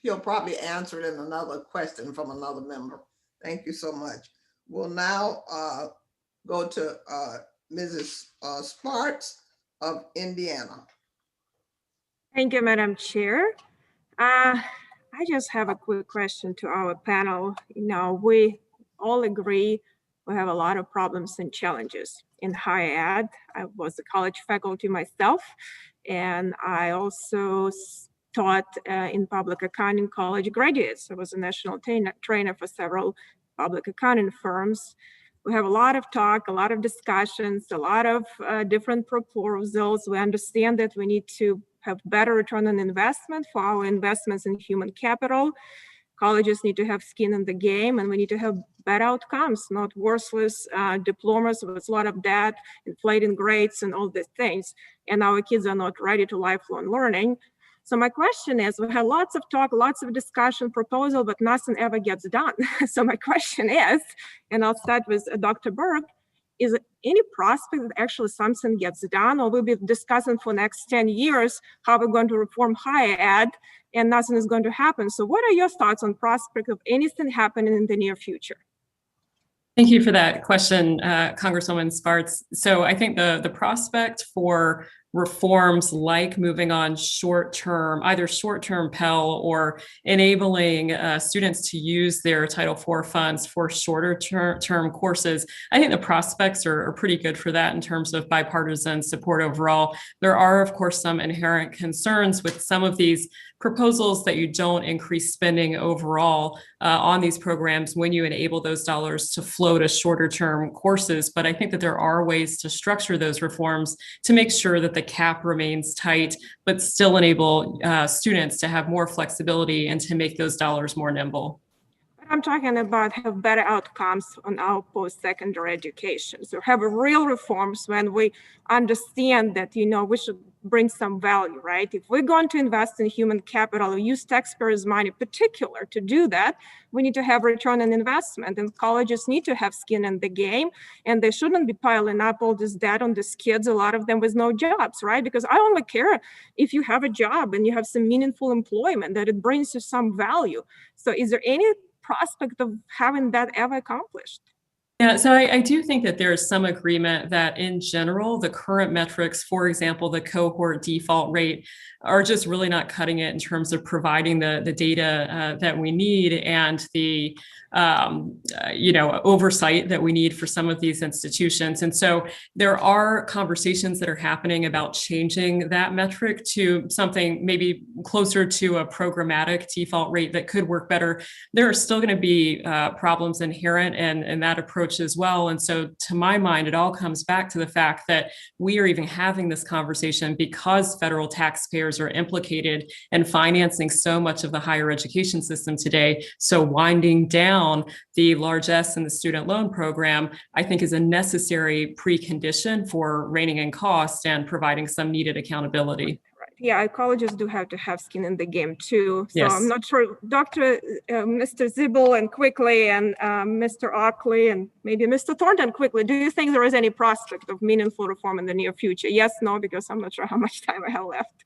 he'll probably answer it in another question from another member. Thank you so much. We'll now go to Mrs. Sparks of Indiana. Thank you, Madam Chair. I just have a quick question to our panel. We all agree we have a lot of problems and challenges in higher ed. I was a college faculty myself, and I also taught in public accounting college graduates. I was a national trainer for several public accounting firms. We have a lot of talk, a lot of discussions, a lot of different proposals. We understand that we need to have better return on investment for our investments in human capital. Colleges need to have skin in the game, and we need to have better outcomes, not worthless diplomas with a lot of debt, inflating grades, and all these things. And our kids are not ready to lifelong learning. So my question is, we have lots of talk, lots of discussion, proposal, but nothing ever gets done. So my question is, and I'll start with Dr. Burke, is there any prospect that actually something gets done, or we'll be discussing for next 10 years how we're going to reform higher ed and nothing is going to happen? So what are your thoughts on prospect of anything happening in the near future? Thank you for that question, Congresswoman Spartz. So I think the prospect for reforms like moving on short-term, either short-term Pell or enabling students to use their Title IV funds for shorter term courses, I think the prospects are pretty good for that in terms of bipartisan support overall. There are, of course, some inherent concerns with some of these proposals that you don't increase spending overall on these programs when you enable those dollars to flow to shorter term courses. But I think that there are ways to structure those reforms to make sure that the cap remains tight, but still enable students to have more flexibility and to make those dollars more nimble. I'm talking about have better outcomes on our post-secondary education. So have real reforms when we understand that, you know, we should bring some value, right? If we're going to invest in human capital or use taxpayers' money in particular to do that, we need to have return on investment, and colleges need to have skin in the game, and they shouldn't be piling up all this debt on these kids, a lot of them with no jobs, right? Because I only care if you have a job and you have some meaningful employment, that it brings you some value. So is there any prospect of having that ever accomplished? Yeah, so I do think that there's some agreement that in general, the current metrics, for example, the cohort default rate, are just really not cutting it in terms of providing the data that we need and the oversight that we need for some of these institutions. And so there are conversations that are happening about changing that metric to something maybe closer to a programmatic default rate that could work better. There are still going to be problems inherent in that approach as well. And so to my mind, it all comes back to the fact that we are even having this conversation because federal taxpayers are implicated in financing so much of the higher education system today. So winding down the largesse in the student loan program, I think, is a necessary precondition for reining in cost and providing some needed accountability. Yeah, colleges do have to have skin in the game too. So yes. I'm not sure, Mr. Zibel and quickly, and Mr. Oakley and maybe Mr. Thornton quickly, do you think there is any prospect of meaningful reform in the near future? Yes, no, because I'm not sure how much time I have left.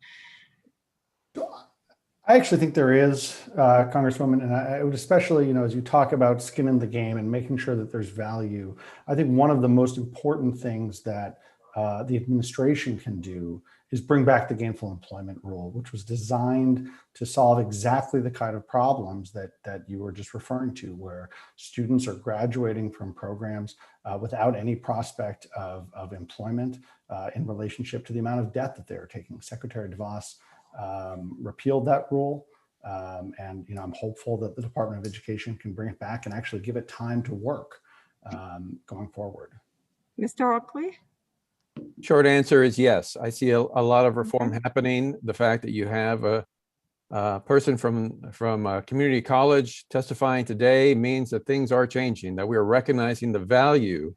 I actually think there is, Congresswoman, and I would especially, as you talk about skin in the game and making sure that there's value, I think one of the most important things that the administration can do is bring back the gainful employment rule, which was designed to solve exactly the kind of problems that you were just referring to, where students are graduating from programs without any prospect of employment in relationship to the amount of debt that they're taking. Secretary DeVos repealed that rule. And I'm hopeful that the Department of Education can bring it back and actually give it time to work going forward. Mr. Oakley? Short answer is yes. I see a lot of reform happening. The fact that you have a person from a community college testifying today means that things are changing, that we are recognizing the value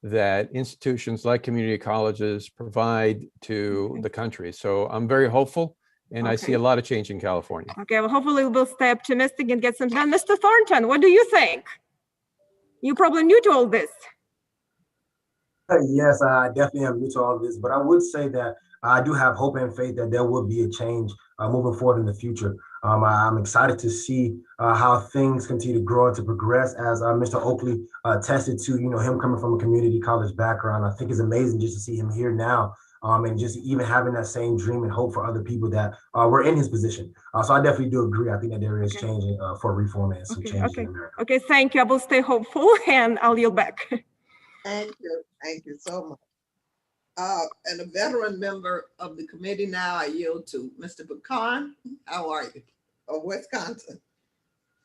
that institutions like community colleges provide to the country. So I'm very hopeful, and I see a lot of change in California. Okay, well, hopefully we'll stay optimistic and get some done. Mr. Thornton, what do you think? You're probably new to all this. Yes, I definitely am new to all of this, but I would say that I do have hope and faith that there will be a change moving forward in the future. I'm excited to see how things continue to grow and to progress, as Mr. Oakley attested to, him coming from a community college background. I think it's amazing just to see him here now and just even having that same dream and hope for other people that were in his position. So I definitely do agree. I think that there is change for reform and some change in America. Okay, thank you. I will stay hopeful and I'll yield back. Thank you so much. And a veteran member of the committee now, I yield to Mr. Pecan. How are you? Of Wisconsin.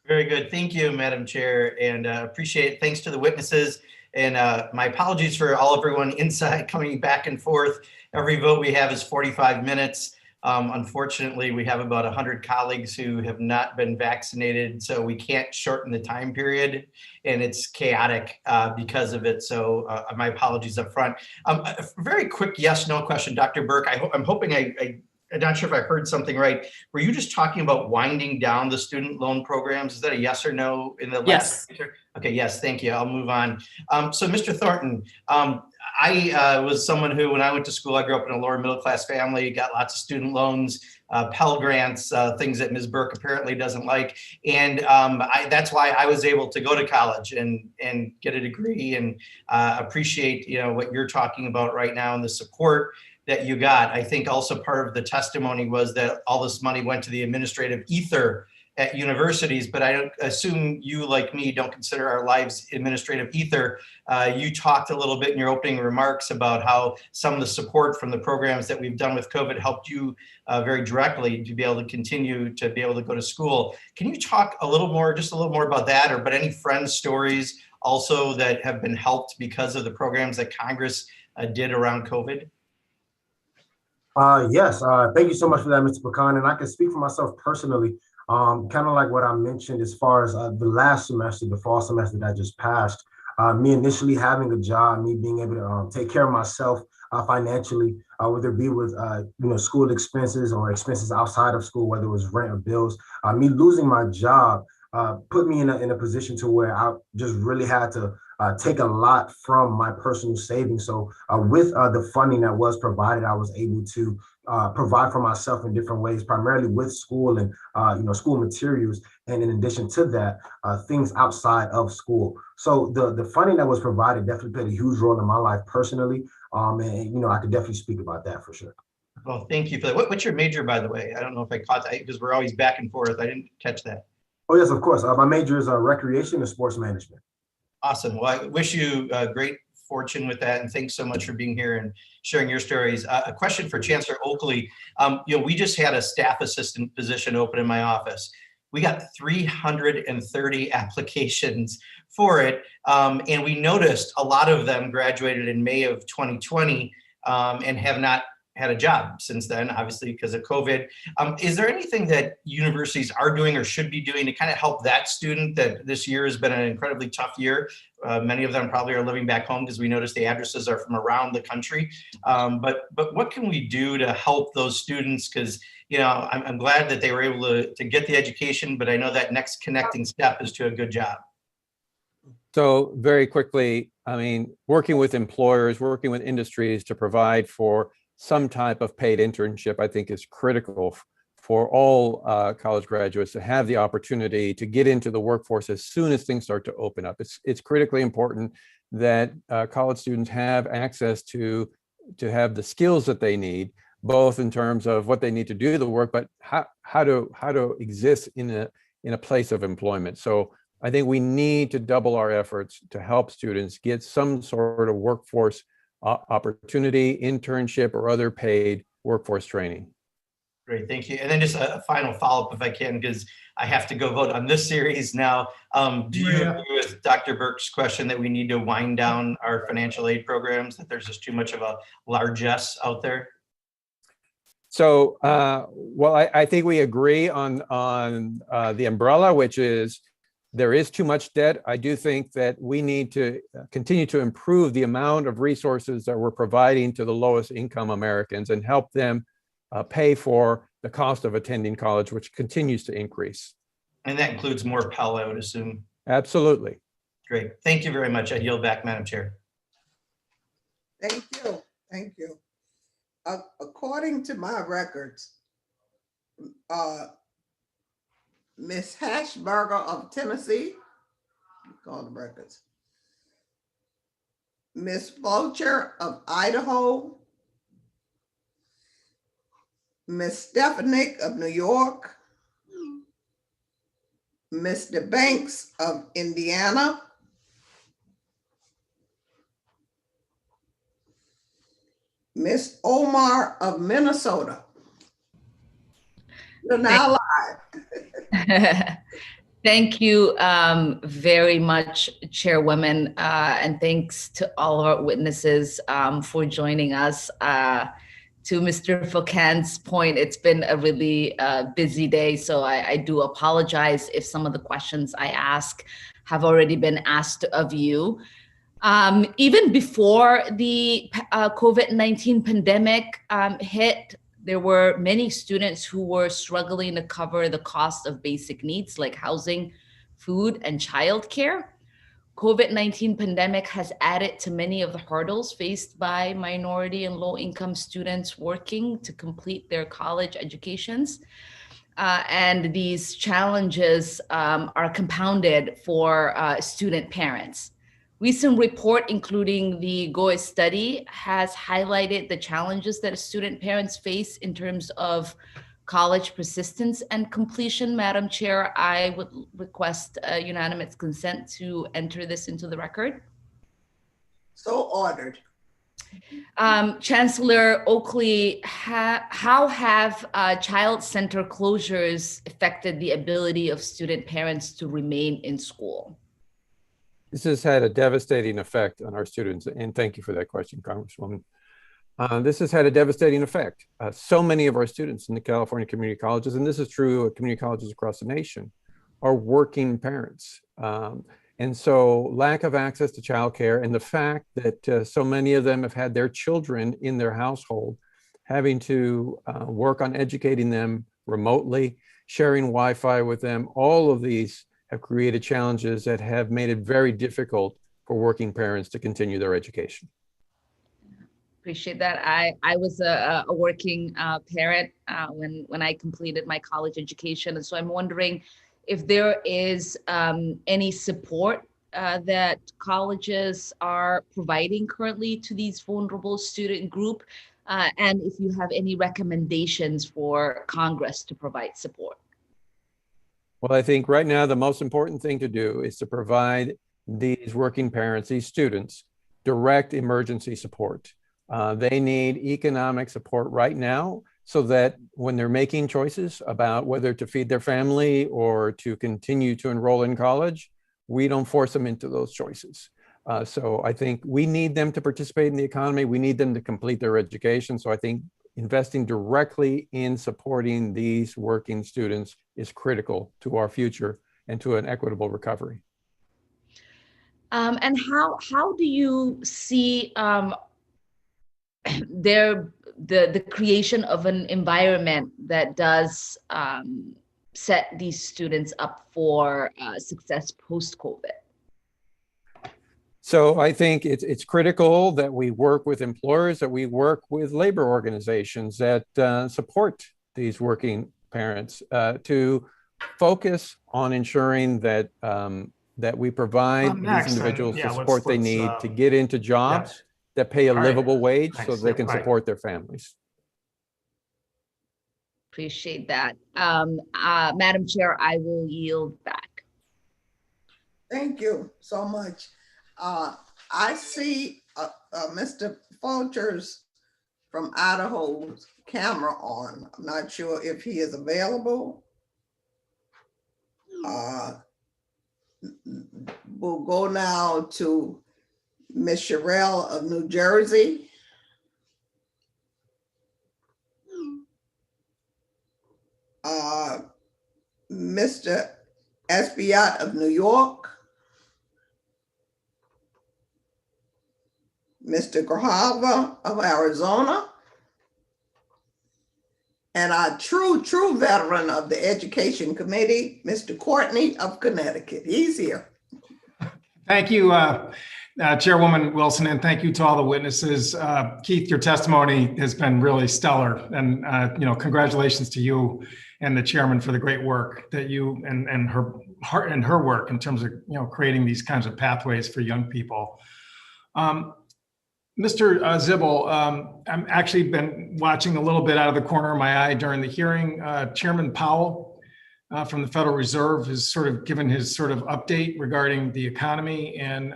Very good. Thank you, Madam Chair, and appreciate it. Thanks to the witnesses. And my apologies for everyone inside coming back and forth. Every vote we have is 45 minutes. Unfortunately, we have about 100 colleagues who have not been vaccinated, so we can't shorten the time period, and it's chaotic because of it. So my apologies up front. A very quick yes/no question, Dr. Burke. I'm hoping I'm not sure if I heard something right. Were you just talking about winding down the student loan programs? Is that a yes or no in the last? Yes. Okay, yes, thank you. I'll move on. So Mr. Thornton, I was someone who, when I went to school, I grew up in a lower middle class family, got lots of student loans, Pell Grants, things that Ms. Burke apparently doesn't like. And that's why I was able to go to college and get a degree, and appreciate, what you're talking about right now and the support that you got. I think also part of the testimony was that all this money went to the administrative ether at universities, but I assume you, like me, don't consider our lives administrative ether. You talked a little bit in your opening remarks about how some of the support from the programs that we've done with COVID helped you very directly to be able to continue to be able to go to school. Can you talk just a little more about that, or but any friend stories also that have been helped because of the programs that Congress did around COVID? Yes, thank you so much for that, Mr. Pecan. And I can speak for myself personally, kind of like what I mentioned as far as the last semester, the fall semester that just passed, me initially having a job, me being able to take care of myself financially, whether it be with school expenses or expenses outside of school, whether it was rent or bills. Me losing my job put me in a position to where I just really had to take a lot from my personal savings. So with the funding that was provided, I was able to provide for myself in different ways, primarily with school and school materials. And in addition to that, things outside of school. So the funding that was provided definitely played a huge role in my life personally. And I could definitely speak about that for sure. Well, thank you for that. What's your major, by the way? I don't know if I caught that because we're always back and forth. I didn't catch that. Oh, yes, of course. My major is recreation and sports management. Awesome. Well, I wish you great fortune with that, and thanks so much for being here and sharing your stories. A question for Chancellor Oakley. We just had a staff assistant position open in my office. We got 330 applications for it, and we noticed a lot of them graduated in May of 2020 and have not had a job since then, obviously because of COVID. Is there anything that universities are doing or should be doing to kind of help that student that this year has been an incredibly tough year? Many of them probably are living back home because we noticed the addresses are from around the country. But what can we do to help those students? Because I'm glad that they were able to get the education, but I know that next connecting step is to a good job. So very quickly, working with employers, working with industries to provide for some type of paid internship, I think is critical for all college graduates to have the opportunity to get into the workforce as soon as things start to open up. It's critically important that college students have access to have the skills that they need, both in terms of what they need to do the work, but how to exist in a place of employment. So I think we need to double our efforts to help students get some sort of workforce opportunity, internship, or other paid workforce training. Great, thank you. And then just a final follow-up if I can, because I have to go vote on this series now. Do you agree with Dr. Burke's question that we need to wind down our financial aid programs, that there's just too much of a largesse out there? So, well, I think we agree on the umbrella, which is there is too much debt. I do think that we need to continue to improve the amount of resources that we're providing to the lowest income Americans and help them pay for the cost of attending college, which continues to increase. And that includes more Pell, I would assume. Absolutely. Great. Thank you very much. I yield back, Madam Chair. Thank you. Thank you. According to my records, Ms. Hashberger of Tennessee, call the records. Ms. Fulcher of Idaho, Ms. Stefanik of New York, Mr. Banks of Indiana, Ms. Omar of Minnesota. You're now live. Thank you very much, Chairwoman, and thanks to all of our witnesses for joining us. to Mr. Foucan's point, it's been a really busy day, so I do apologize if some of the questions I ask have already been asked of you. Even before the COVID-19 pandemic hit, there were many students who were struggling to cover the cost of basic needs like housing, food, and childcare. COVID-19 pandemic has added to many of the hurdles faced by minority and low-income students working to complete their college educations. And these challenges are compounded for student parents. Recent report, including the GOE study, has highlighted the challenges that student parents face in terms of college persistence and completion. Madam Chair, I would request unanimous consent to enter this into the record. So ordered. Chancellor Oakley, how have child center closures affected the ability of student parents to remain in school? This has had a devastating effect on our students, and thank you for that question, Congresswoman. This has had a devastating effect. So many of our students in the California community colleges, and this is true of community colleges across the nation, are working parents. And so lack of access to childcare and the fact that so many of them have had their children in their household, having to work on educating them remotely, sharing Wi-Fi with them, all of these have created challenges that have made it very difficult for working parents to continue their education. Appreciate that. I was a working parent when I completed my college education. And so I'm wondering if there is any support that colleges are providing currently to these vulnerable student group, and if you have any recommendations for Congress to provide support. Well, I think right now the most important thing to do is to provide these working parents, these students, direct emergency support. They need economic support right now so that when they're making choices about whether to feed their family or to continue to enroll in college, we don't force them into those choices. So I think we need them to participate in the economy. We need them to complete their education. So I think investing directly in supporting these working students is critical to our future and to an equitable recovery. And how do you see the creation of an environment that does set these students up for success post-COVID? So I think it's critical that we work with employers, that we work with labor organizations that support these working parents to focus on ensuring that that we provide these individuals the support they need to get into jobs that pay a livable wage so they can support their families. Appreciate that. Madam Chair, I will yield back. Thank you so much. I see Mr. Fulcher's from Idaho's camera on. I'm not sure if he is available. We'll go now to Ms. Sherrill of New Jersey. Mr. Espiat of New York. Mr. Grijalva of Arizona. And our true veteran of the Education Committee, Mr. Courtney of Connecticut. He's here. Thank you, Chairwoman Wilson, and thank you to all the witnesses. Keith, your testimony has been really stellar, and congratulations to you and the chairman for the great work that you and her work in terms of creating these kinds of pathways for young people. Mr. Zibel, I'm actually been watching a little bit out of the corner of my eye during the hearing. Chairman Powell from the Federal Reserve has sort of given his sort of update regarding the economy and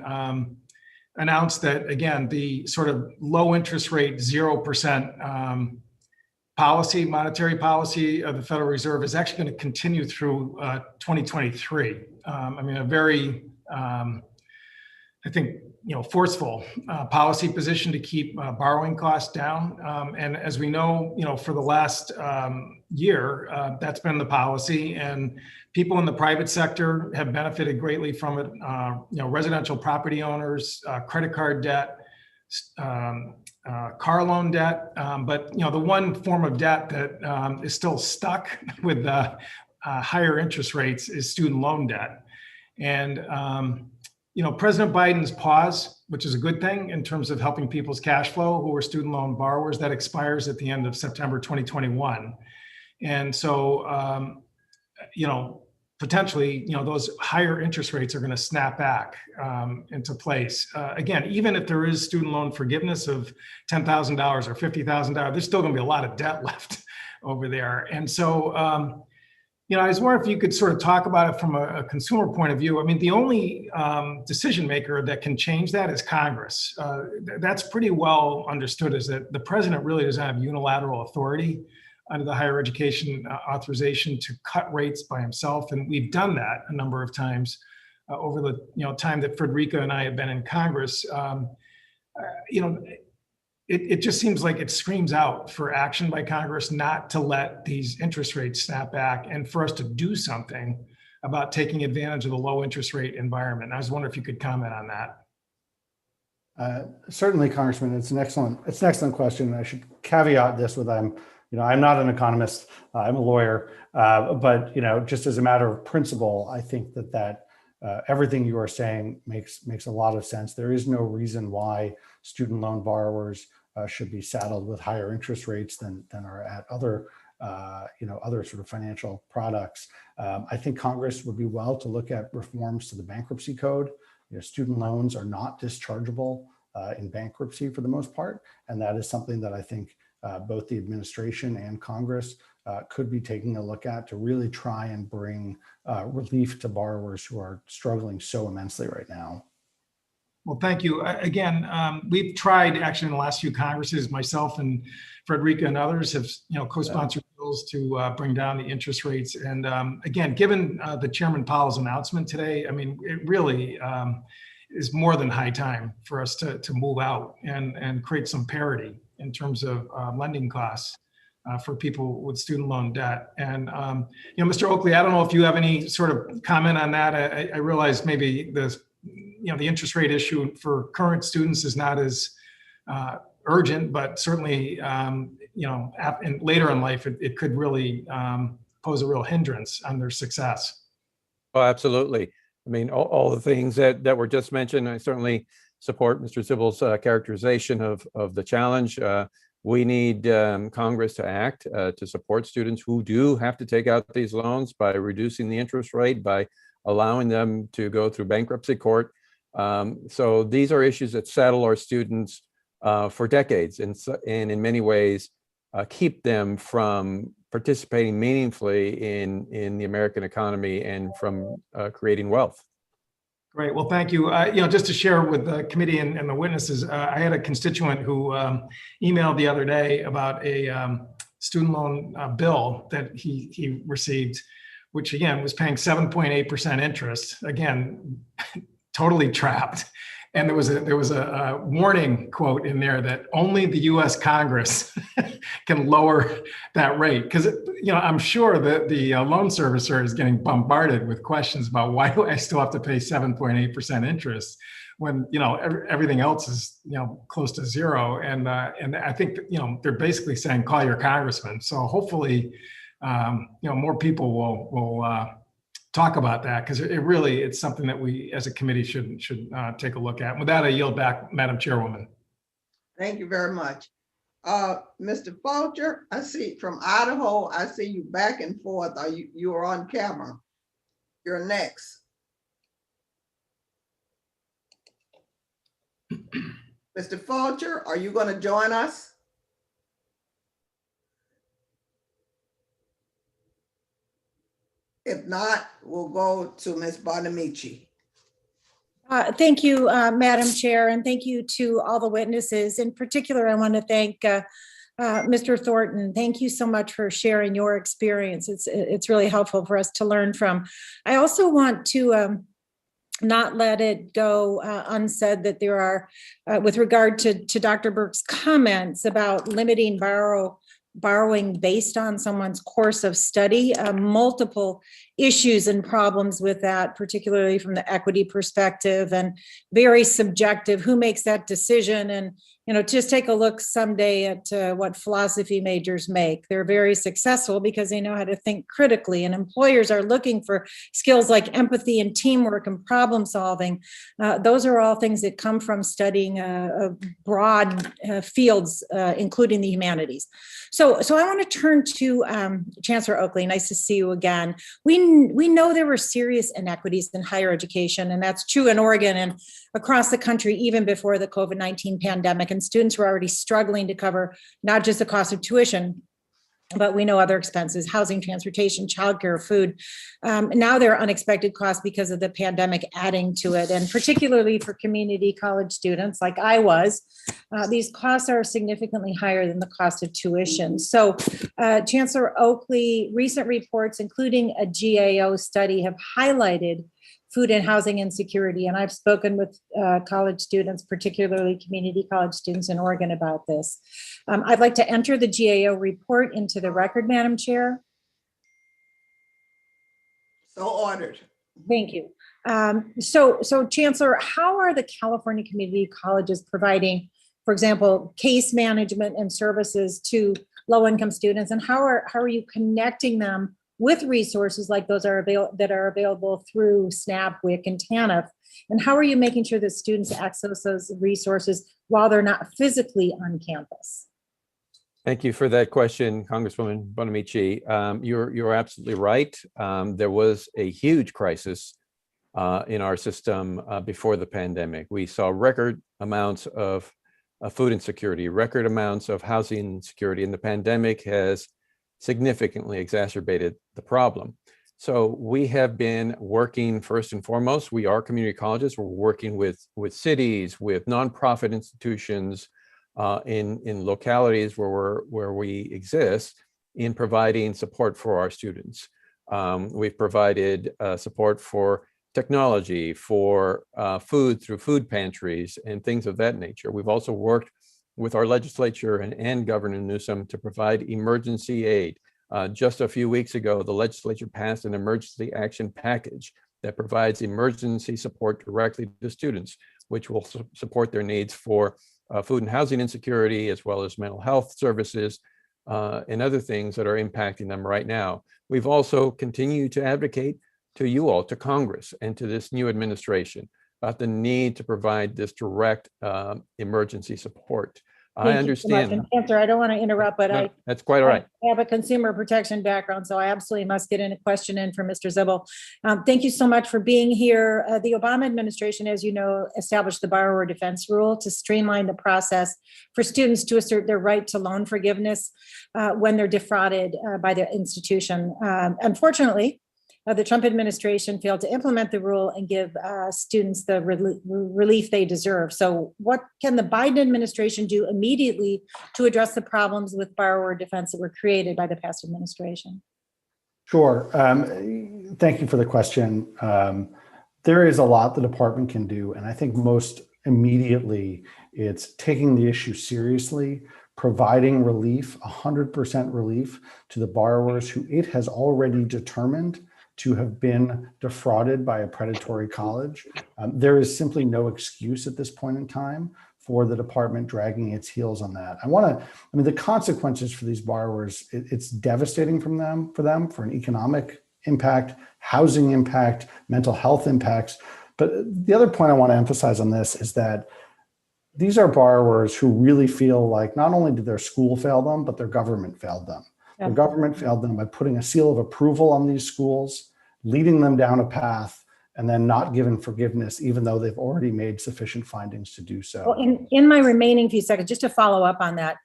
announced that, again, the sort of low interest rate, 0% policy, monetary policy of the Federal Reserve is actually going to continue through 2023. I mean, a very, I think, forceful policy position to keep borrowing costs down. And as we know, for the last year, that's been the policy, and people in the private sector have benefited greatly from it. Residential property owners, credit card debt, car loan debt. But the one form of debt that is still stuck with higher interest rates is student loan debt. And President Biden's pause, which is a good thing in terms of helping people's cash flow who are student loan borrowers, that expires at the end of September 2021. And so, potentially, those higher interest rates are going to snap back into place. Again, even if there is student loan forgiveness of $10,000 or $50,000, there's still going to be a lot of debt left over there. And so, I was wondering if you could sort of talk about it from a consumer point of view. I mean, the only decision maker that can change that is Congress. That's pretty well understood, is that the president really doesn't have unilateral authority under the higher education authorization to cut rates by himself. And we've done that a number of times over the time that Frederica and I have been in Congress. It just seems like it screams out for action by Congress not to let these interest rates snap back, and for us to do something about taking advantage of the low interest rate environment. I was wondering if you could comment on that. Certainly, Congressman, it's an excellent question. I should caveat this with I'm not an economist, I'm a lawyer, but just as a matter of principle, I think that everything you are saying makes a lot of sense. There is no reason why student loan borrowers should be saddled with higher interest rates than are at other sort of financial products. I think Congress would be well to look at reforms to the bankruptcy code. Student loans are not dischargeable in bankruptcy for the most part, and that is something that I think both the administration and Congress could be taking a look at to really try and bring relief to borrowers who are struggling so immensely right now. Well, thank you. Again, we've tried actually in the last few Congresses, myself and Frederica and others have co-sponsored bills to bring down the interest rates. And again, given the Chairman Powell's announcement today, I mean, it really is more than high time for us to move out and create some parity in terms of lending costs for people with student loan debt. And Mr. Oakley, I don't know if you have any sort of comment on that. I realize maybe the interest rate issue for current students is not as urgent, but certainly later in life it could really pose a real hindrance on their success. Oh, absolutely. I mean, all the things that were just mentioned, I certainly support Mr. Sybil's characterization of the challenge. We need Congress to act to support students who do have to take out these loans by reducing the interest rate, by allowing them to go through bankruptcy court. So these are issues that saddle our students for decades, and in many ways keep them from participating meaningfully in the American economy and from creating wealth. Great. Well, thank you. Just to share with the committee and the witnesses, I had a constituent who emailed the other day about a student loan bill that he received, which again was paying 7.8% interest. Again, totally trapped. And there was a warning quote in there that only the U.S. Congress can lower that rate, because I'm sure that the loan servicer is getting bombarded with questions about why do I still have to pay 7.8% interest when everything else is close to zero. And I think they're basically saying call your congressman. So hopefully more people will talk about that, because it's something that we as a committee should take a look at. And with that, I yield back, Madam Chairwoman. Thank you very much. Mr. Fulcher, I see from Idaho, I see you back and forth. You are on camera. You're next. Mr. Fulcher, are you going to join us? If not, we'll go to Ms. Bonamici. Thank you, Madam Chair, and thank you to all the witnesses. In particular, I want to thank Mr. Thornton. Thank you so much for sharing your experience. It's really helpful for us to learn from. I also want to not let it go unsaid that there are, with regard to Dr. Burke's comments about limiting borrowing based on someone's course of study, multiple issues and problems with that, particularly from the equity perspective, and very subjective. Who makes that decision? And just take a look someday at what philosophy majors make. They're very successful because they know how to think critically, and employers are looking for skills like empathy and teamwork and problem solving. Those are all things that come from studying broad fields, including the humanities. So I want to turn to Chancellor Oakley. Nice to see you again. We know there were serious inequities in higher education, and that's true in Oregon and across the country even before the COVID-19 pandemic. And students were already struggling to cover not just the cost of tuition, but we know other expenses: housing, transportation, childcare, food. Now there are unexpected costs because of the pandemic adding to it. And particularly for community college students like I was, these costs are significantly higher than the cost of tuition. So Chancellor Oakley, recent reports, including a GAO study, have highlighted food and housing insecurity. And I've spoken with college students, particularly community college students in Oregon, about this. I'd like to enter the GAO report into the record, Madam Chair. So ordered. Thank you. So Chancellor, how are the California community colleges providing, for example, case management and services to low-income students? And how are you connecting them with resources like those that are available through SNAP, WIC, and TANF? And how are you making sure that students access those resources while they're not physically on campus? Thank you for that question, Congresswoman Bonamici. You're absolutely right. There was a huge crisis in our system before the pandemic. We saw record amounts of food insecurity, record amounts of housing insecurity, and the pandemic has significantly exacerbated the problem. So we have been working, first and foremost, we are community colleges. We're working with cities, with nonprofit institutions in localities where we exist, in providing support for our students. We've provided support for technology, for food through food pantries and things of that nature. We've also worked with our legislature and Governor Newsom to provide emergency aid. Just a few weeks ago, the legislature passed an emergency action package that provides emergency support directly to students, which will support their needs for food and housing insecurity, as well as mental health services and other things that are impacting them right now. We've also continued to advocate to you all, to Congress, and to this new administration about the need to provide this direct emergency support. I understand. So Chancellor, I don't want to interrupt, but that's quite all right. I have a consumer protection background, so I absolutely must get in a question in for Mr. Zibel. Thank you so much for being here. The Obama administration, as you know, established the borrower defense rule to streamline the process for students to assert their right to loan forgiveness when they're defrauded by their institution. Unfortunately, the Trump administration failed to implement the rule and give students the relief they deserve. So what can the Biden administration do immediately to address the problems with borrower defense that were created by the past administration? Sure. Thank you for the question. There is a lot the department can do, and I think most immediately it's taking the issue seriously, providing relief, 100% relief to the borrowers who it has already determined to have been defrauded by a predatory college. There is simply no excuse at this point in time for the department dragging its heels on that. The consequences for these borrowers, it's devastating for them, for an economic impact, housing impact, mental health impacts. But the other point I want to emphasize on this is that these are borrowers who really feel like not only did their school fail them, but their government failed them. The government failed them by putting a seal of approval on these schools, leading them down a path, and then not giving forgiveness, even though they've already made sufficient findings to do so. Well, in my remaining few seconds, just to follow up on that,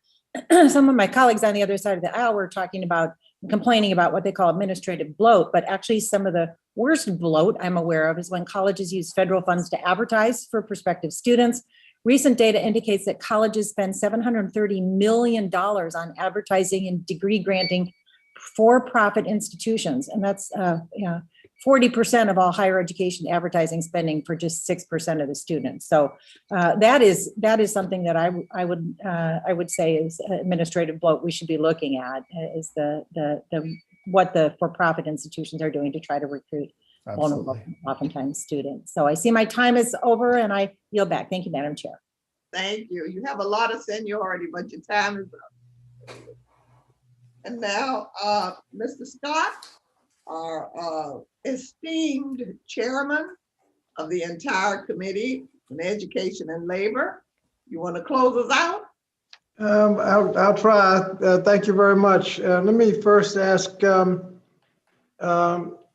some of my colleagues on the other side of the aisle were talking about, complaining about what they call administrative bloat, but actually some of the worst bloat I'm aware of is when colleges use federal funds to advertise for prospective students. Recent data indicates that colleges spend $730 million on advertising and degree granting for-profit institutions, and that's 40% of all higher education advertising spending for just 6% of the students. So that is something that I would say is administrative bloat we should be looking at, is what the for-profit institutions are doing to try to recruit vulnerable, oftentimes students. So I see my time is over and I yield back. Thank you, Madam Chair. Thank you. You have a lot of seniority, but your time is up. And now, Mr. Scott, our esteemed chairman of the entire Committee on Education and Labor. You want to close us out? I'll try. Thank you very much. Let me first ask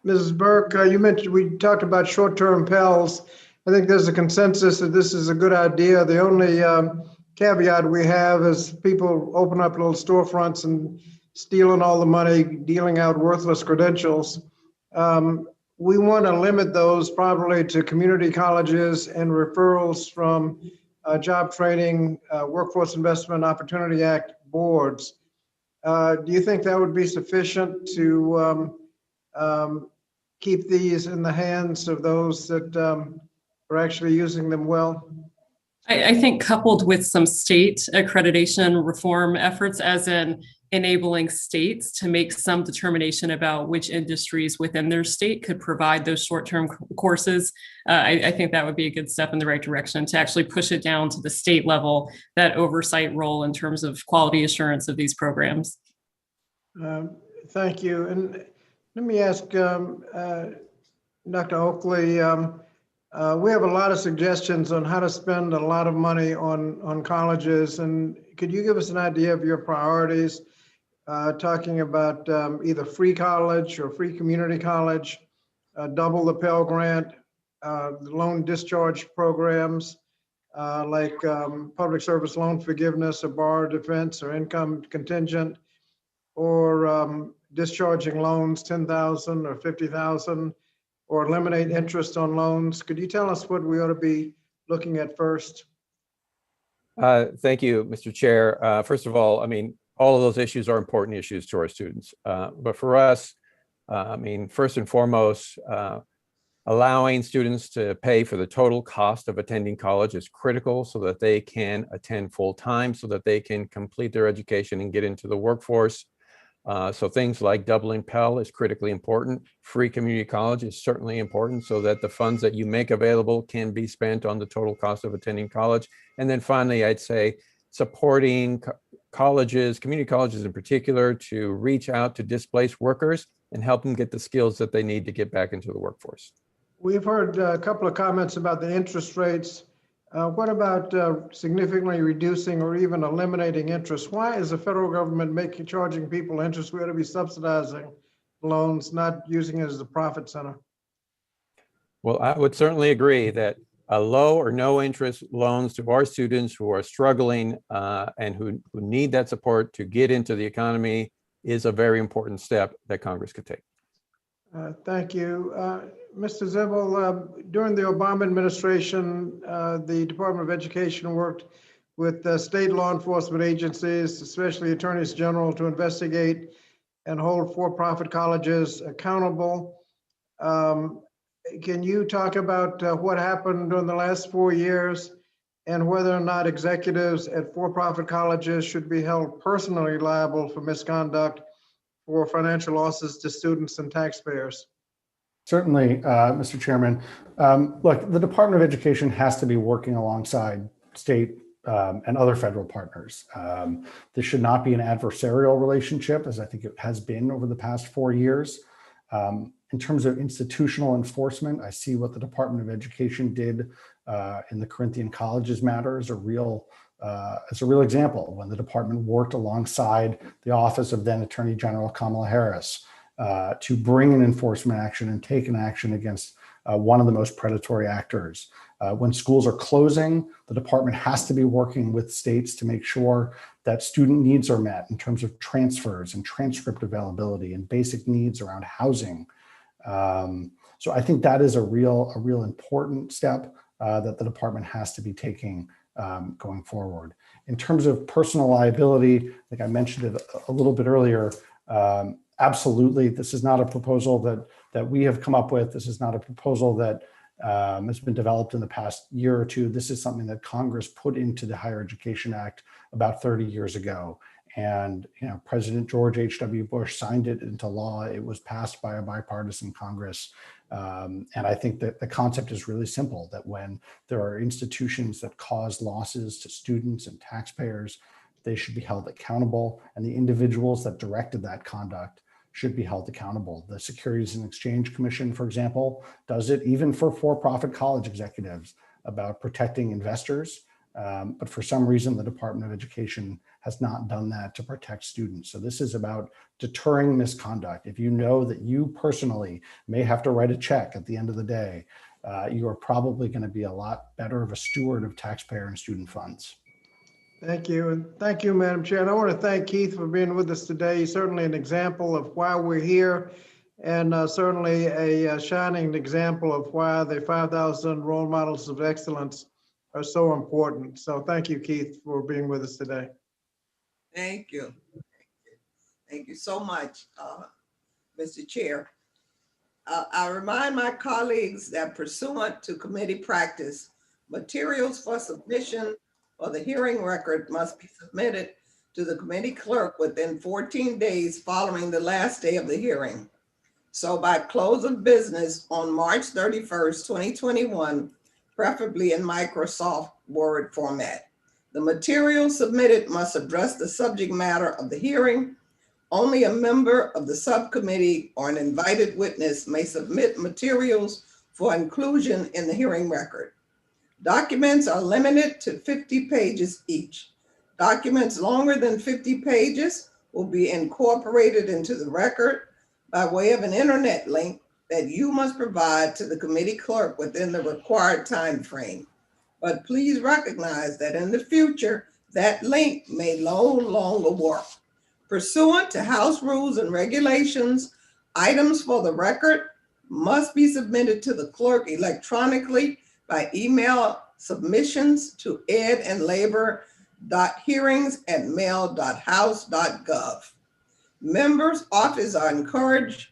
Mrs. Burke, you mentioned, we talked about short-term Pels. I think there's a consensus that this is a good idea. The only caveat we have is people open up little storefronts and stealing all the money, dealing out worthless credentials. We want to limit those probably to community colleges and referrals from job training, Workforce Investment Opportunity Act boards. Do you think that would be sufficient to keep these in the hands of those that are actually using them well? I think coupled with some state accreditation reform efforts, as in enabling states to make some determination about which industries within their state could provide those short-term courses, I think that would be a good step in the right direction to actually push it down to the state level, that oversight role in terms of quality assurance of these programs. Thank you. And let me ask Dr. Oakley, we have a lot of suggestions on how to spend a lot of money on colleges. And could you give us an idea of your priorities, talking about either free college or free community college, double the Pell Grant, loan discharge programs like public service loan forgiveness or borrower defense or income contingent, or discharging loans 10,000 or 50,000, or eliminate interest on loans? Could you tell us what we ought to be looking at first? Thank you, Mr. Chair. First of all, I mean, all of those issues are important issues to our students. But for us, I mean, first and foremost, allowing students to pay for the total cost of attending college is critical so that they can attend full time, so that they can complete their education and get into the workforce. So things like doubling Pell is critically important. Free community college is certainly important so that the funds that you make available can be spent on the total cost of attending college. And then finally, I'd say supporting colleges, community colleges in particular, to reach out to displaced workers and help them get the skills that they need to get back into the workforce. We've heard a couple of comments about the interest rates. What about significantly reducing or even eliminating interest? Why is the federal government charging people interest? We ought to be subsidizing loans, not using it as a profit center. Well, I would certainly agree that low or no interest loans to our students who are struggling and who need that support to get into the economy is a very important step that Congress could take. Thank you. Mr. Zimmel, during the Obama administration, the Department of Education worked with state law enforcement agencies, especially attorneys general, to investigate and hold for-profit colleges accountable. Can you talk about what happened during the last 4 years and whether or not executives at for-profit colleges should be held personally liable for misconduct or financial losses to students and taxpayers? Certainly, Mr. Chairman. Look, the Department of Education has to be working alongside state and other federal partners. This should not be an adversarial relationship, as I think it has been over the past 4 years. In terms of institutional enforcement, I see what the Department of Education did in the Corinthian Colleges matter as a real example, when the department worked alongside the office of then Attorney General Kamala Harris to bring an enforcement action and take an action against one of the most predatory actors. When schools are closing, the department has to be working with states to make sure that student needs are met in terms of transfers and transcript availability and basic needs around housing. So I think that is a real important step that the department has to be taking going forward. In terms of personal liability, like I mentioned it a little bit earlier, Absolutely. This is not a proposal that we have come up with. This is not a proposal that has been developed in the past year or two. This is something that Congress put into the Higher Education Act about 30 years ago. And President George H.W. Bush signed it into law. It was passed by a bipartisan Congress. And I think that the concept is really simple, that when there are institutions that cause losses to students and taxpayers, they should be held accountable, and the individuals that directed that conduct should be held accountable. The Securities and Exchange Commission, for example, does it even for-profit college executives about protecting investors. But for some reason, the Department of Education has not done that to protect students. So this is about deterring misconduct. If you know that you personally may have to write a check at the end of the day, you are probably going to be a lot better of a steward of taxpayer and student funds. Thank you. And thank you, Madam Chair. And I want to thank Keith for being with us today. He's certainly an example of why we're here, and certainly a shining example of why the 5,000 role models of excellence are so important. So thank you, Keith, for being with us today. Thank you. Thank you so much, Mr. Chair. I remind my colleagues that pursuant to committee practice, materials for submission for the hearing record must be submitted to the committee clerk within 14 days following the last day of the hearing. So by close of business on March 31st, 2021, preferably in Microsoft Word format. The material submitted must address the subject matter of the hearing. Only a member of the subcommittee or an invited witness may submit materials for inclusion in the hearing record. Documents are limited to 50 pages each. Documents longer than 50 pages will be incorporated into the record by way of an internet link that you must provide to the committee clerk within the required time frame. But please recognize that in the future, that link may no longer work. Pursuant to House rules and regulations, items for the record must be submitted to the clerk electronically by email submissions to edandlabor.hearings@mail.house.gov. Members' offices are encouraged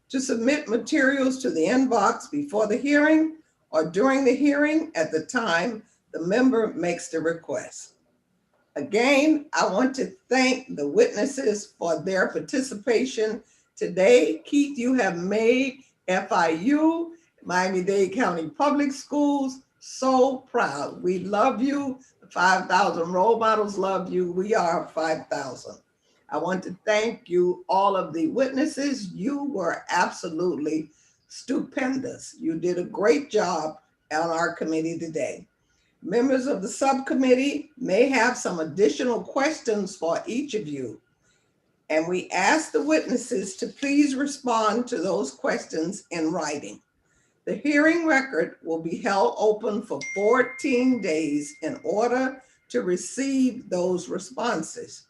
to submit materials to the inbox before the hearing or during the hearing at the time the member makes the request. Again, I want to thank the witnesses for their participation today. Keith, you have made FIU, Miami-Dade County Public Schools, so proud. We love you. The 5,000 role models love you. We are 5,000. I want to thank you, all of the witnesses. You were absolutely stupendous. You did a great job on our committee today. Members of the subcommittee may have some additional questions for each of you, and we ask the witnesses to please respond to those questions in writing. The hearing record will be held open for 14 days in order to receive those responses.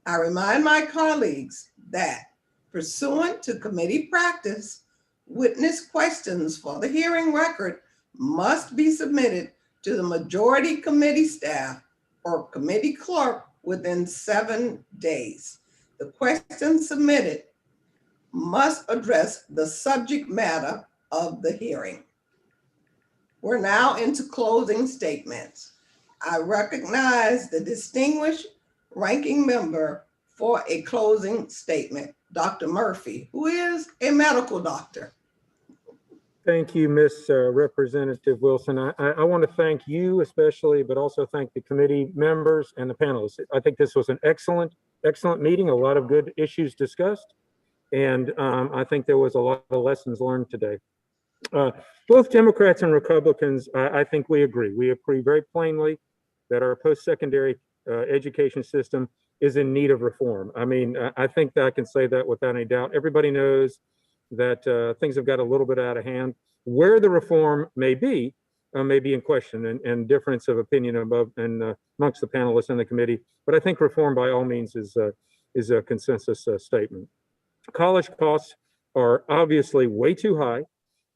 I remind my colleagues that pursuant to committee practice, witness questions for the hearing record must be submitted to the majority committee staff or committee clerk within 7 days. The questions submitted must address the subject matter of the hearing. We're now into closing statements. I recognize the distinguished ranking member for a closing statement, Dr. Murphy, who is a medical doctor. Thank you, Ms. Representative Wilson. I want to thank you especially, but also thank the committee members and the panelists. I think this was an excellent meeting, a lot of good issues discussed, and I think there was a lot of lessons learned today. Both Democrats and Republicans, I think we agree. We agree very plainly that our post-secondary education system is in need of reform. I mean, I think that I can say that without any doubt. Everybody knows that things have got a little bit out of hand. Where the reform may be in question, and difference of opinion amongst the panelists and the committee. But I think reform by all means is a consensus statement. College costs are obviously way too high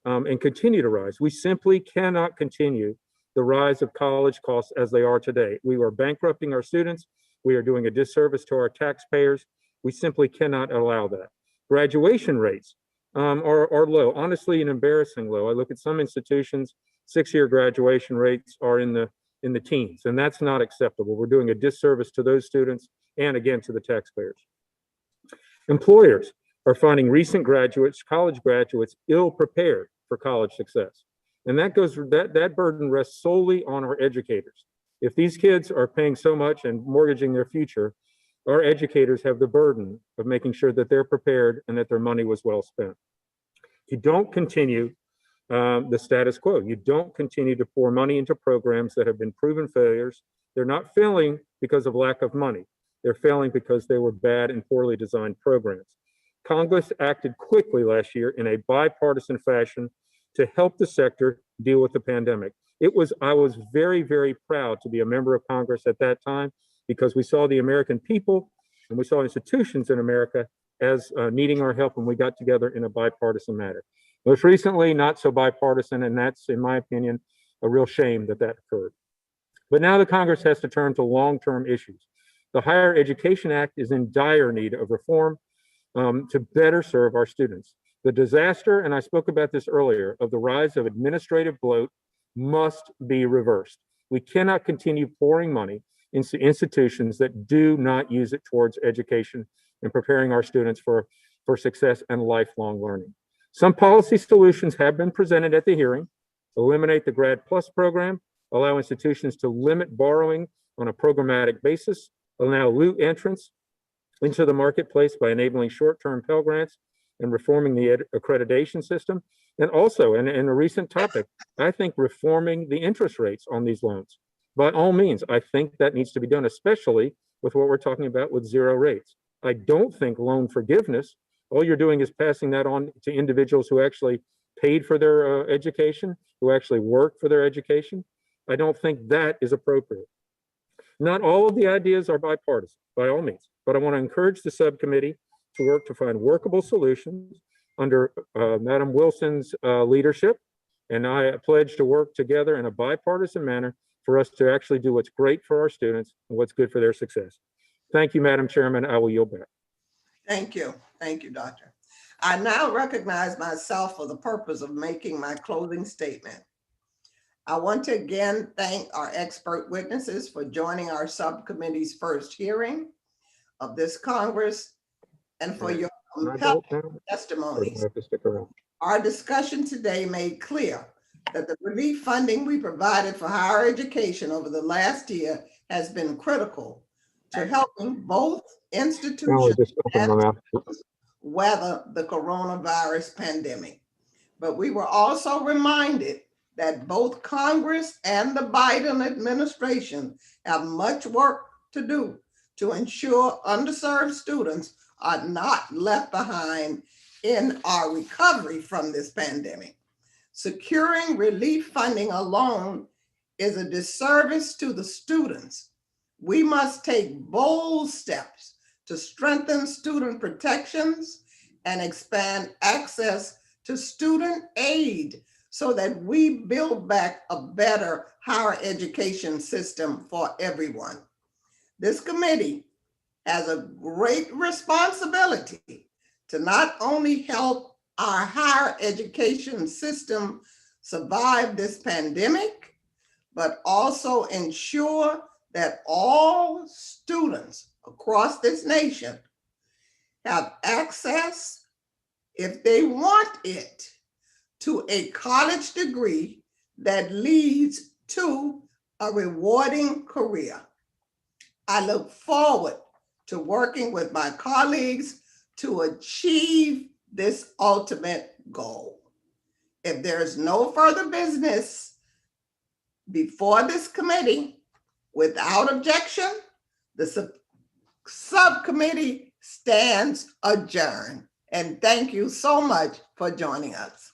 and continue to rise. We simply cannot continue the rise of college costs as they are today. We are bankrupting our students. We are doing a disservice to our taxpayers. We simply cannot allow that. Graduation rates are low, honestly, and embarrassing low. I look at some institutions, 6-year graduation rates are in the teens, and that's not acceptable. We're doing a disservice to those students and again to the taxpayers. Employers are finding recent graduates, college graduates, ill prepared for college success. And that burden rests solely on our educators. If these kids are paying so much and mortgaging their future, our educators have the burden of making sure that they're prepared and that their money was well spent. You don't continue the status quo. You don't continue to pour money into programs that have been proven failures. They're not failing because of lack of money. They're failing because they were bad and poorly designed programs. Congress acted quickly last year in a bipartisan fashion to help the sector deal with the pandemic. I was very, very proud to be a member of Congress at that time because we saw the American people and we saw institutions in America as needing our help, and we got together in a bipartisan manner. Most recently, not so bipartisan, and that's, in my opinion, a real shame that occurred. But now the Congress has to turn to long-term issues. The Higher Education Act is in dire need of reform to better serve our students. The disaster, and I spoke about this earlier, of the rise of administrative bloat must be reversed. We cannot continue pouring money into institutions that do not use it towards education and preparing our students for success and lifelong learning. Some policy solutions have been presented at the hearing. Eliminate the Grad Plus program, allow institutions to limit borrowing on a programmatic basis, allow new entrants into the marketplace by enabling short-term Pell Grants and reforming the accreditation system. And also, in a recent topic, I think reforming the interest rates on these loans. By all means, I think that needs to be done, especially with what we're talking about with zero rates. I don't think loan forgiveness, all you're doing is passing that on to individuals who actually paid for their education, who actually worked for their education. I don't think that is appropriate. Not all of the ideas are bipartisan, by all means, but I want to encourage the subcommittee to work to find workable solutions under Madam Wilson's leadership. And I pledge to work together in a bipartisan manner for us to actually do what's great for our students and what's good for their success. Thank you, Madam Chairman. I will yield back. Thank you. Thank you, Doctor. I now recognize myself for the purpose of making my closing statement. I want to again thank our expert witnesses for joining our subcommittee's first hearing of this Congress and for your compelling testimonies. Our discussion today made clear that the relief funding we provided for higher education over the last year has been critical to helping both institutions and weather the coronavirus pandemic. But we were also reminded that both Congress and the Biden administration have much work to do to ensure underserved students are not left behind in our recovery from this pandemic. Securing relief funding alone is a disservice to the students. We must take bold steps to strengthen student protections and expand access to student aid so that we build back a better higher education system for everyone. This committee has a great responsibility to not only help our higher education system survive this pandemic, but also ensure that all students across this nation have access, if they want it, to a college degree that leads to a rewarding career. I look forward to working with my colleagues to achieve this ultimate goal. If there's no further business before this committee, without objection, the subcommittee stands adjourned. And thank you so much for joining us.